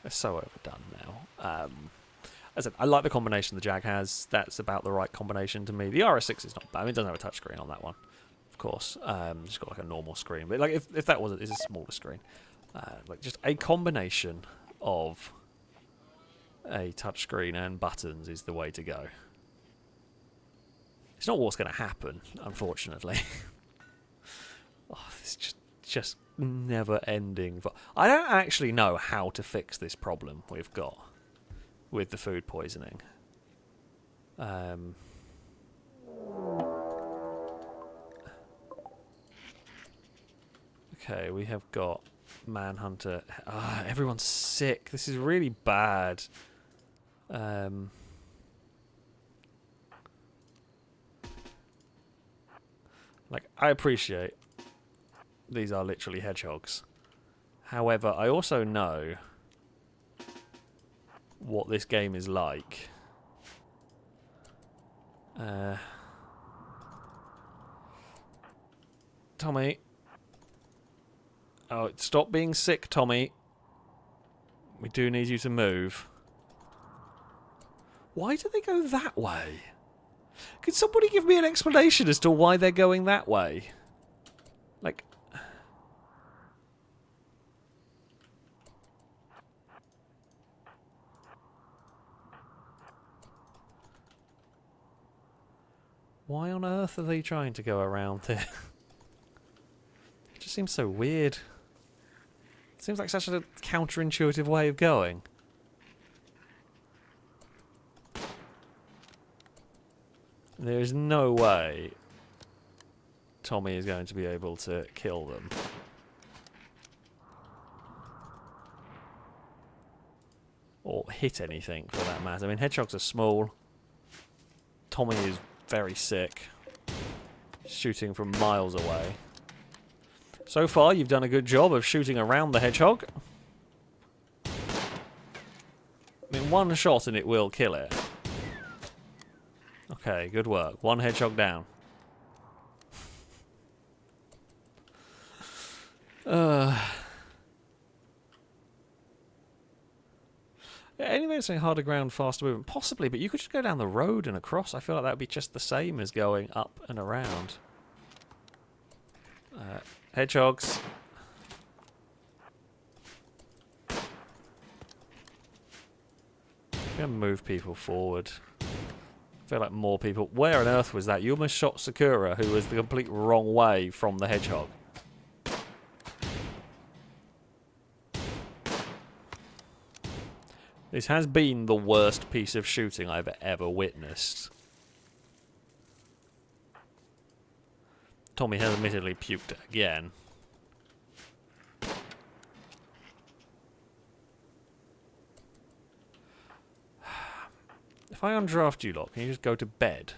Speaker 1: They're so overdone now. As I said, I like the combination the Jag has. That's about the right combination to me. The RS6 is not bad. I mean, it doesn't have a touchscreen on that one, of course. It's got like a normal screen. But like, if that was it, it's a smaller screen. Like just a combination of a touchscreen and buttons is the way to go. It's not what's going to happen, unfortunately. Oh, this just never ending. I don't actually know how to fix this problem we've got with the food poisoning. Okay, we have got Manhunter. Everyone's sick. This is really bad. Like, I appreciate these are literally hedgehogs. However, I also know what this game is like. Tommy. Oh, stop being sick, Tommy. We do need you to move. Why do they go that way? Could somebody give me an explanation as to why they're going that way? Like... Why on earth are they trying to go around there? It just seems so weird. It seems like such a counterintuitive way of going. There is no way Tommy is going to be able to kill them. Or hit anything, for that matter. I mean, hedgehogs are small. Tommy is very sick. Shooting from miles away. So far, you've done a good job of shooting around the hedgehog. I mean, one shot and it will kill it. Okay, good work. One hedgehog down. Anyway, saying harder ground, faster movement. Possibly, but you could just go down the road and across. I feel like that would be just the same as going up and around. Hedgehogs. I'm going to move people forward. I feel like more people... Where on earth was that? You almost shot Sakura, who was the complete wrong way from the hedgehog. This has been the worst piece of shooting I've ever witnessed. Tommy has admittedly puked again. If I undraft you lot, can you just go to bed?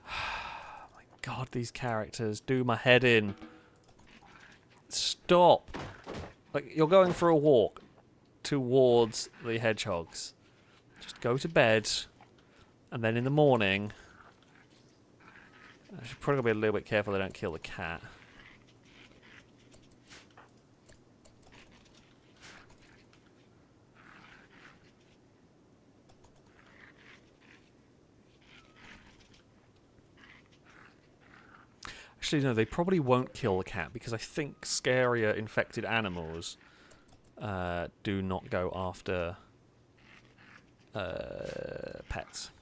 Speaker 1: My God, these characters do my head in. Stop. Like, you're going for a walk towards the hedgehogs. Just go to bed, and then in the morning... I should probably be a little bit careful they don't kill the cat. Actually, no, they probably won't kill the cat because I think scarier infected animals do not go after pets.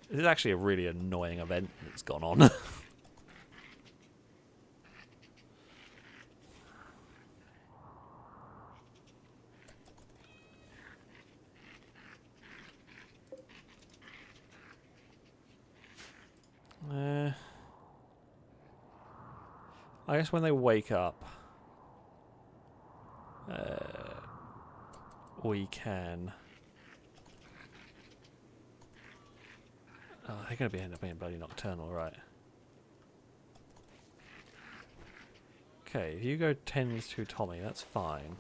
Speaker 1: This is actually a really annoying event that's gone on. I guess when they wake up, we can... Oh, they're going to end up being bloody nocturnal, right? Okay, if you go tend to Tommy, that's fine.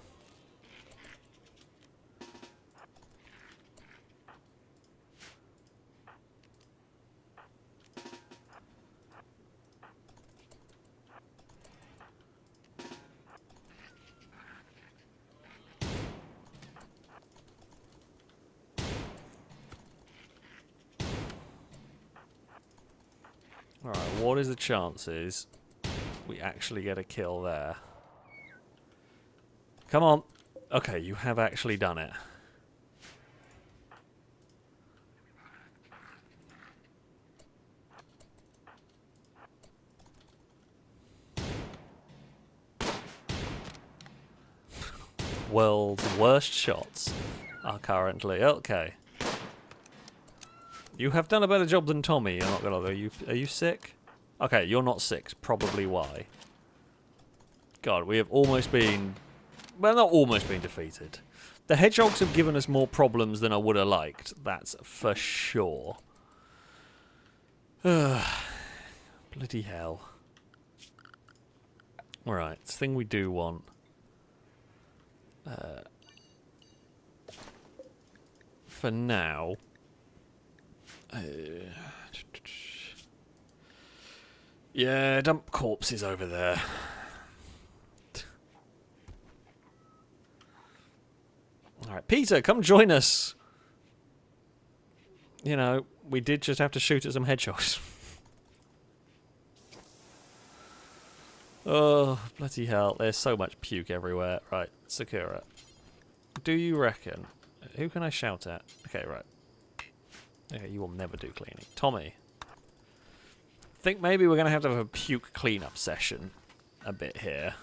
Speaker 1: Alright, what is the chances we actually get a kill there? Come on. Okay, you have actually done it. World's worst shots are currently... Okay. You have done a better job than Tommy, you're not gonna... Are you sick? Okay, you're not sick. Probably why. God, we have almost been... Well, not almost been defeated. The hedgehogs have given us more problems than I would have liked. That's for sure. Bloody hell. Alright, thing we do want... for now... yeah, dump corpses over there. Alright, Peter, come join us. You know, we did just have to shoot at some hedgehogs. Oh, bloody hell. There's so much puke everywhere. Right, Sakura. Do you reckon... Who can I shout at? Okay, right. Okay, you will never do cleaning. Tommy. I think maybe we're going to have a puke cleanup session a bit here.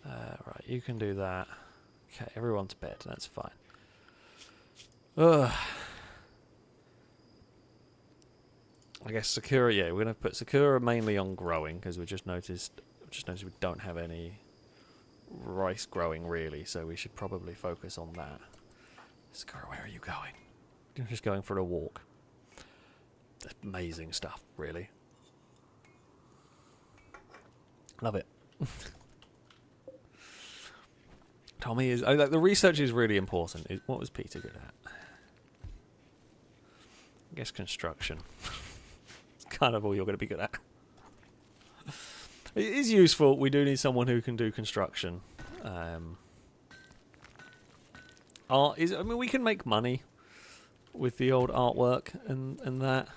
Speaker 1: Right, you can do that. Okay, everyone's to bed. That's fine. Ugh. I guess Sakura, yeah, we're going to put Sakura mainly on growing, because we just noticed we don't have any rice growing, really, so we should probably focus on that. Sakura, where are you going? You're just going for a walk. Amazing stuff, really. Love it. Tommy is... like, the research is really important. What was Peter good at? I guess construction. It's kind of all you're going to be good at. It is useful. We do need someone who can do construction. Art is... I mean, we can make money with the old artwork and that.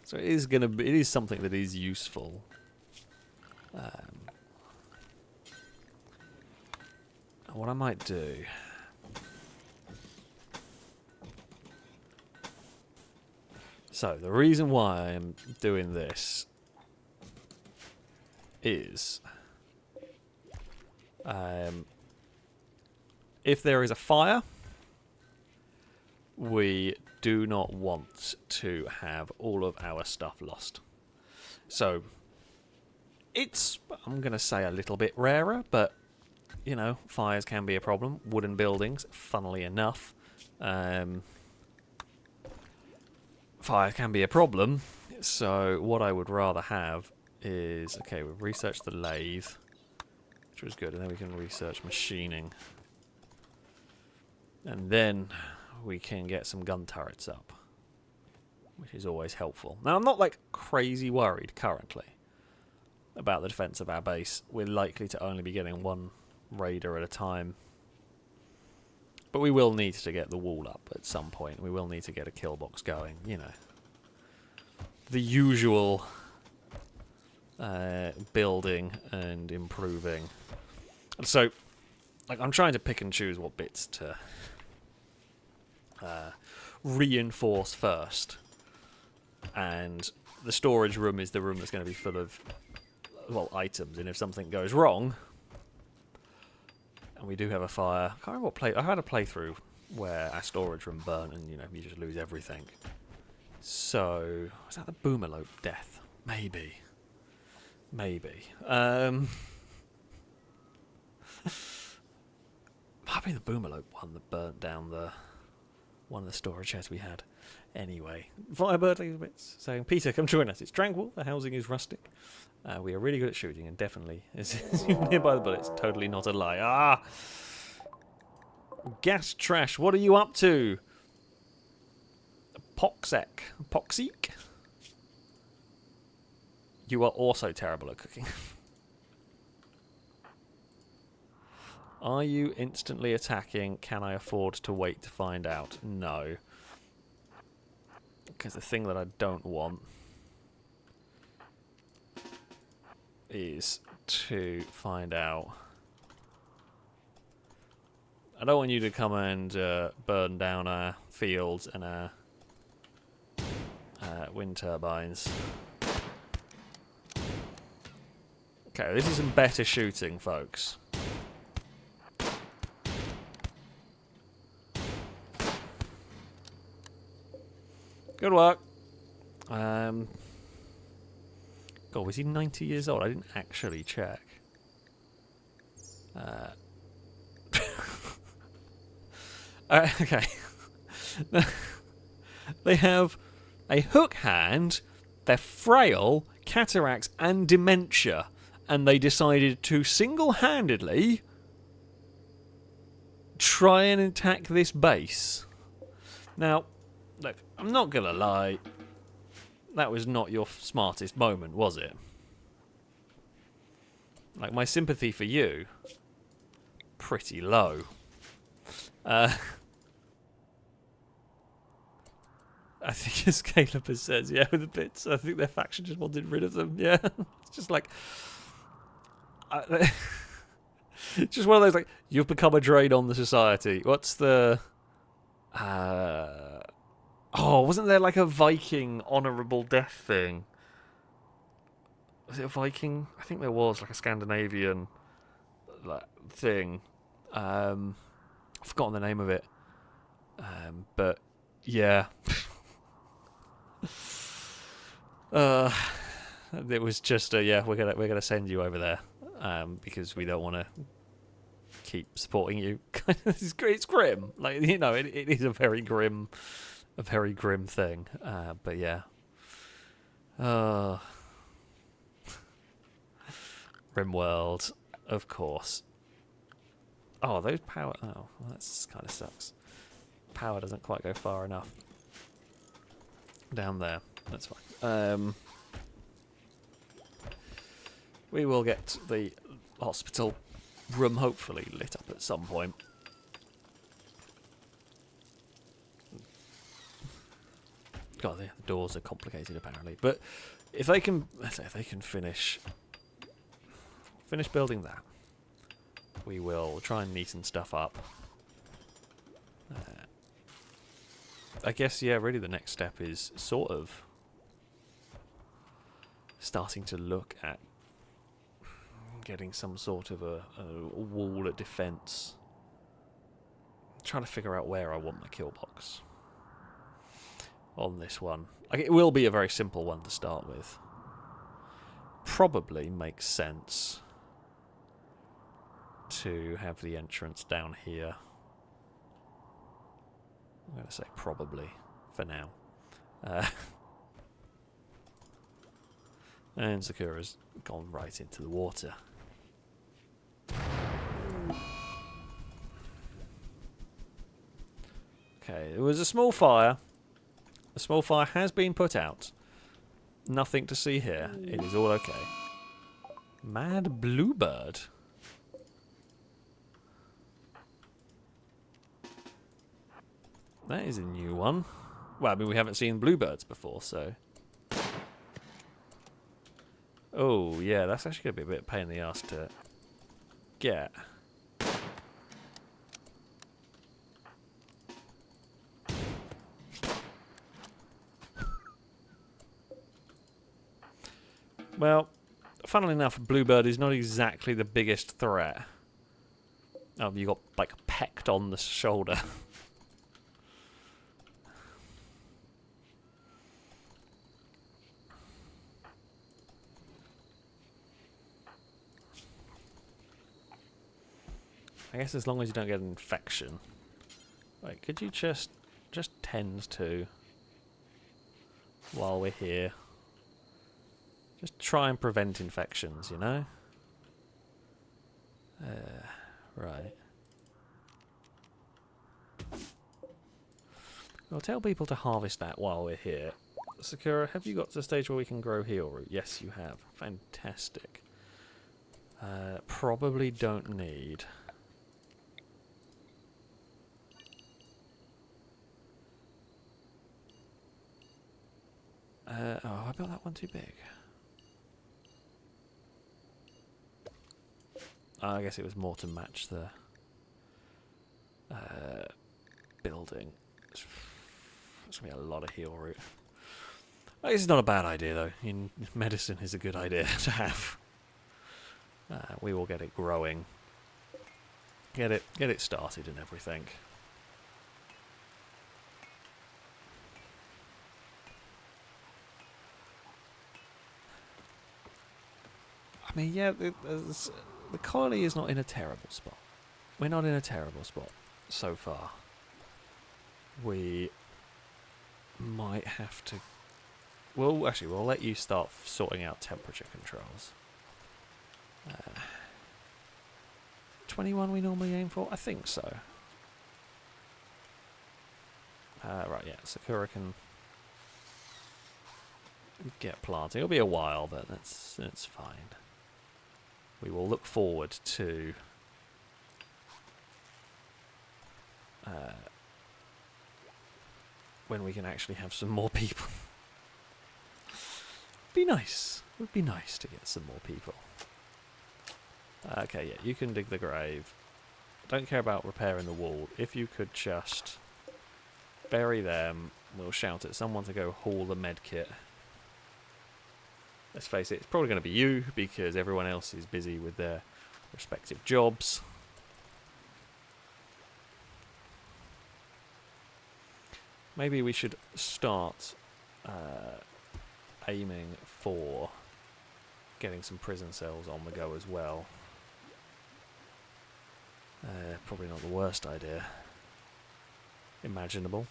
Speaker 1: So it is going to be... It is something that is useful. What I might do... So, the reason why I'm doing this is... if there is a fire, we do not want to have all of our stuff lost. So, it's, I'm going to say, a little bit rarer, but, you know, fires can be a problem. Wooden buildings, funnily enough, fire can be a problem. So what I would rather have is... Okay, we've researched the lathe, which was good, and then we can research machining. And then we can get some gun turrets up, which is always helpful. Now, I'm not, like, crazy worried currently about the defense of our base. We're likely to only be getting one raider at a time. But we will need to get the wall up at some point. We will need to get a kill box going, you know. The usual building and improving. And so, like, I'm trying to pick and choose what bits to reinforce first. And the storage room is the room that's going to be full of, well, items. And if something goes wrong... And we do have a fire. I can't remember what I had a playthrough where our storage room burnt and, you know, you just lose everything. So, was that the Boomerlope death? Maybe. Maybe. Might be the Boomerlope one that burnt down one of the storage sheds we had. Anyway, Firebird bits saying, Peter, come join us. It's tranquil. The housing is rustic. We are really good at shooting, and definitely is nearby the bullets. Totally not a lie. Ah! Gas trash, what are you up to? Poxek? You are also terrible at cooking. Are you instantly attacking? Can I afford to wait to find out? No. Because the thing that I don't want is to find out. I don't want you to come and burn down our fields and our wind turbines. Okay, this is some better shooting, folks. Good work. God, was he 90 years old? I didn't actually check. Okay. They have a hook hand, they're frail, cataracts, and dementia. And they decided to single-handedly try and attack this base. Now, look, I'm not going to lie. That was not your smartest moment, was it? Like, my sympathy for you, pretty low. I think as Caleb says, yeah, with the bits, I think their faction just wanted rid of them, yeah. It's just like... just one of those, like, you've become a drain on the society. What's the... oh, wasn't there like a Viking honourable death thing? Was it a Viking? I think there was, like a Scandinavian like, thing. I've forgotten the name of it. But, yeah. It was just yeah, we're gonna send you over there because we don't want to keep supporting you. It's grim, like you know, it is a very grim thing. But yeah, Rimworld, of course. Oh, those power. Oh, well, that's kind of sucks. Power doesn't quite go far enough down there. That's fine. We will get the hospital room hopefully lit up at some point. God, the doors are complicated apparently. But if they can, finish building that, we will try and neaten stuff up. I guess, yeah, really the next step is sort of starting to look at getting some sort of a wall of defence. Trying to figure out where I want my kill box on this one. Like, it will be a very simple one to start with. Probably makes sense to have the entrance down here. I'm going to say probably for now. And Sakura's gone right into the water. Okay, there was a small fire. A small fire has been put out. Nothing to see here. It is all okay. Mad Bluebird. That is a new one. Well, I mean, we haven't seen bluebirds before, so... Oh, yeah, that's actually going to be a bit of a pain in the ass to get. Well, funnily enough, bluebird is not exactly the biggest threat. Oh, you got, like, pecked on the shoulder. I guess as long as you don't get an infection. Wait, could you just tend to, while we're here, just try and prevent infections, you know? Right. I'll tell people to harvest that while we're here. Sakura, have you got to the stage where we can grow heal root? Yes, you have. Fantastic. Probably don't need Oh, I built that one too big. I guess it was more to match the building. It's going to be a lot of heal root. It's not a bad idea, though. In medicine is a good idea to have. We will get it growing. Get it started and everything. I mean, yeah, the colony is not in a terrible spot. We're not in a terrible spot so far. We might have to... Well, actually, we'll let you start sorting out temperature controls. 21 we normally aim for? I think so. Right, yeah, Sakura can get planting. It'll be a while, but that's fine. We will look forward to when we can actually have some more people. Be nice. It would be nice to get some more people. Okay, yeah, you can dig the grave. Don't care about repairing the wall. If you could just bury them, we'll shout at someone to go haul the med kit. Let's face it, it's probably going to be you, because everyone else is busy with their respective jobs. Maybe we should start aiming for getting some prison cells on the go as well. Probably not the worst idea imaginable.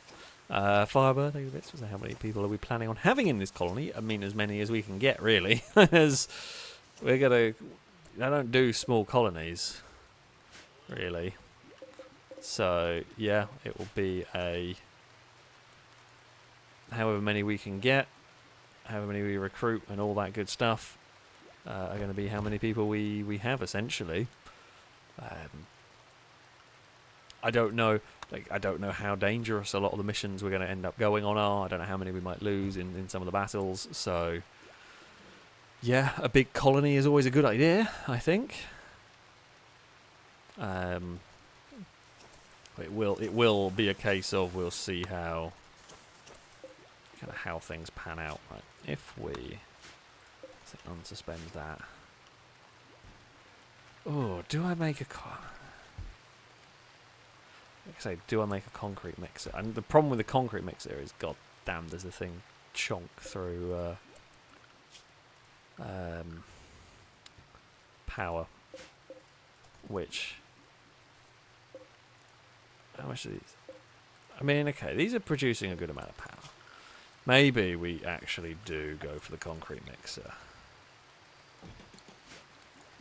Speaker 1: Firebird, thank you bits. So how many people are we planning on having in this colony? I mean, as many as we can get, really. As we're gonna... I don't do small colonies, really. So, yeah, it will be a... however many we can get, however many we recruit, and all that good stuff are going to be how many people we have, essentially. I don't know. I don't know how dangerous a lot of the missions we're going to end up going on are. I don't know how many we might lose in some of the battles. So, yeah, a big colony is always a good idea, I think. It will be a case of we'll see how things pan out. Right, if we unsuspend that. Oh, do I make a like I say, do I make a concrete mixer? And the problem with the concrete mixer is, god damn, does the thing chonk through power. Which, how much are these? I mean, okay, these are producing a good amount of power. Maybe we actually do go for the concrete mixer.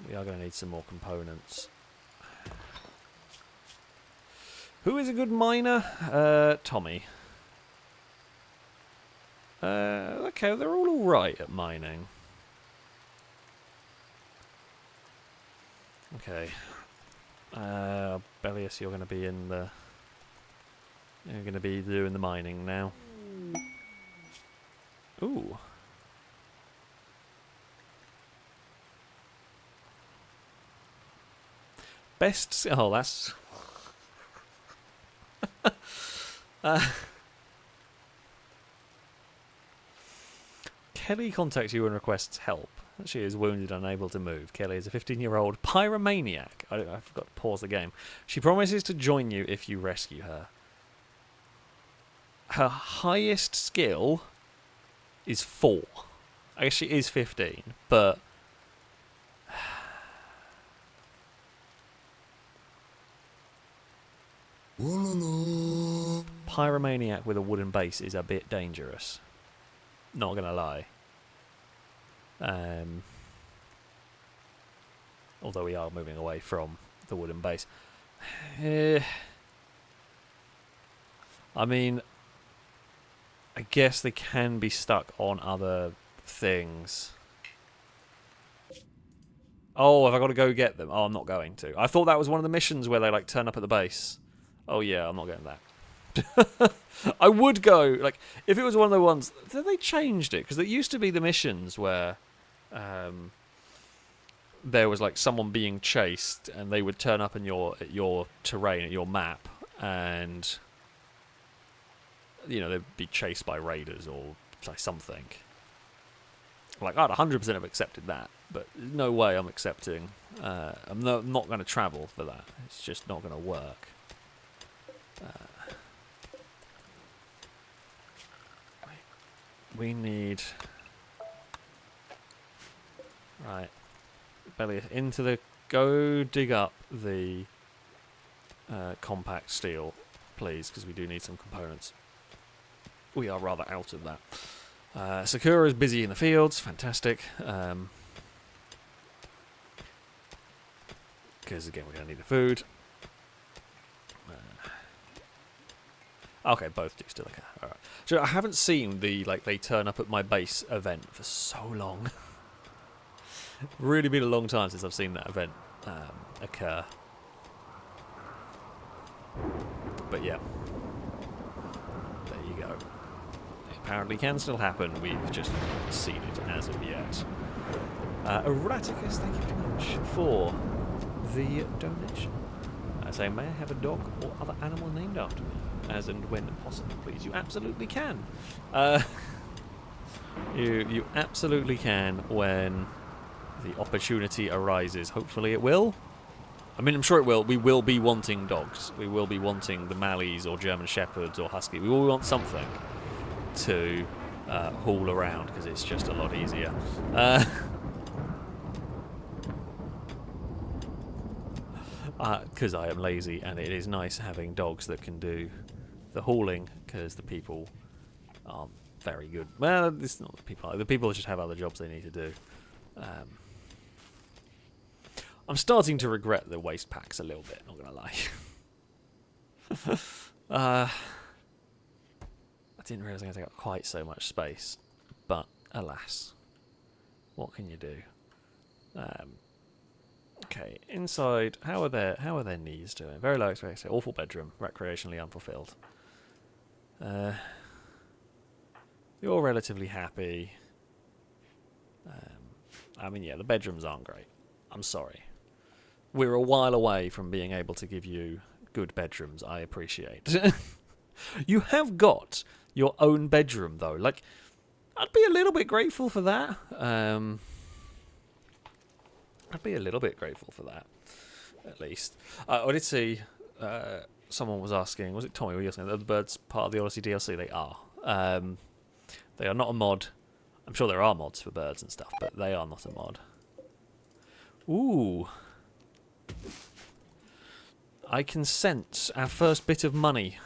Speaker 1: We are going to need some more components. Who is a good miner? Tommy. Okay, they're all alright at mining. Okay. Bellius, you're going to be in the... You're going to be doing the mining now. Ooh. Best... Oh, that's... Kelly contacts you and requests help. She is wounded and unable to move. Kelly is a 15-year-old pyromaniac. I forgot to pause the game. She promises to join you if you rescue her. Her highest skill is 4. I guess she is 15, but... Pyromaniac with a wooden base is a bit dangerous. Not gonna lie. Although we are moving away from the wooden base. I mean, I guess they can be stuck on other things. Oh, have I got to go get them? Oh, I'm not going to. I thought that was one of the missions where they like turn up at the base. Oh yeah, I'm not getting that. I would go, like, if it was one of the ones, they changed it, because it used to be the missions where there was, like, someone being chased, and they would turn up in your terrain, at your map, and, you know, they'd be chased by raiders or something. Like, I'd 100% have accepted that, but no way I'm accepting, I'm not going to travel for that. It's just not going to work. We need... Right. Belly into the... Go dig up the compact steel, please, because we do need some components. We are rather out of that. Sakura is busy in the fields. Fantastic. Because, again, we're going to need the food. Okay, both do still okay. Alright. So I haven't seen the, like, they turn up at my base event for so long. Really been a long time since I've seen that event occur. But yeah. There you go. It apparently can still happen. We've just not seen it as of yet. Erraticus, thank you very much for the donation. Saying, may I have a dog or other animal named after me? As and when possible, please. You absolutely can. You absolutely can when the opportunity arises. Hopefully it will. I mean, I'm sure it will. We will be wanting dogs. We will be wanting the Malleys or German Shepherds or Husky. We will want something to haul around because it's just a lot easier. Because I am lazy, and it is nice having dogs that can do the hauling, because the people aren't very good. Well, it's not the people. The people just have other jobs they need to do. I'm starting to regret the waste packs a little bit, not going to lie. I didn't realise I was going to take up quite so much space, but alas, what can you do? Okay, inside, how are their knees doing? Very low expectation. Awful bedroom, recreationally unfulfilled. You're relatively happy. I mean, yeah, the bedrooms aren't great. I'm sorry. We're a while away from being able to give you good bedrooms, I appreciate. You have got your own bedroom, though. Like, I'd be a little bit grateful for that. I'd be a little bit grateful for that, at least. I did see someone was asking, was it Tommy? Were you asking, are the birds part of the Odyssey DLC? They are. They are not a mod. I'm sure there are mods for birds and stuff, but they are not a mod. Ooh. I can sense our first bit of money.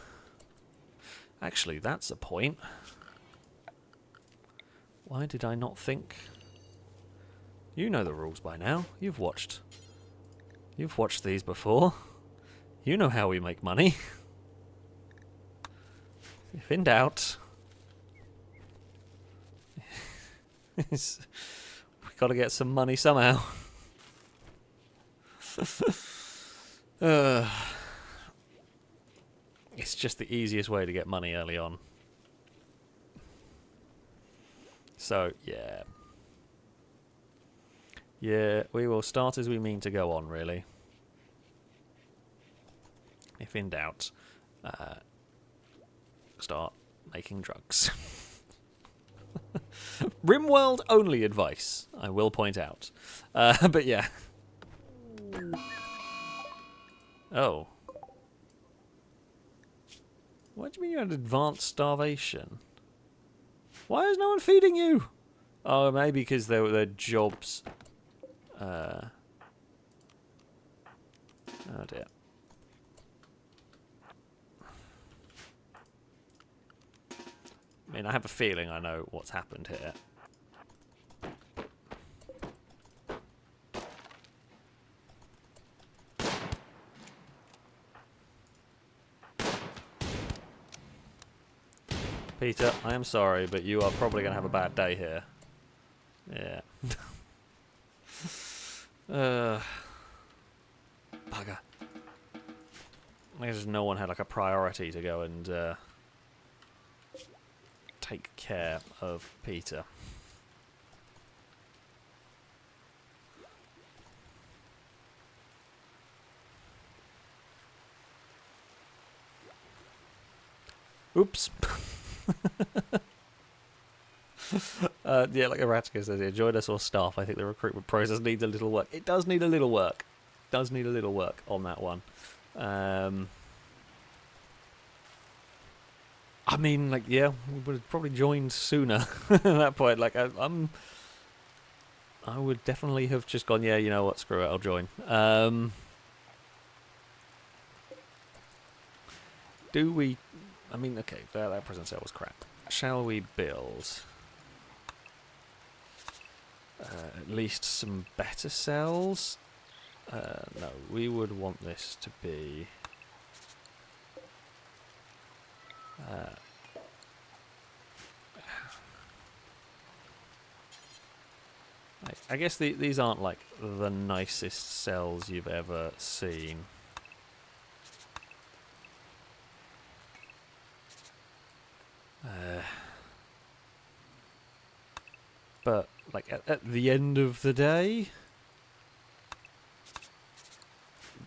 Speaker 1: Actually, that's a point. Why did I not think... You know the rules by now. You've watched these before. You know how we make money. If in doubt, we've got to get some money somehow. It's just the easiest way to get money early on. So, yeah. Yeah, we will start as we mean to go on, really. If in doubt, start making drugs. Rimworld only advice, I will point out. But yeah. Oh. What do you mean you had advanced starvation? Why is no one feeding you? Oh, maybe because their jobs... oh dear. I mean, I have a feeling I know what's happened here. Peter, I am sorry, but you are probably going to have a bad day here. Yeah. Bugger. I guess no one had like a priority to go and take care of Peter. Oops. Yeah, like Eratica says here, join us or staff. I think the recruitment process needs a little work. It does need a little work. Does need a little work on that one. I mean, like, yeah, we would have probably joined sooner at that point. Like, I would definitely have just gone, yeah, you know what, screw it, I'll join. Do we... I mean, okay, that present cell was crap. Shall we build at least some better cells? No, we would want this to be... I guess these aren't like the nicest cells you've ever seen. But like at the end of the day,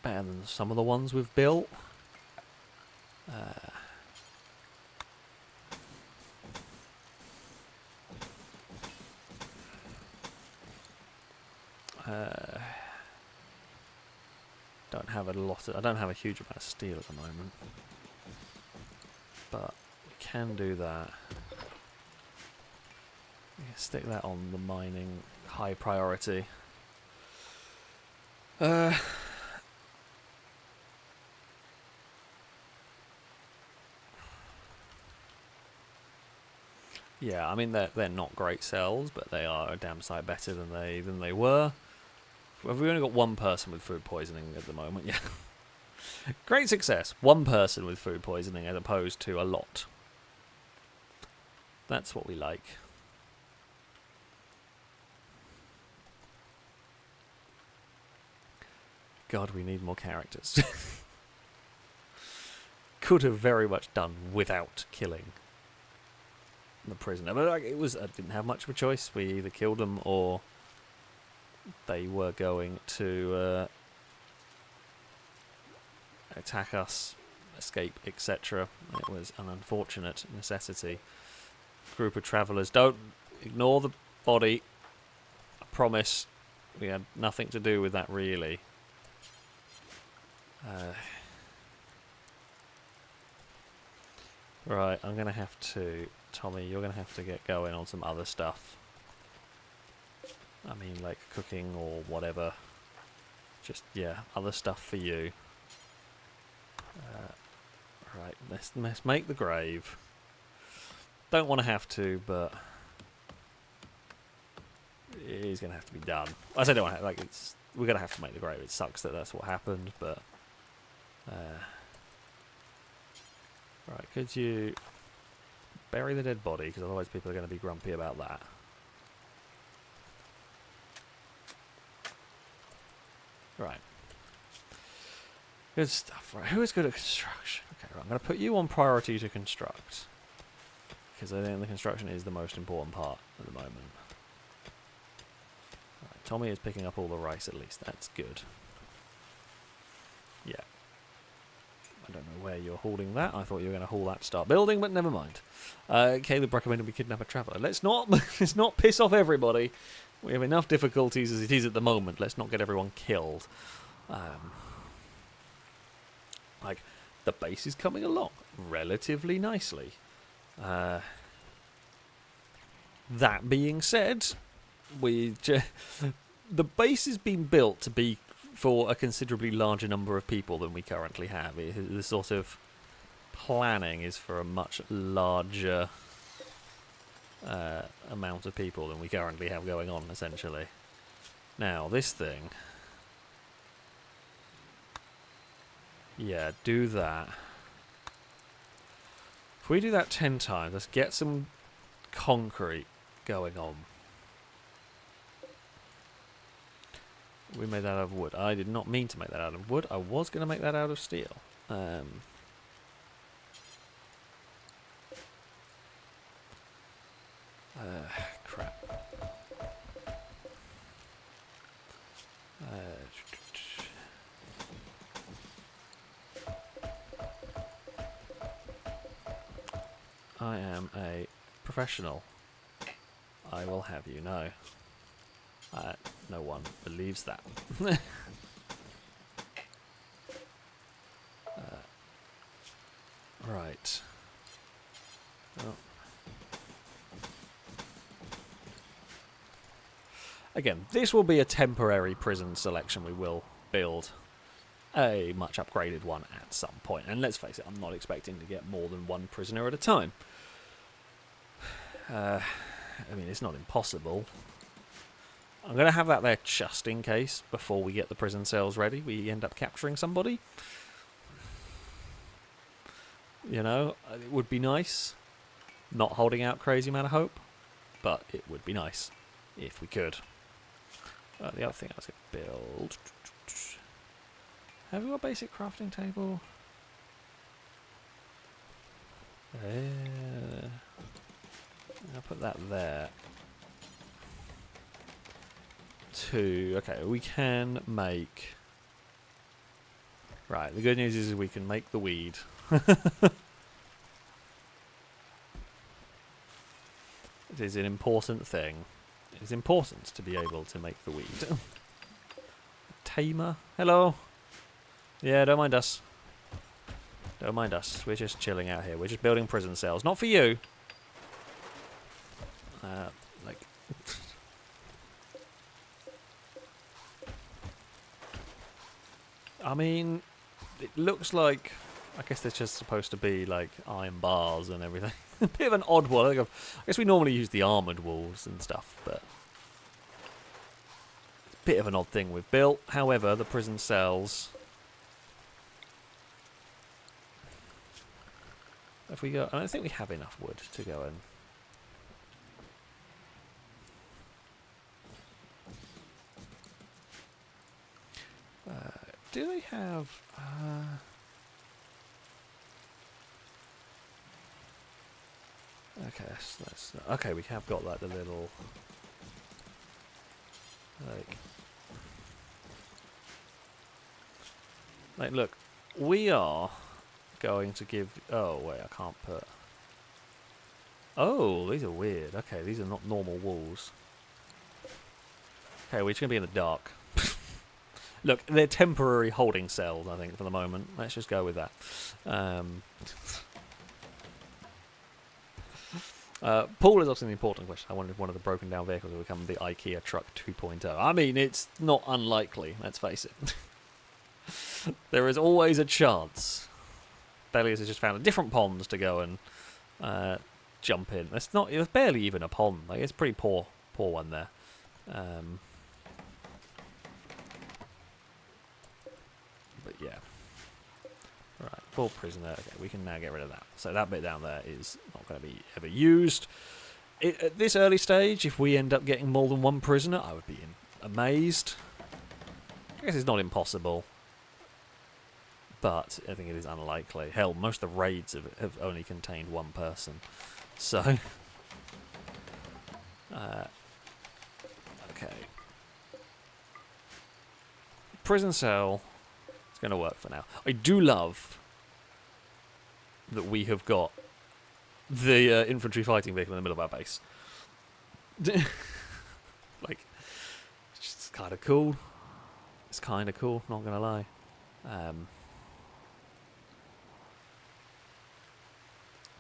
Speaker 1: better than some of the ones we've built. Don't have a lot. I don't have a huge amount of steel at the moment, but we can do that. We can stick that on the mining high priority. Yeah, I mean they're not great cells, but they are a damn sight better than they were. Have we only got one person with food poisoning at the moment? Yeah. Great success. One person with food poisoning as opposed to a lot. That's what we like. God, we need more characters. Could have very much done without killing the prisoner, but like, it was I didn't have much of a choice. We either killed them or they were going to attack us, escape, etc. It was an unfortunate necessity. Group of travellers, don't ignore the body. I promise we had nothing to do with that really. Right, I'm going to have to... Tommy, you're going to have to get going on some other stuff. I mean, like cooking or whatever. Just, yeah, other stuff for you. Right, let's make the grave. Don't want to have to, but... it is going to have to be done. I say don't want to, like, it's... we're going to have to make the grave. It sucks that that's what happened, but... right, could you bury the dead body, because otherwise people are going to be grumpy about that. Right. Good stuff. Right, who is good at construction? Okay, right, I'm going to put you on priority to construct, because I think the construction is the most important part at the moment. Right, Tommy is picking up all the rice at least. That's good. Yeah. I don't know where you're hauling that. I thought you were going to haul that to start building, but never mind. Caleb recommended we kidnap a traveller. Let's not piss off everybody. We have enough difficulties as it is at the moment. Let's not get everyone killed. Like, the base is coming along relatively nicely. That being said, the base has been built to be for a considerably larger number of people than we currently have. The sort of planning is for a much larger amount of people than we currently have going on, essentially. Now, this thing... yeah, do that. If we do that 10 times, let's get some concrete going on. We made that out of wood. I did not mean to make that out of wood. I was going to make that out of steel. Crap. I am a professional. I will have you know. No one believes that. Right. Oh. Again, this will be a temporary prison selection. We will build a much upgraded one at some point. And let's face it, I'm not expecting to get more than one prisoner at a time. I mean, it's not impossible. I'm going to have that there just in case, before we get the prison cells ready, we end up capturing somebody. You know, it would be nice. Not holding out crazy amount of hope, but it would be nice if we could. The other thing I was going to build... Have we got a basic crafting table? I'll put that there. 2. Okay, we can make... Right, the good news is we can make the weed. It is an important thing. It is important to be able to make the weed. Tamer? Hello? Yeah, don't mind us. Don't mind us. We're just chilling out here. We're just building prison cells. Not for you. Like... I mean, it looks like... I guess there's just supposed to be, like, iron bars and everything. A bit of an odd wall. I guess we normally use the armoured walls and stuff, but... It's a bit of an odd thing we've built. However, the prison cells... Have we got... I don't think we have enough wood to go in. Do they have... Okay, that's okay, we have got like the little... Like, look, we are going to give... Oh, wait, I can't put... Oh, these are weird. Okay, these are not normal walls. Okay, we're just going to be in the dark. Look, they're temporary holding cells, I think, for the moment. Let's just go with that. Paul is asking the important question. I wonder if one of the broken down vehicles will become the IKEA truck 2.0. I mean, it's not unlikely, let's face it. There is always a chance. Delius has just found a different pond to go and jump in. It's barely even a pond. Like, it's a pretty poor one there. But yeah. Right, full prisoner. Okay, we can now get rid of that. So that bit down there is not going to be ever used. At this early stage, if we end up getting more than one prisoner, I would be amazed. I guess it's not impossible, but I think it is unlikely. Hell, most of the raids have only contained one person. So, okay. Prison cell. It's going to work for now. I do love that we have got the infantry fighting vehicle in the middle of our base. Like, it's just kind of cool. It's kind of cool, not going to lie.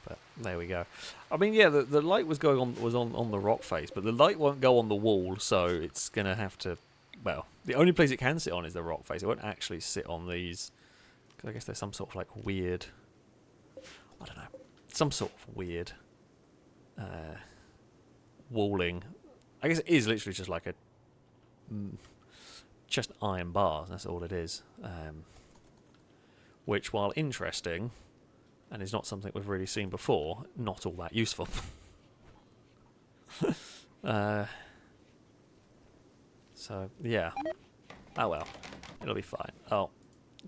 Speaker 1: But there we go. I mean, yeah, the light was going on the rock face, but the light won't go on the wall, so it's going to have to... Well, the only place it can sit on is the rock face. It won't actually sit on these. Because I guess there's some sort of like weird... I don't know. Some sort of weird... walling. I guess it is literally just like a... just iron bars. That's all it is. Which, while interesting, and is not something we've really seen before, not all that useful. So, yeah. Oh well. It'll be fine. Oh,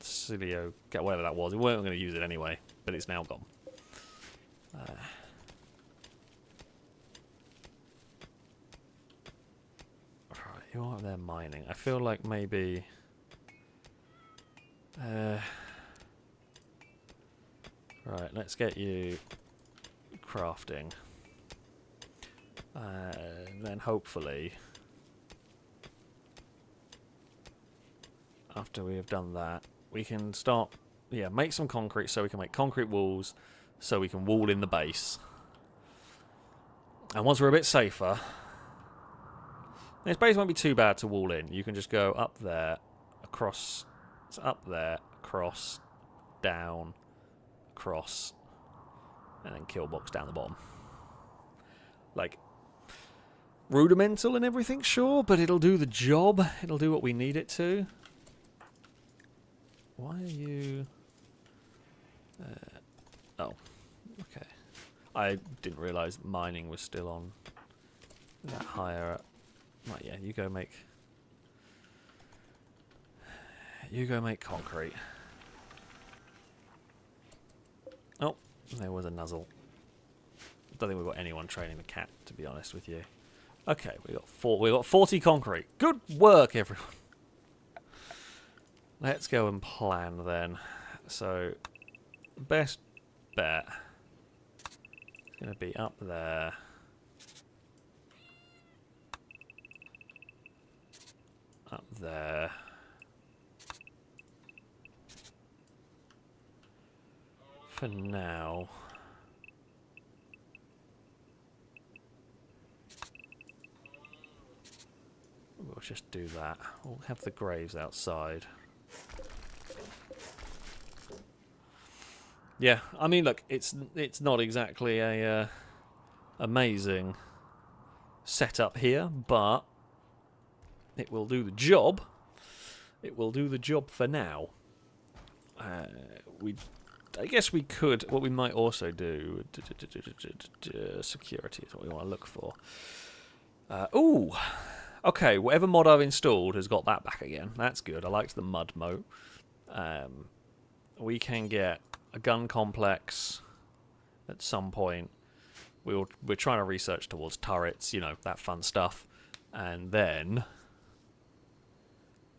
Speaker 1: Cilio, get whatever that was. We weren't going to use it anyway, but it's now gone. Right, you are there mining. I feel like maybe... right, let's get you crafting. Then hopefully... after we have done that, we can start, make some concrete so we can make concrete walls so we can wall in the base. And once we're a bit safer, this base won't be too bad to wall in. You can just go up there, across, up there, across, down, across, and then kill box down the bottom. Like, rudimental and everything, sure, but it'll do the job. It'll do what we need it to. Why are you... oh, okay. I didn't realise mining was still on that higher up. Right, yeah, you go make... you go make concrete. Oh, there was a nuzzle. I don't think we've got anyone training the cat, to be honest with you. Okay, we got 40 concrete. Good work, everyone. Let's go and plan then. So, best bet is going to be up there. Up there. For now. We'll just do that. We'll have the graves outside. Yeah, I mean, look, it's not exactly a amazing setup here, but it will do the job. It will do the job for now. I guess we could. What we might also do, security is what we want to look for. Ooh, okay. Whatever mod I've installed has got that back again. That's good. I liked the mud moat. We can get a gun complex at some point. We're trying to research towards turrets, you know, that fun stuff. And then,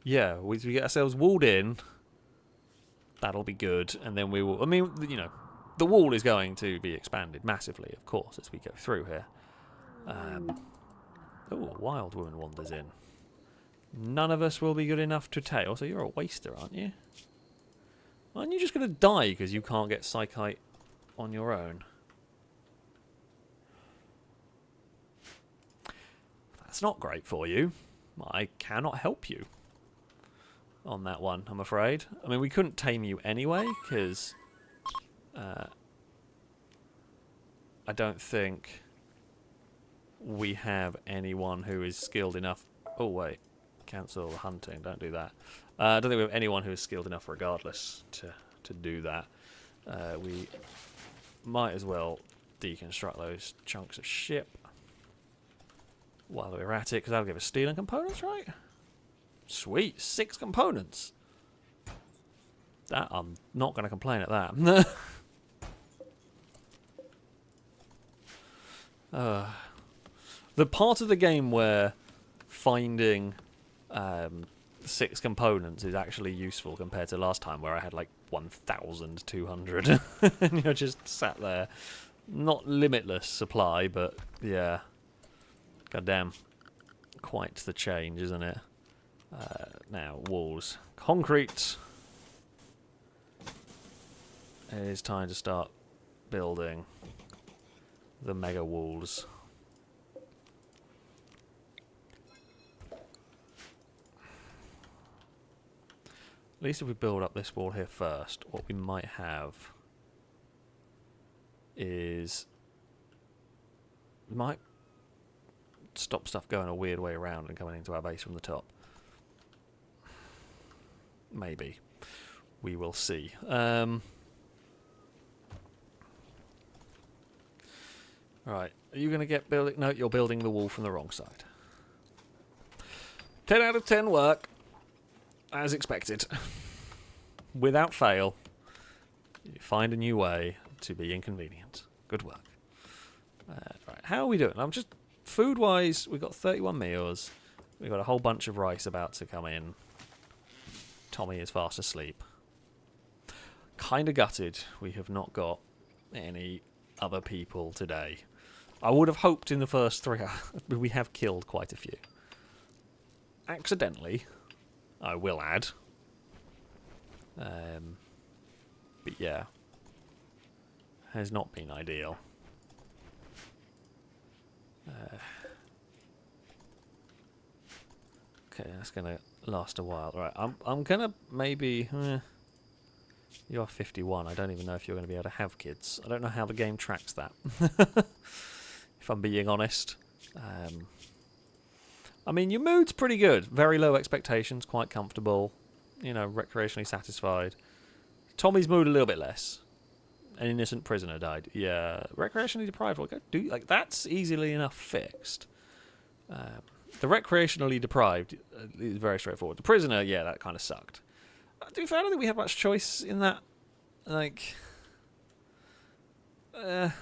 Speaker 1: yeah, we get ourselves walled in. That'll be good. And then we will, I mean, you know, the wall is going to be expanded massively, of course, as we go through here. Oh, a wild woman wanders in. None of us will be good enough to tail. So you're a waster, aren't you? Aren't you just going to die because you can't get Psychite on your own? That's not great for you. I cannot help you on that one, I'm afraid. I mean, we couldn't tame you anyway, because I don't think we have anyone who is skilled enough... Oh, wait. Cancel hunting. Don't do that. I don't think we have anyone who is skilled enough regardless to do that. We might as well deconstruct those chunks of ship while we're at it, because that'll give us steel and components, right? Sweet. 6 components. That I'm not going to complain at that. The part of the game where finding 6 components is actually useful compared to last time where I had like 1,200 and you're just sat there. Not limitless supply, but yeah. Goddamn. Quite the change, isn't it? Now, walls. Concrete. It is time to start building the mega walls. At least if we build up this wall here first, what we might have is... we might stop stuff going a weird way around and coming into our base from the top. Maybe. We will see. Right, are you going to get building? No, you're building the wall from the wrong side. 10 out of 10 work. As expected. without fail, you find a new way to be inconvenient. Good work. Right, how are we doing? I'm just food-wise. We've got 31 meals. We've got a whole bunch of rice about to come in. Tommy is fast asleep. Kind of gutted we have not got any other people today. I would have hoped in the first 3 hours, but we have killed quite a few. Accidentally, I will add. But yeah, has not been ideal. Okay, that's gonna last a while. Right, I'm gonna maybe. You're 51. I don't even know if you're going to be able to have kids. I don't know how the game tracks that. If I'm being honest. I mean, your mood's pretty good. Very low expectations, quite comfortable. You know, recreationally satisfied. Tommy's mood a little bit less. An innocent prisoner died. Yeah, recreationally deprived. Like that's easily enough fixed. The recreationally deprived is very straightforward. The prisoner, yeah, that kind of sucked. To be fair, I don't think we have much choice in that. Like, well,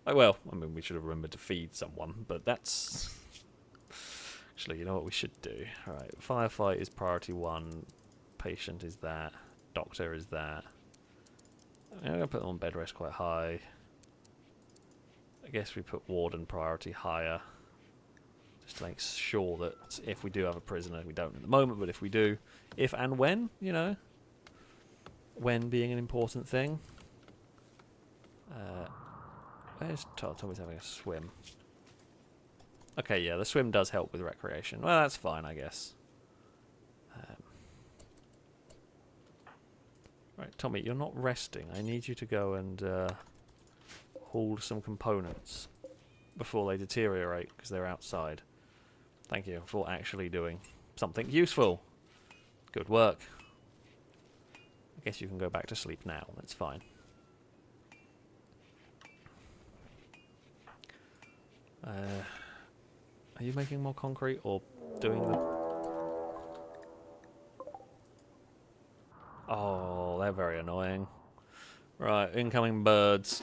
Speaker 1: I mean, we should have remembered to feed someone, but that's actually, you know what we should do. All right, firefight is priority 1. Patient is that. Doctor is that. I'm gonna put them on bed rest quite high. I guess we put warden priority higher, just to make sure that if we do have a prisoner, we don't at the moment, but if we do, if and when, you know, when being an important thing. Where's Tommy's having a swim? Okay, yeah, the swim does help with recreation. Well, that's fine, I guess. Right, Tommy, you're not resting. I need you to go and haul some components before they deteriorate, because they're outside. Thank you for actually doing something useful. Good work. I guess you can go back to sleep now. That's fine. Are you making more concrete or doing the... Oh, they're very annoying. Right, incoming birds.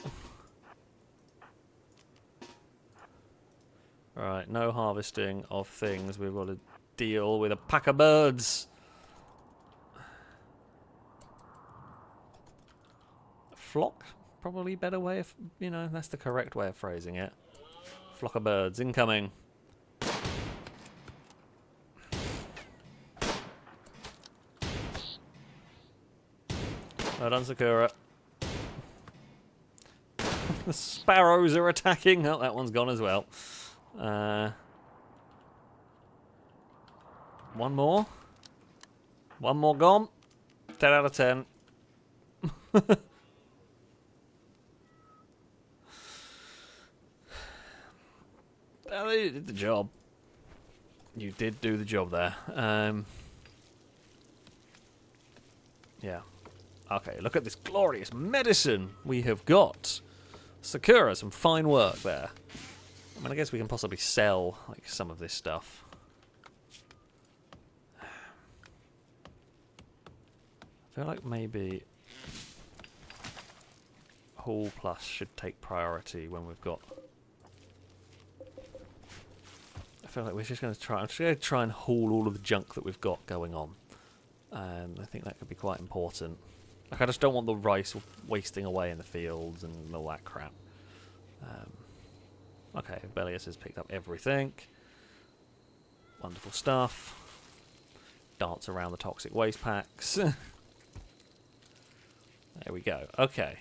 Speaker 1: Right, no harvesting of things. We've got to deal with a pack of birds. Flock? Probably better way of, you know, that's the correct way of phrasing it. Flock of birds incoming. Well done, Sakura. The sparrows are attacking. Oh, that one's gone as well. One more. One more gone. 10 out of 10. Well, you did the job. You did do the job there. Yeah. Okay, look at this glorious medicine we have got. Sakura, some fine work there. I mean, I guess we can possibly sell like some of this stuff. I feel like maybe Haul Plus should take priority when we've got... I feel like we're just going to try... I'm just going to try and haul all of the junk that we've got going on. I think that could be quite important. Like, I just don't want the rice wasting away in the fields and all that crap. Okay, Bellius has picked up everything. Wonderful stuff. Dance around the toxic waste packs. There we go. Okay.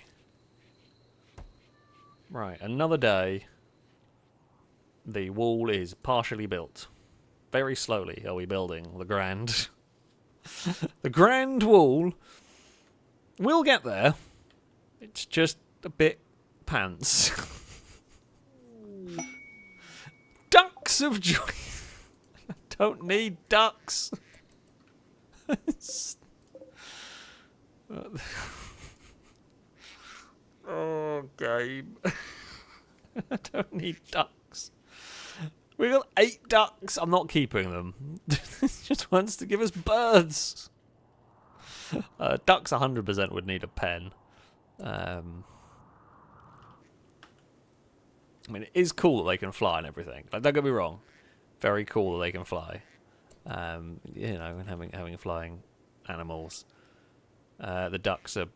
Speaker 1: Right, another day. The wall is partially built. Very slowly are we building the grand... the grand wall. We'll get there. It's just a bit pants. Ducks of joy. I don't need ducks. Oh, game. I don't need ducks. We got 8 ducks. I'm not keeping them. It just wants to give us birds. Ducks 100% would need a pen. I mean, it is cool that they can fly and everything. Like, don't get me wrong. Very cool that they can fly. You know, and having flying animals. The ducks are...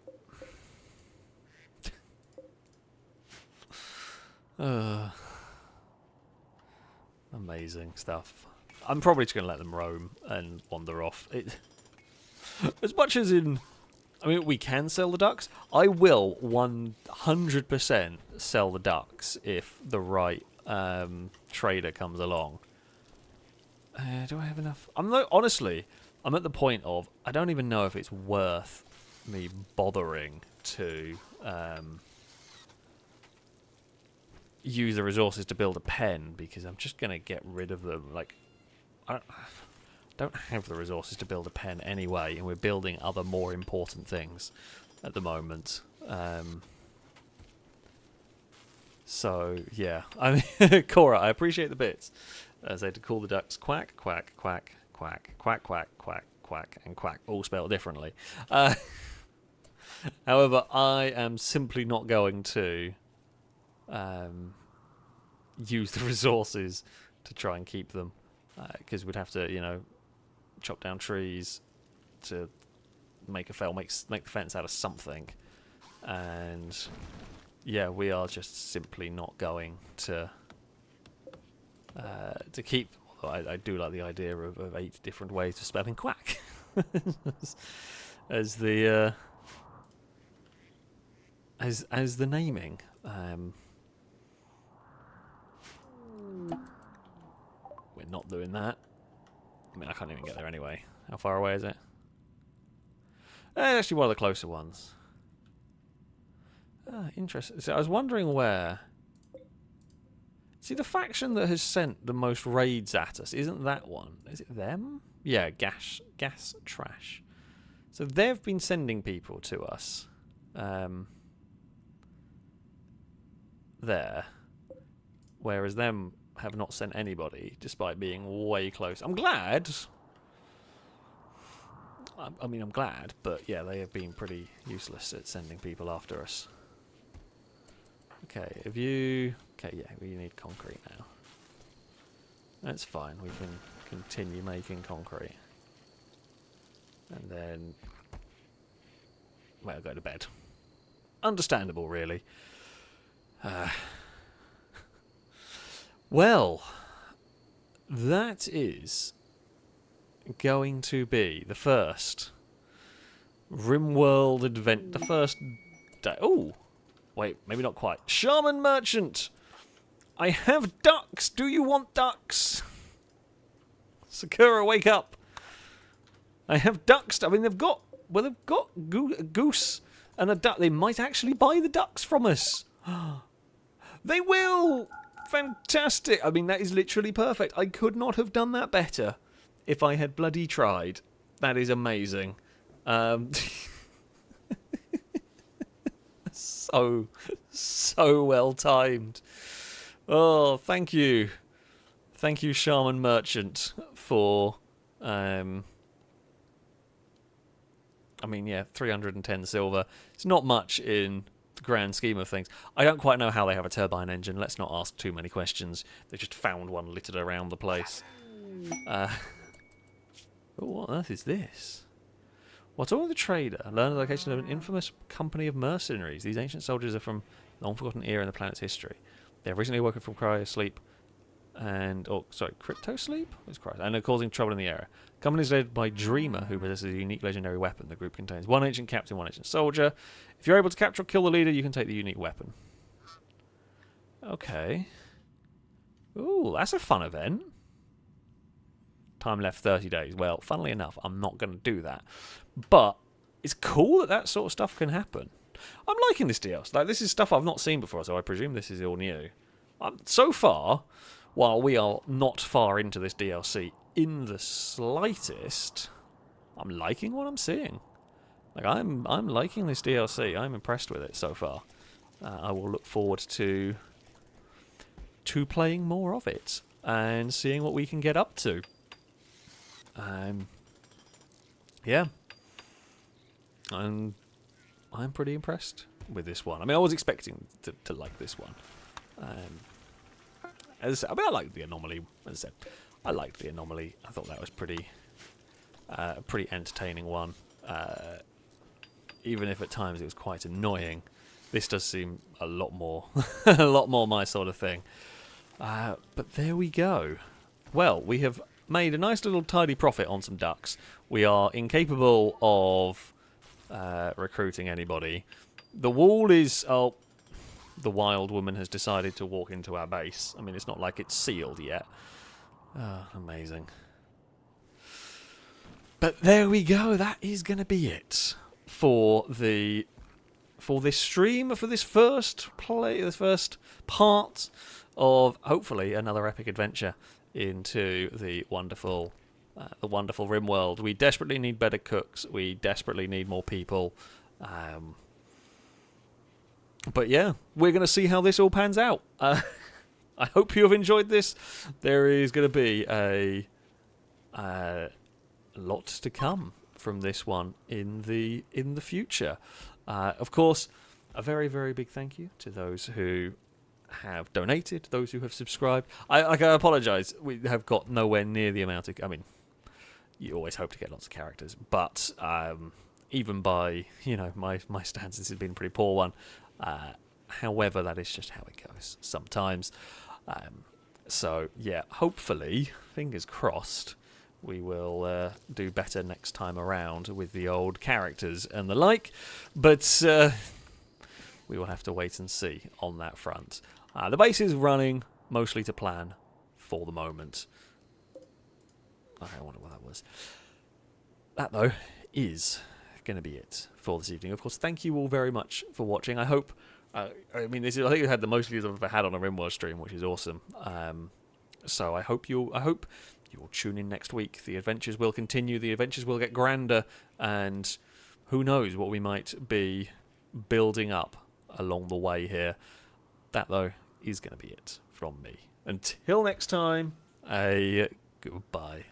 Speaker 1: amazing stuff. I'm probably just going to let them roam and wander off. As much as in... I mean, we can sell the ducks. I will 100% sell the ducks if the right trader comes along. Do I have enough? Honestly, I'm at the point of I don't even know if it's worth me bothering to use the resources to build a pen, because I'm just going to get rid of them. Like, I don't have the resources to build a pen anyway, and we're building other more important things at the moment. So, yeah. I mean, Cora, I appreciate the bits. As they to call the ducks quack, quack, quack, quack, quack, quack, quack, quack, and quack, all spelled differently. However, I am simply not going to use the resources to try and keep them, because we'd have to, you know, chop down trees to make the fence out of something, and yeah, we are just simply not going to keep them. Although I do like the idea of 8 different ways of spelling quack as the as the naming. We're not doing that. I mean, I can't even get there anyway. How far away is it? Actually, one of the closer ones. Interesting. So I was wondering where... See, the faction that has sent the most raids at us isn't that one. Is it them? Yeah, gas trash. So they've been sending people to us. There. Whereas them have not sent anybody, despite being way close. I'm glad. I mean, I'm glad, but yeah, they have been pretty useless at sending people after us. Okay, have you... Okay, yeah, we need concrete now. That's fine, we can continue making concrete. And then... Well, I'll go to bed. Understandable, really. Well, that is going to be the first Rimworld event. The first day. Oh, wait, maybe not quite. Shaman Merchant, I have ducks. Do you want ducks? Sakura, wake up. I have ducks. I mean, they've got a goose and a duck. They might actually buy the ducks from us. They will. Fantastic. I mean, that is literally perfect. I could not have done that better if I had bloody tried. That is amazing. So well timed. Oh, thank you. Thank you, Shaman Merchant, for... I mean, yeah, 310 silver. It's not much in the grand scheme of things. I don't quite know how they have a turbine engine. Let's not ask too many questions. They just found one littered around the place. Oh, what on earth is this? What's all the trader? Learn the location of an infamous company of mercenaries. These ancient soldiers are from a long-forgotten era in the planet's history. They have recently woken from cryosleep crypto sleep? And are causing trouble in the area. The company is led by Dreamer, who possesses a unique legendary weapon. The group contains one ancient captain, one ancient soldier. If you're able to capture or kill the leader, you can take the unique weapon. Okay. Ooh, that's a fun event. Time left 30 days. Well, funnily enough, I'm not going to do that. But it's cool that that sort of stuff can happen. I'm liking this DLC. Like, this is stuff I've not seen before, so I presume this is all new. So far, while we are not far into this DLC in the slightest, I'm liking what I'm seeing. Like, I'm liking this DLC. I'm impressed with it so far. I will look forward to playing more of it and seeing what we can get up to. Yeah. And I'm pretty impressed with this one. I mean, I was expecting to like this one. I liked the anomaly. As I said, I liked the anomaly. I thought that was pretty entertaining one. Even if at times it was quite annoying, this does seem a lot more, a lot more my sort of thing. But there we go. Well, we have made a nice little tidy profit on some ducks. We are incapable of recruiting anybody. The wall is... Oh, the wild woman has decided to walk into our base. I mean, it's not like it's sealed yet. Oh, amazing. But there we go. That is going to be it for this stream, for this first part of hopefully another epic adventure into the wonderful Rimworld. We desperately need better cooks. We desperately need more people. But yeah, we're going to see how this all pans out. I hope you have enjoyed this. There is going to be a lot to come from this one in the future. Of course, a very, very big thank you to those who have donated, those who have subscribed. I apologise. We have got nowhere near the amount of... I mean, you always hope to get lots of characters, but even by my stance, this has been a pretty poor one. However, that is just how it goes sometimes. So yeah, hopefully, fingers crossed, we will do better next time around with the old characters and the like. But we will have to wait and see on that front. The base is running mostly to plan for the moment. I wonder what that was. That, though, is going to be it for this evening. Of course, thank you all very much for watching. I hope... I think you had the most views I've ever had on a Rimworld stream, which is awesome. So I hope you'll tune in next week. The adventures will continue. The adventures will get grander, and who knows what we might be building up along the way here. That, though, is going to be it from me. Until next time, a goodbye.